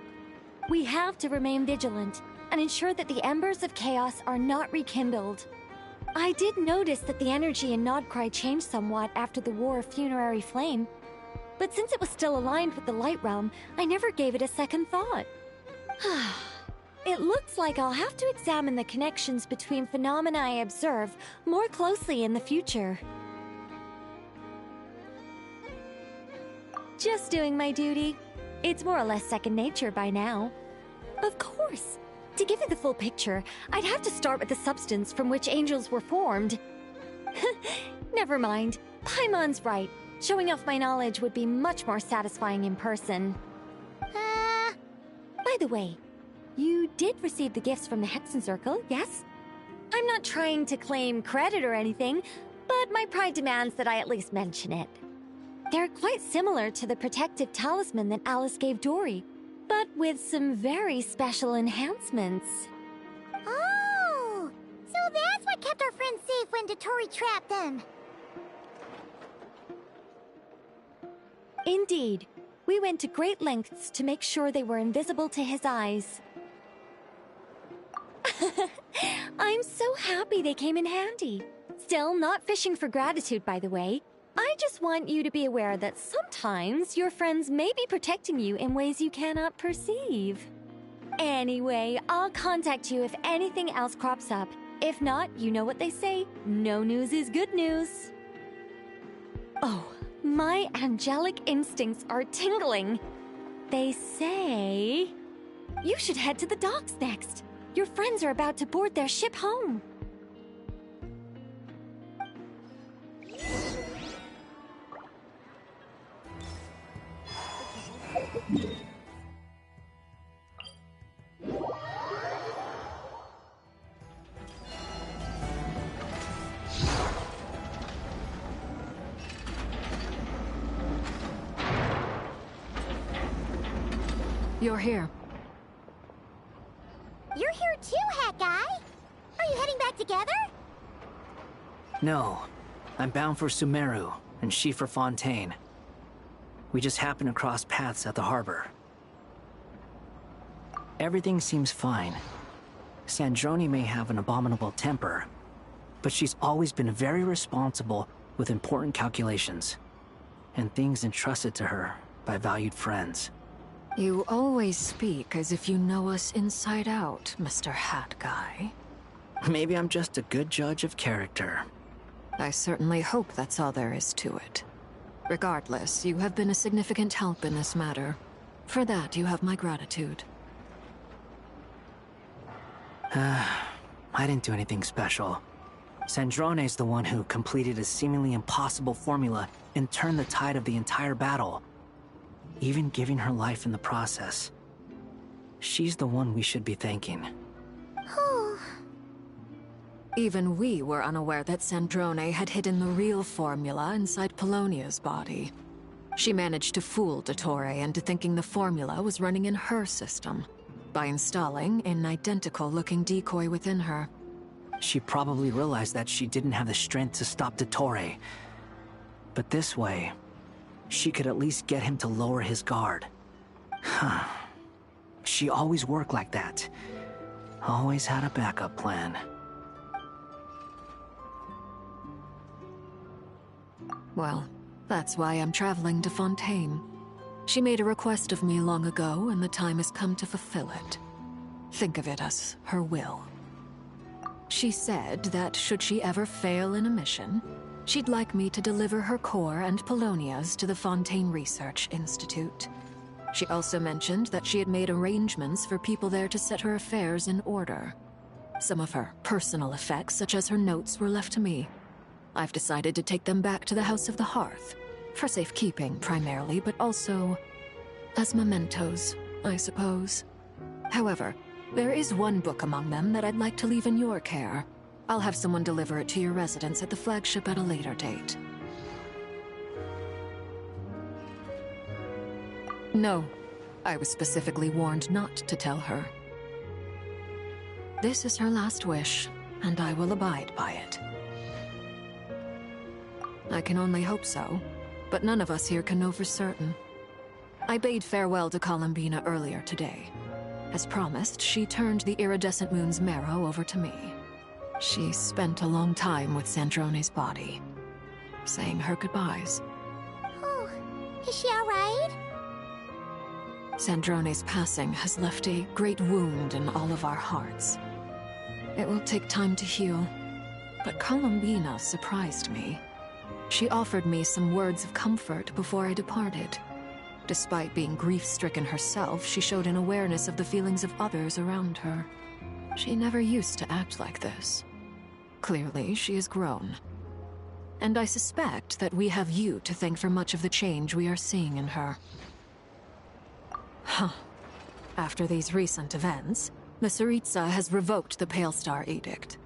We have to remain vigilant and ensure that the embers of chaos are not rekindled. I did notice that the energy in Nodcry changed somewhat after the War of Funerary Flame, but since it was still aligned with the Light Realm, I never gave it a second thought. It looks like I'll have to examine the connections between phenomena I observe more closely in the future. Just doing my duty. It's more or less second nature by now. Of course. To give you the full picture, I'd have to start with the substance from which angels were formed. Never mind. Paimon's right. Showing off my knowledge would be much more satisfying in person. By the way, you did receive the gifts from the Hexen Circle, yes? I'm not trying to claim credit or anything, but my pride demands that I at least mention it. They're quite similar to the protective talisman that Alice gave Dory, but with some very special enhancements. Oh! So that's what kept our friends safe when Dotori trapped them. Indeed. We went to great lengths to make sure they were invisible to his eyes. I'm so happy they came in handy. Still, not fishing for gratitude, by the way. I just want you to be aware that sometimes your friends may be protecting you in ways you cannot perceive. Anyway, I'll contact you if anything else crops up. If not, you know what they say, no news is good news. Oh, my angelic instincts are tingling. They say you should head to the docks next. Your friends are about to board their ship home. You're here. You're here too, Hat Guy. Are you heading back together? No. I'm bound for Sumeru, and she for Fontaine. We just happened to cross paths at the harbor. Everything seems fine. Sandrone may have an abominable temper, but she's always been very responsible with important calculations, and things entrusted to her by valued friends. You always speak as if you know us inside out, Mr. Hat Guy. Maybe I'm just a good judge of character. I certainly hope that's all there is to it. Regardless, you have been a significant help in this matter. For that, you have my gratitude. I didn't do anything special. Sandrone's the one who completed a seemingly impossible formula and turned the tide of the entire battle, even giving her life in the process. She's the one we should be thanking. Even we were unaware that Sandrone had hidden the real formula inside Polonia's body. She managed to fool Dottore into thinking the formula was running in her system by installing an identical-looking decoy within her. She probably realized that she didn't have the strength to stop Dottore. But this way, she could at least get him to lower his guard. She always worked like that. Always had a backup plan. Well, that's why I'm traveling to Fontaine. She made a request of me long ago, and the time has come to fulfill it. Think of it as her will. She said that should she ever fail in a mission, she'd like me to deliver her core and Polonia's to the Fontaine Research Institute. She also mentioned that she had made arrangements for people there to set her affairs in order. Some of her personal effects, such as her notes, were left to me. I've decided to take them back to the House of the Hearth, for safekeeping primarily, but also as mementos, I suppose. However, there is one book among them that I'd like to leave in your care. I'll have someone deliver it to your residence at the flagship at a later date. No, I was specifically warned not to tell her. This is her last wish, and I will abide by it. I can only hope so, but none of us here can know for certain. I bade farewell to Columbina earlier today. As promised, she turned the iridescent moon's marrow over to me. She spent a long time with Sandrone's body, saying her goodbyes. Oh, is she alright? Sandrone's passing has left a great wound in all of our hearts. It will take time to heal, but Columbina surprised me. She offered me some words of comfort before I departed. Despite being grief-stricken herself, she showed an awareness of the feelings of others around her. She never used to act like this. Clearly, she has grown. And I suspect that we have you to thank for much of the change we are seeing in her. After these recent events, the Tsaritsa has revoked the Pale Star Edict.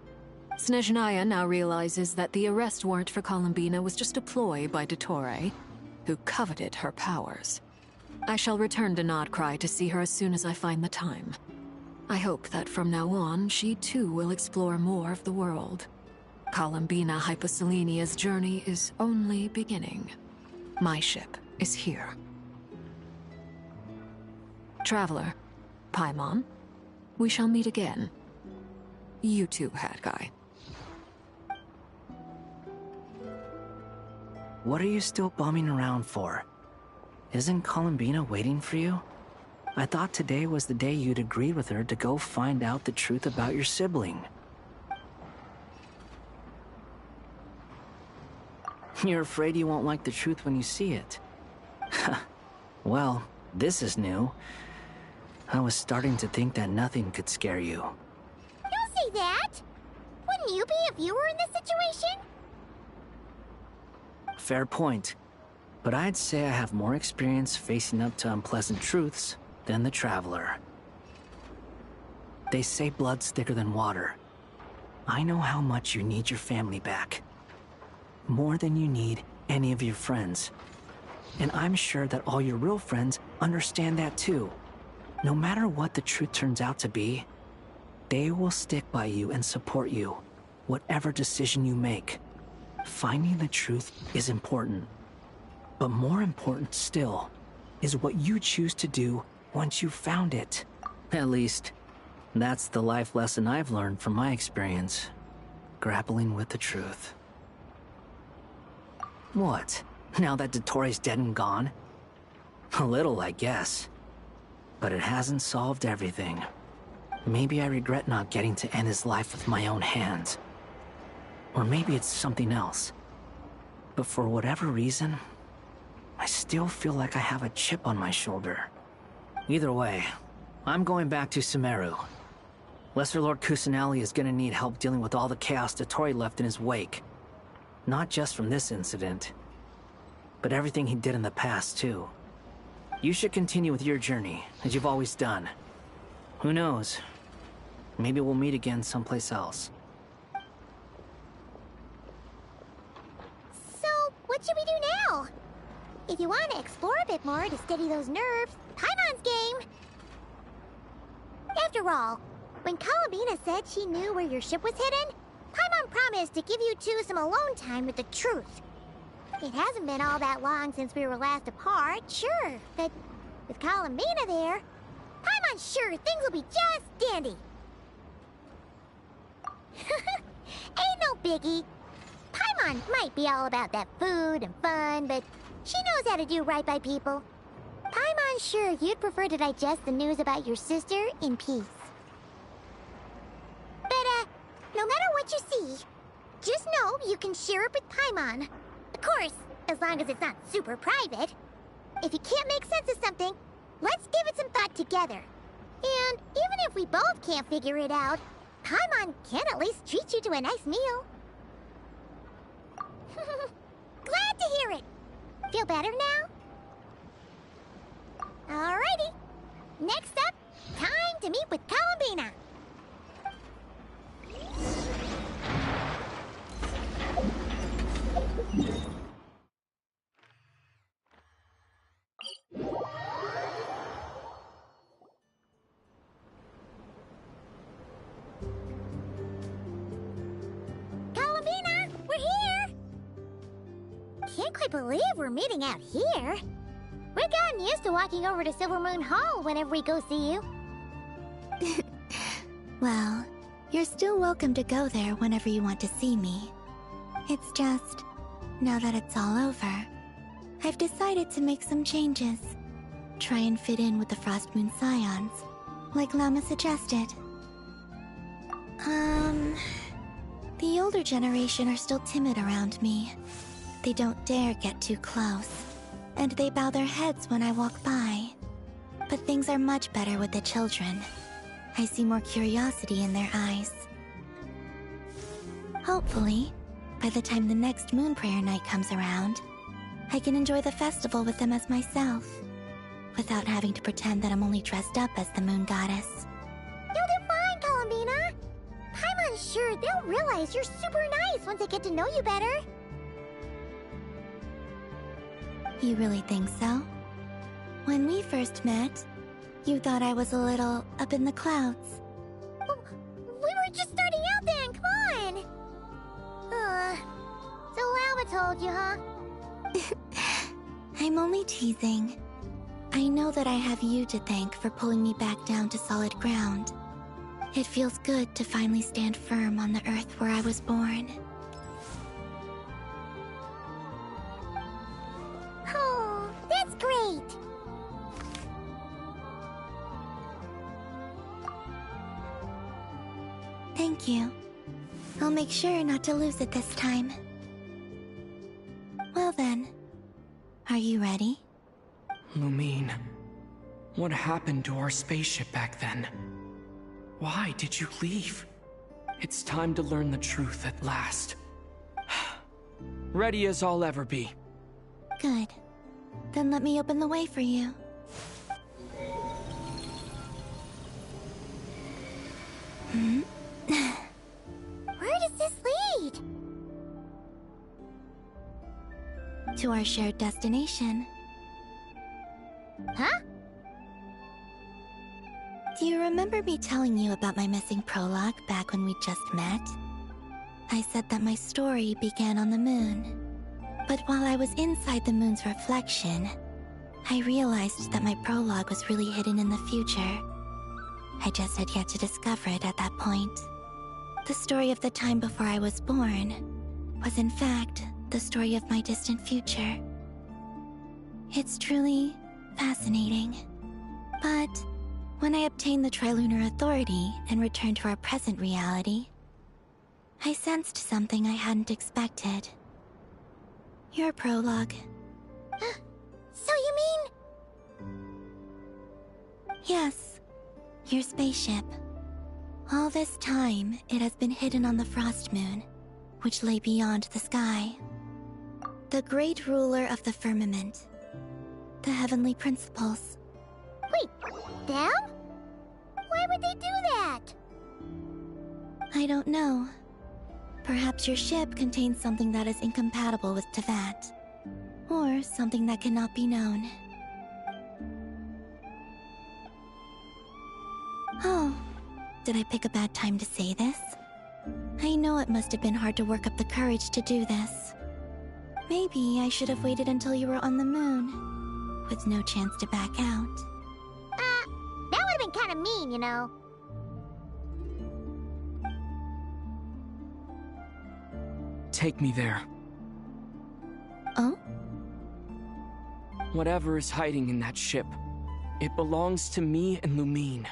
Snezhnaya now realizes that the arrest warrant for Columbina was just a ploy by Dottore, who coveted her powers. I shall return to Nodcry to see her as soon as I find the time. I hope that from now on, she too will explore more of the world. Columbina Hyposelenia's journey is only beginning. My ship is here. Traveler, Paimon, we shall meet again. You too, Hat Guy. What are you still bumming around for? Isn't Columbina waiting for you? I thought today was the day you'd agreed with her to go find out the truth about your sibling. You're afraid you won't like the truth when you see it. Well, this is new. I was starting to think that nothing could scare you. say that. Wouldn't you be if you were in this situation? Fair point. But I'd say I have more experience facing up to unpleasant truths than the Traveler. They say blood's thicker than water. I know how much you need your family back. More than you need any of your friends. And I'm sure that all your real friends understand that too. No matter what the truth turns out to be, they will stick by you and support you, whatever decision you make. Finding the truth is important. But more important still is what you choose to do once you've found it. At least, that's the life lesson I've learned from my experience, grappling with the truth. What? Now that Dottoro's dead and gone? A little, I guess. But it hasn't solved everything. Maybe I regret not getting to end his life with my own hands. Or maybe it's something else. But for whatever reason, I still feel like I have a chip on my shoulder. Either way, I'm going back to Sumeru. Lesser Lord Kusanali is gonna need help dealing with all the chaos Dottori left in his wake. Not just from this incident, but everything he did in the past, too. You should continue with your journey, as you've always done. Who knows? Maybe we'll meet again someplace else. So, what should we do now? If you want to explore a bit more to steady those nerves, Paimon's game! After all, when Columbina said she knew where your ship was hidden, Paimon promised to give you two some alone time with the truth. It hasn't been all that long since we were last apart, sure, but with Columbina there, Paimon's sure things will be just dandy. Ain't no biggie. Paimon might be all about that food and fun, but she knows how to do right by people. Paimon's sure you'd prefer to digest the news about your sister in peace. But, no matter what you see, just know you can share it with Paimon. Of course, as long as it's not super private. If you can't make sense of something, let's give it some thought together. And even if we both can't figure it out, Paimon can at least treat you to a nice meal. Glad to hear it. Feel better now? Alrighty. Next up, time to meet with Columbina. Columbina, we're here! Can't quite believe we're meeting out here. We've gotten used to walking over to Silver Moon Hall whenever we go see you. Well, you're still welcome to go there whenever you want to see me. It's just, now that it's all over, I've decided to make some changes. Try and fit in with the Frost Moon Scions, like Lama suggested. The older generation are still timid around me. They don't dare get too close, and they bow their heads when I walk by. But things are much better with the children. I see more curiosity in their eyes. Hopefully, by the time the next Moon Prayer Night comes around, I can enjoy the festival with them as myself, without having to pretend that I'm only dressed up as the Moon Goddess. You'll do fine, Columbina. Paimon's sure they'll realize you're super nice once they get to know you better. You really think so? When we first met, you thought I was a little up in the clouds. We were just starting out then, come on! So Lama told you, huh? I'm only teasing. I know that I have you to thank for pulling me back down to solid ground. It feels good to finally stand firm on the earth where I was born. Oh, that's great! Thank you. I'll make sure not to lose it this time. Well then, are you ready? Lumine, what happened to our spaceship back then? Why did you leave? It's time to learn the truth at last. Ready as I'll ever be. Good. Then let me open the way for you. Where does this lead? To our shared destination. Huh? Do you remember me telling you about my missing prologue back when we just met? I said that my story began on the moon. But while I was inside the moon's reflection, I realized that my prologue was really hidden in the future. I just had yet to discover it at that point. The story of the time before I was born was in fact the story of my distant future. It's truly fascinating. But when I obtained the Trilunar Authority and returned to our present reality, I sensed something I hadn't expected. Your prologue. So you mean... Yes, your spaceship. All this time, it has been hidden on the Frost Moon, which lay beyond the sky. The great ruler of the firmament. The heavenly principles. Wait, them? Why would they do that? I don't know. Perhaps your ship contains something that is incompatible with Tevat. Or something that cannot be known. Oh, did I pick a bad time to say this? I know it must have been hard to work up the courage to do this. Maybe I should have waited until you were on the moon, with no chance to back out. That would have been kind of mean, you know. Take me there. Oh? Whatever is hiding in that ship, it belongs to me and Lumine.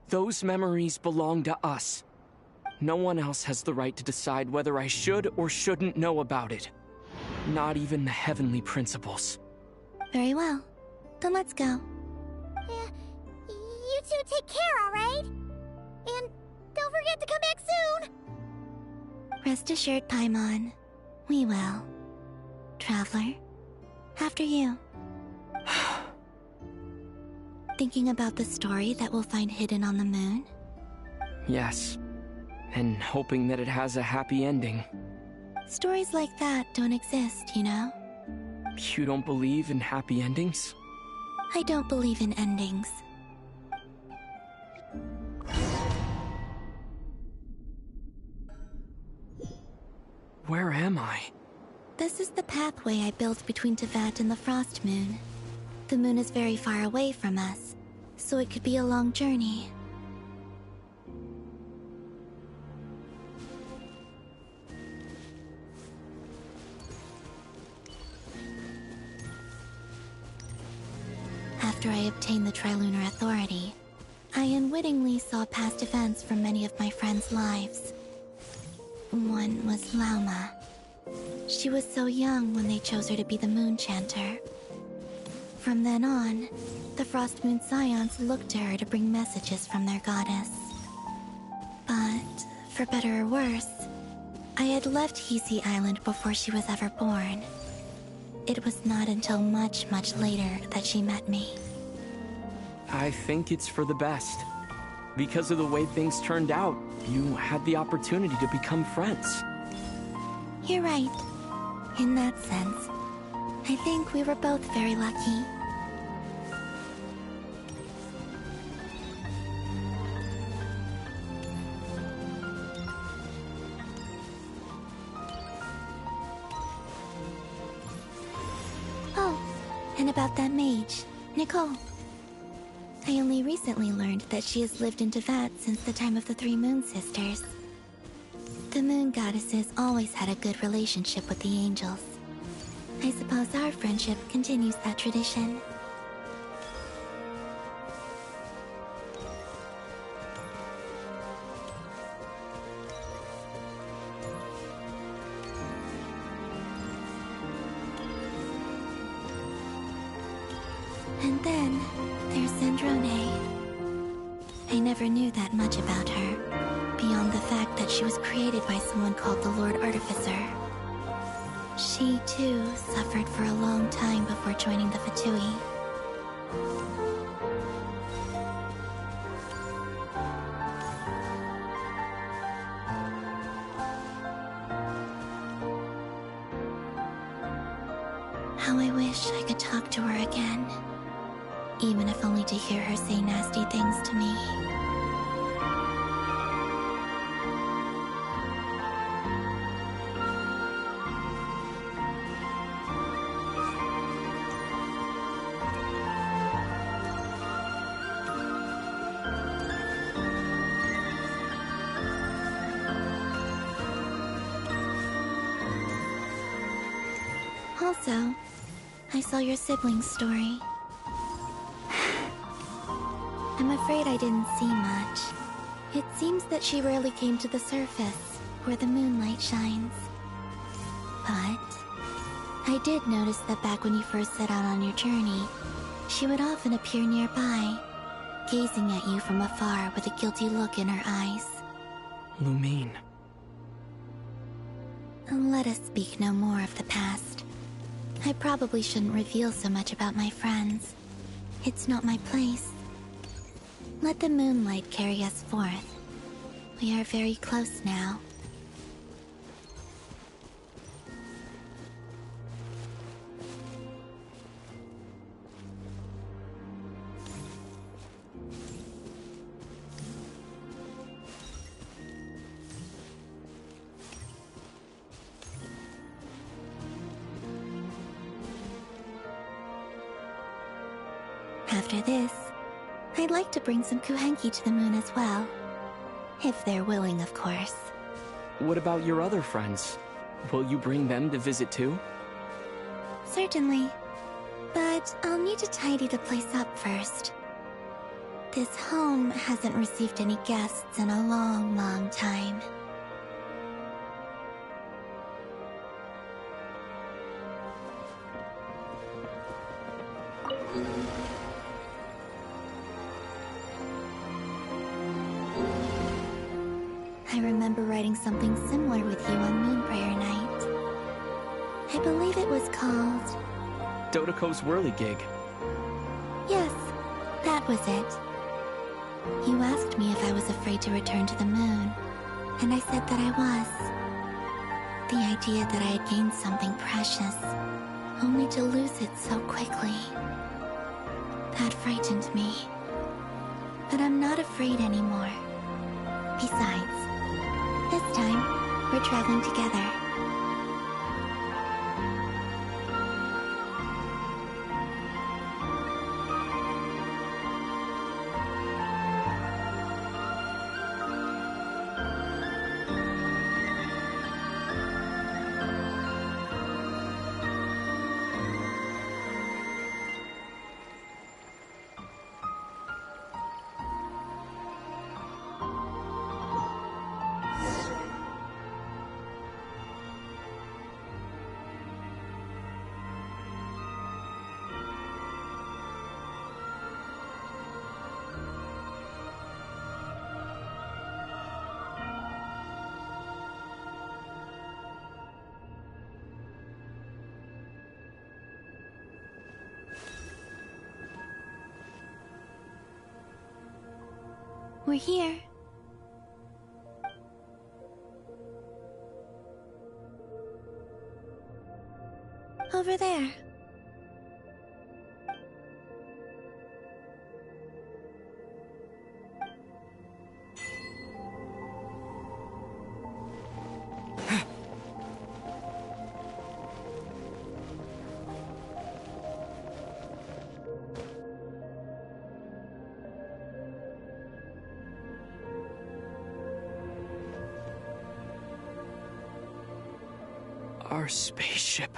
Those memories belong to us. No one else has the right to decide whether I should or shouldn't know about it. Not even the heavenly principles. Very well. Then let's go. You two take care, alright? And don't forget to come back soon! Rest assured, Paimon. We will. Traveler, after you. Thinking about the story that we'll find hidden on the moon? Yes. And hoping that it has a happy ending. Stories like that don't exist, you know? You don't believe in happy endings? I don't believe in endings. Where am I? This is the pathway I built between Tevat and the Frost Moon. The moon is very far away from us, so it could be a long journey. After I obtained the Trilunar Authority, I unwittingly saw past events from many of my friends' lives. One was Lauma. She was so young when they chose her to be the Moon Chanter. From then on, the Frost Moon Scions looked to her to bring messages from their goddess. But, for better or worse, I had left Hisi Island before she was ever born. It was not until much, much later that she met me. I think it's for the best. Because of the way things turned out, you had the opportunity to become friends. You're right. In that sense, I think we were both very lucky. Oh, and about that mage, Nicole. I only recently learned that she has lived in Tevat since the time of the Three Moon Sisters. The Moon Goddesses always had a good relationship with the angels. I suppose our friendship continues that tradition. And then, there's Zandrone. I never knew that much about her, beyond the fact that she was created by someone called the Lord Artificer. She, too, suffered for a long time before joining the Fatui. How I wish I could talk to her again, even if only to hear her say nasty things to me. Also, I saw your sibling's story. I'm afraid I didn't see much. It seems that she rarely came to the surface, where the moonlight shines. But I did notice that back when you first set out on your journey, she would often appear nearby, gazing at you from afar with a guilty look in her eyes. Lumine. Let us speak no more of the past. I probably shouldn't reveal so much about my friends. It's not my place. Let the moonlight carry us forth. We are very close now. After this, I'd like to bring some kuhenki to the moon as well. If they're willing, of course. What about your other friends? Will you bring them to visit too? Certainly. But I'll need to tidy the place up first. This home hasn't received any guests in a long, long time. I remember writing something similar with you on Moon Prayer Night. I believe it was called... Dodoko's Whirligig. Yes, that was it. You asked me if I was afraid to return to the moon, and I said that I was. The idea that I had gained something precious, only to lose it so quickly. That frightened me. But I'm not afraid anymore. Besides, this time, we're traveling together. We're here. Over there. Our spaceship.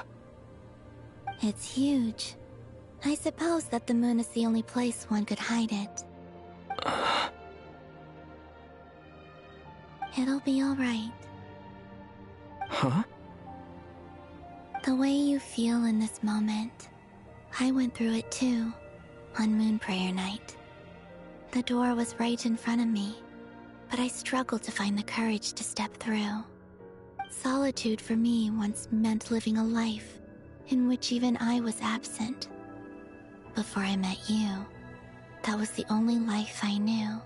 It's huge. I suppose that the moon is the only place one could hide it. It'll be all right. Huh? The way you feel in this moment, I went through it too, on Moon Prayer Night. The door was right in front of me, but I struggle to find the courage to step through. Solitude for me once meant living a life in which even I was absent. Before I met you, that was the only life I knew.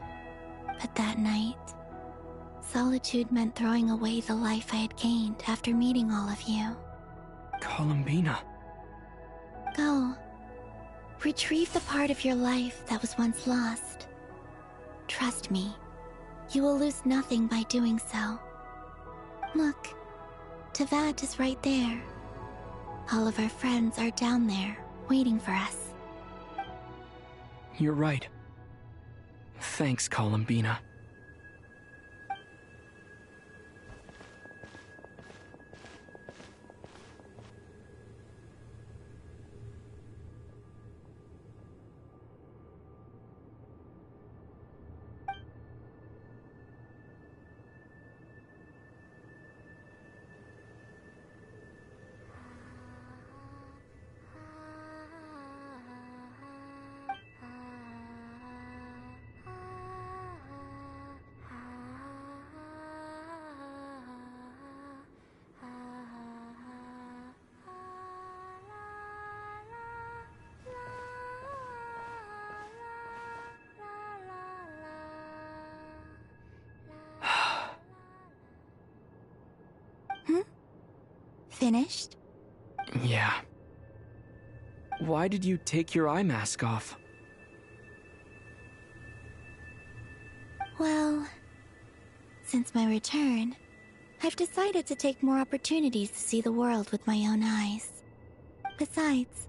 But that night, solitude meant throwing away the life I had gained after meeting all of you. Columbina. Go. Retrieve the part of your life that was once lost. Trust me, you will lose nothing by doing so. Look, Teyvat is right there. All of our friends are down there, waiting for us. You're right. Thanks, Columbina. Finished? Yeah. Why did you take your eye mask off? Well, since my return, I've decided to take more opportunities to see the world with my own eyes. Besides,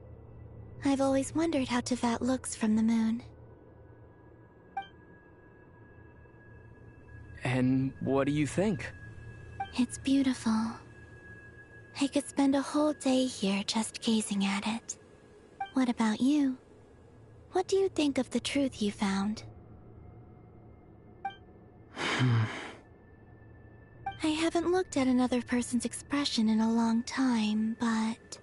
I've always wondered how Teyvat looks from the moon. And what do you think? It's beautiful. I could spend a whole day here just gazing at it. What about you? What do you think of the truth you found? I haven't looked at another person's expression in a long time, but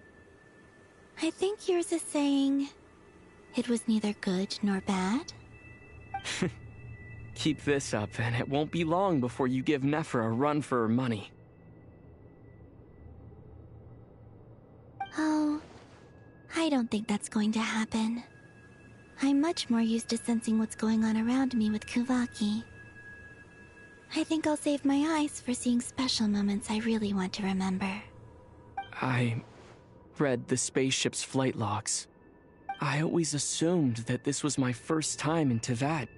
I think yours is saying it was neither good nor bad. Keep this up, and it won't be long before you give Nephra a run for her money. Oh, I don't think that's going to happen. I'm much more used to sensing what's going on around me with Kuvaki. I think I'll save my eyes for seeing special moments I really want to remember. I read the spaceship's flight logs. I always assumed that this was my first time in Teyvat.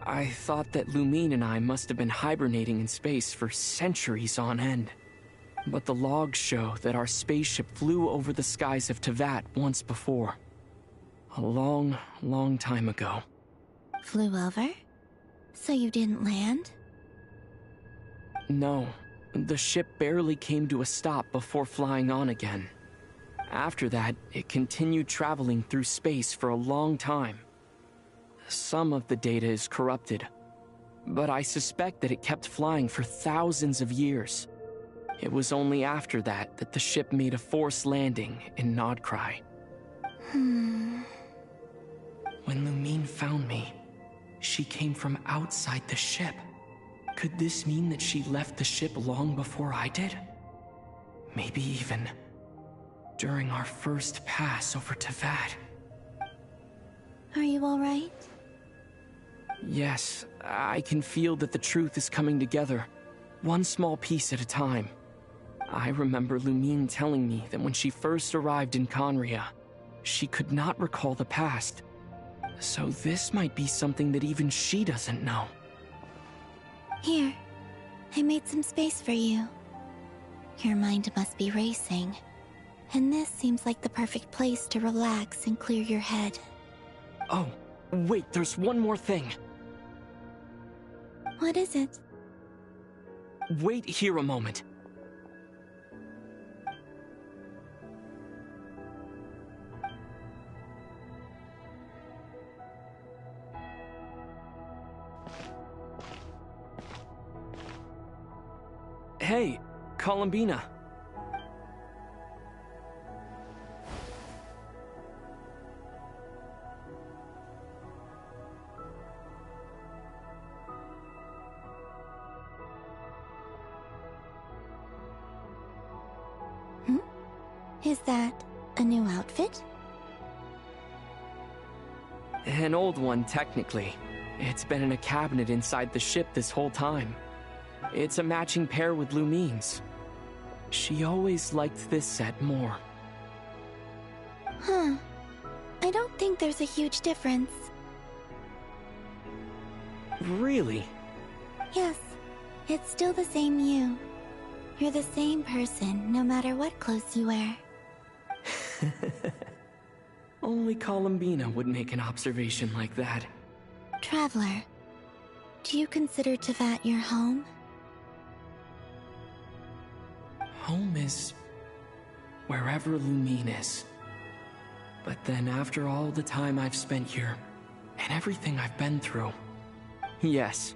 I thought that Lumine and I must have been hibernating in space for centuries on end. But the logs show that our spaceship flew over the skies of Teyvat once before. A long, long time ago. Flew over? So you didn't land? No, the ship barely came to a stop before flying on again. After that, it continued traveling through space for a long time. Some of the data is corrupted, but I suspect that it kept flying for thousands of years. It was only after that that the ship made a forced landing in Nodcry. When Lumine found me, she came from outside the ship. Could this mean that she left the ship long before I did? Maybe even during our first pass over Teyvat. Are you alright? Yes, I can feel that the truth is coming together, one small piece at a time. I remember Lumine telling me that when she first arrived in Conria, she could not recall the past. So this might be something that even she doesn't know. Here, I made some space for you. Your mind must be racing, and this seems like the perfect place to relax and clear your head. Oh, wait, there's one more thing. What is it? Wait here a moment. Hey, Columbina. Is that a new outfit? An old one, technically. It's been in a cabinet inside the ship this whole time. It's a matching pair with Lumine's. She always liked this set more. Huh. I don't think there's a huge difference. Really? Yes, it's still the same you. You're the same person, no matter what clothes you wear. Only Columbina would make an observation like that. Traveler, do you consider Tevat your home? Home is wherever Lumine is. But then after all the time I've spent here, and everything I've been through, yes,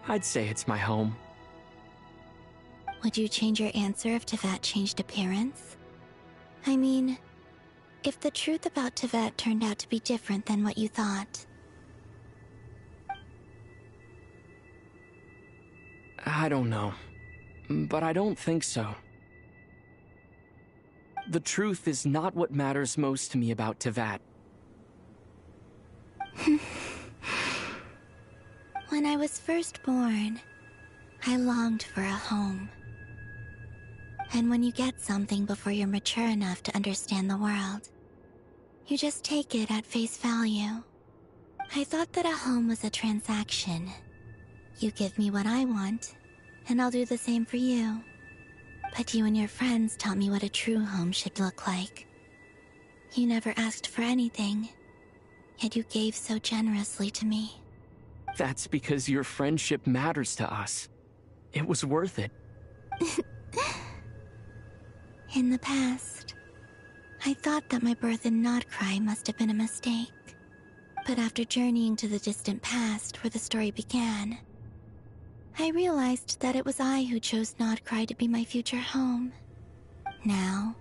I'd say it's my home. Would you change your answer if Tevat changed appearance? I mean, if the truth about Tevat turned out to be different than what you thought. I don't know, but I don't think so. The truth is not what matters most to me about Tevat. When I was first born, I longed for a home. And when you get something before you're mature enough to understand the world, you just take it at face value. I thought that a home was a transaction. You give me what I want, and I'll do the same for you. But you and your friends taught me what a true home should look like. You never asked for anything, yet you gave so generously to me. That's because your friendship matters to us. It was worth it. In the past, I thought that my birth in Notcry must have been a mistake. But after journeying to the distant past where the story began, I realized that it was I who chose Notcry to be my future home. Now,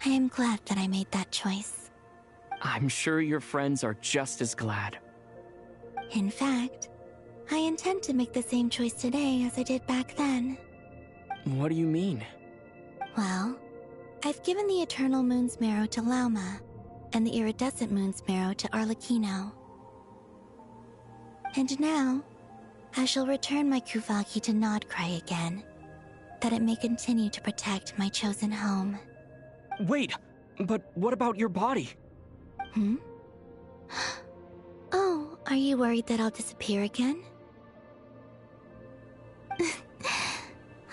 I am glad that I made that choice. I'm sure your friends are just as glad. In fact, I intend to make the same choice today as I did back then. What do you mean? Well, I've given the Eternal Moon's Marrow to Lauma, and the Iridescent Moon's Marrow to Arlecchino. And now, I shall return my Kuvagi to Nodcry again, that it may continue to protect my chosen home. Wait, but what about your body? Hmm? Oh, are you worried that I'll disappear again?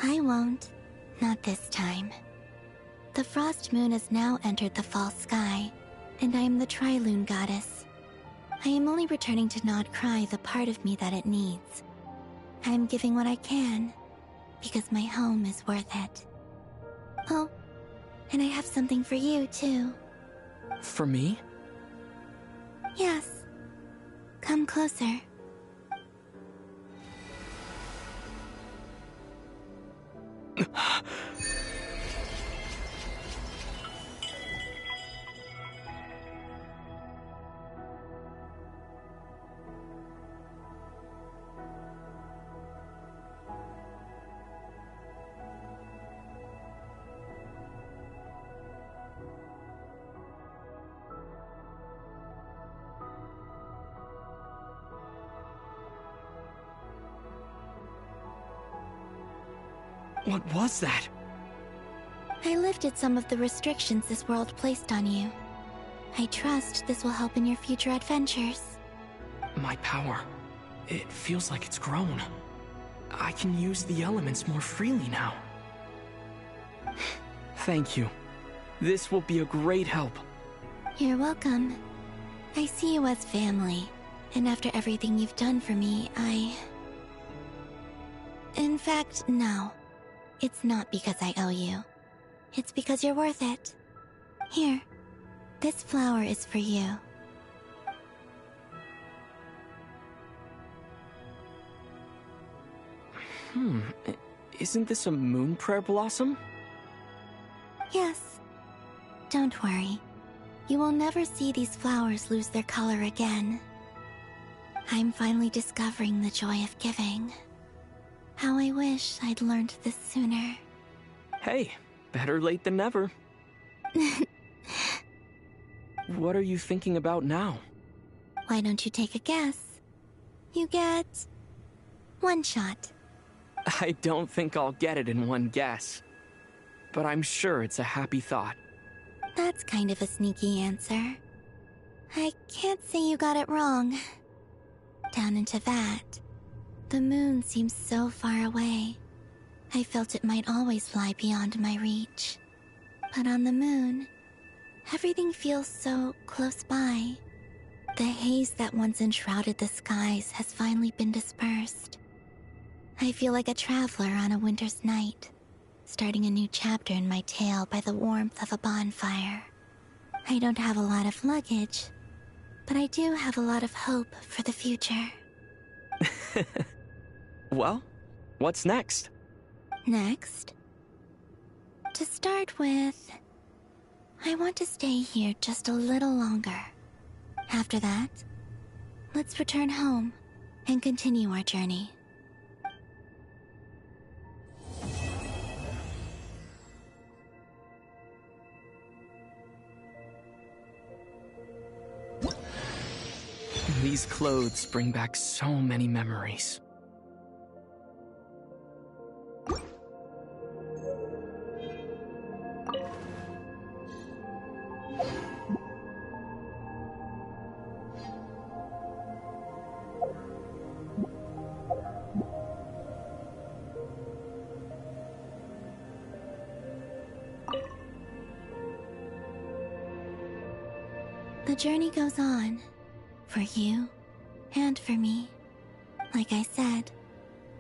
I won't. Not this time. The Frost Moon has now entered the Fall Sky, and I am the Trilune Goddess. I am only returning to Nodcry the part of me that it needs. I am giving what I can, because my home is worth it. Oh, and I have something for you, too. For me? Yes. Come closer. What was that? I lifted some of the restrictions this world placed on you. I trust this will help in your future adventures. My power. It feels like it's grown. I can use the elements more freely now. Thank you. This will be a great help. You're welcome. I see you as family, and after everything you've done for me, In fact, no. It's not because I owe you. It's because you're worth it. Here, this flower is for you. Isn't this a moon prayer blossom? Yes. Don't worry. You will never see these flowers lose their color again. I'm finally discovering the joy of giving. How I wish I'd learned this sooner. Hey, better late than never. What are you thinking about now? Why don't you take a guess? You get one shot. I don't think I'll get it in one guess. But I'm sure it's a happy thought. That's kind of a sneaky answer. I can't say you got it wrong. Down into that, the moon seems so far away. I felt it might always lie beyond my reach. But on the moon, everything feels so close by. The haze that once enshrouded the skies has finally been dispersed. I feel like a traveler on a winter's night, starting a new chapter in my tale by the warmth of a bonfire. I don't have a lot of luggage, but I do have a lot of hope for the future. Well, what's next? Next? To start with, I want to stay here just a little longer. After that, let's return home and continue our journey. These clothes bring back so many memories. The journey goes on, for you and for me. Like I said,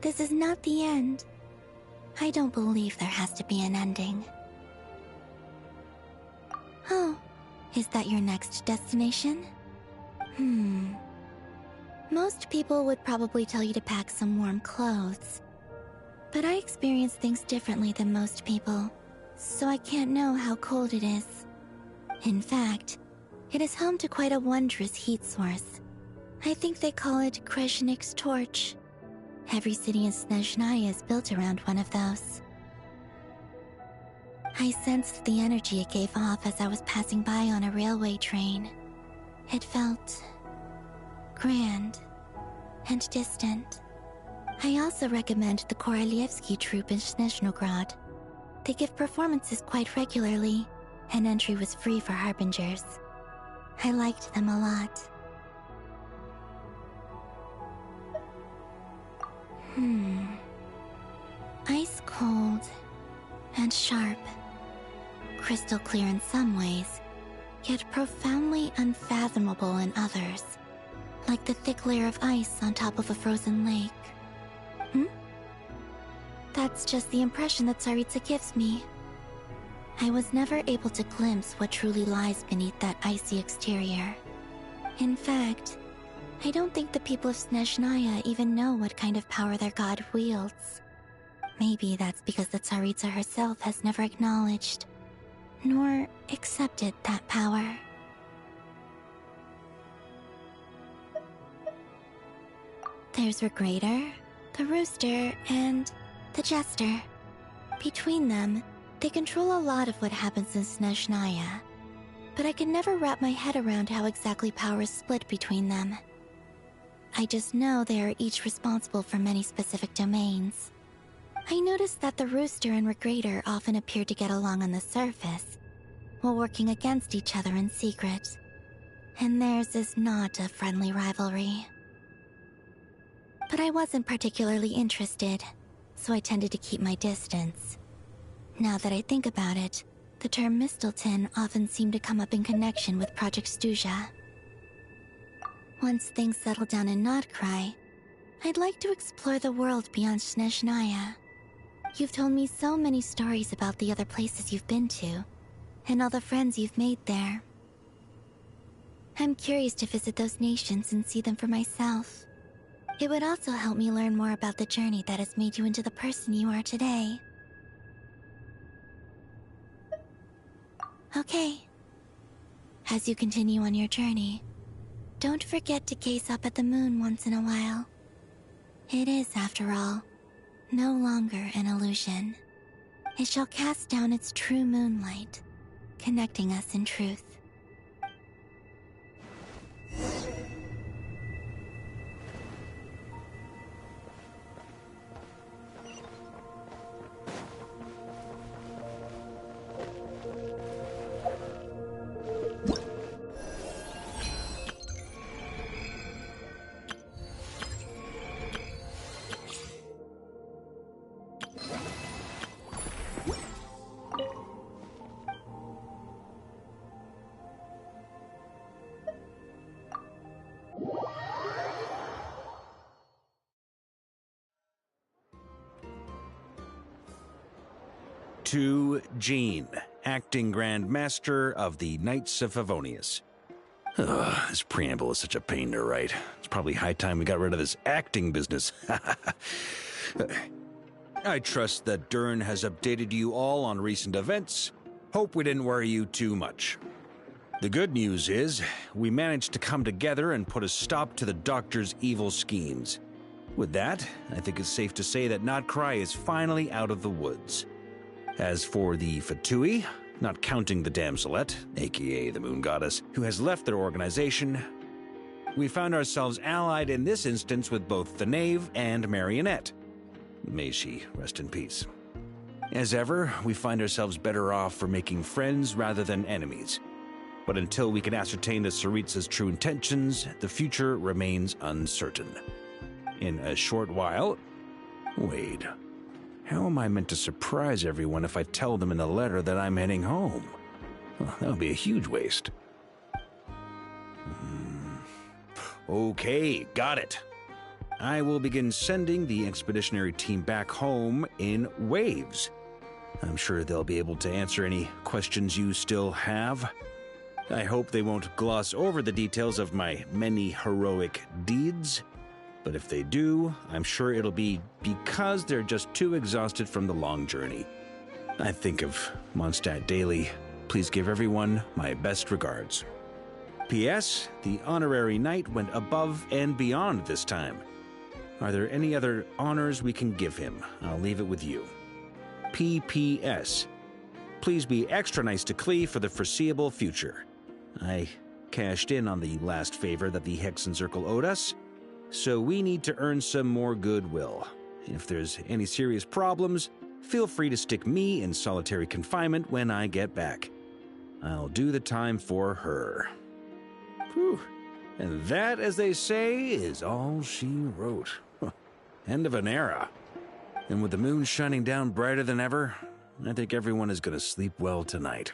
this is not the end. I don't believe there has to be an ending. Oh, is that your next destination? Most people would probably tell you to pack some warm clothes. But I experience things differently than most people, so I can't know how cold it is. In fact, it is home to quite a wondrous heat source. I think they call it Kreshnik's torch. Every city in Snezhnaya is built around one of those. I sensed the energy it gave off as I was passing by on a railway train. It felt grand and distant. I also recommend the Korolievsky troupe in Snezhnograd. They give performances quite regularly, and entry was free for harbingers. I liked them a lot. Ice cold and sharp. Crystal clear in some ways, yet profoundly unfathomable in others. Like the thick layer of ice on top of a frozen lake. That's just the impression that Tsaritsa gives me. I was never able to glimpse what truly lies beneath that icy exterior. In fact, I don't think the people of Snezhnaya even know what kind of power their god wields. Maybe that's because the Tsaritsa herself has never acknowledged, nor accepted that power. There's Regrator, the Rooster, and the Jester. Between them, they control a lot of what happens in Snezhnaya, but I can never wrap my head around how exactly power is split between them. I just know they are each responsible for many specific domains. I noticed that the Rooster and Regrator often appear to get along on the surface, while working against each other in secret. And theirs is not a friendly rivalry. But I wasn't particularly interested, so I tended to keep my distance. Now that I think about it, the term Mistelton often seemed to come up in connection with Project Stuja. Once things settle down in Notcry, I'd like to explore the world beyond Snezhnaya. You've told me so many stories about the other places you've been to, and all the friends you've made there. I'm curious to visit those nations and see them for myself. It would also help me learn more about the journey that has made you into the person you are today. Okay. As you continue on your journey, don't forget to gaze up at the moon once in a while. It is, after all, no longer an illusion. It shall cast down its true moonlight, connecting us in truth. To Jean, acting Grand Master of the Knights of Favonius. Ugh, this preamble is such a pain to write. It's probably high time we got rid of this acting business. I trust that Dern has updated you all on recent events. Hope we didn't worry you too much. The good news is, we managed to come together and put a stop to the Doctor's evil schemes. With that, I think it's safe to say that Notcry is finally out of the woods. As for the Fatui, not counting the Damselette, aka the Moon Goddess, who has left their organization, we found ourselves allied in this instance with both the Knave and Marionette. May she rest in peace. As ever, we find ourselves better off for making friends rather than enemies. But until we can ascertain the Tsaritsa's true intentions, the future remains uncertain. In a short while... Wait... How am I meant to surprise everyone if I tell them in the letter that I'm heading home? Well, that would be a huge waste. Okay, got it. I will begin sending the expeditionary team back home in waves. I'm sure they'll be able to answer any questions you still have. I hope they won't gloss over the details of my many heroic deeds. But if they do, I'm sure it'll be because they're just too exhausted from the long journey. I think of Mondstadt daily. Please give everyone my best regards. P.S. The honorary knight went above and beyond this time. Are there any other honors we can give him? I'll leave it with you. P.P.S. Please be extra nice to Klee for the foreseeable future. I cashed in on the last favor that the Hexen Circle owed us, so we need to earn some more goodwill. If there's any serious problems, feel free to stick me in solitary confinement when I get back. I'll do the time for her. Whew. And that, as they say, is all she wrote. End of an era. And with the moon shining down brighter than ever, I think everyone is going to sleep well tonight.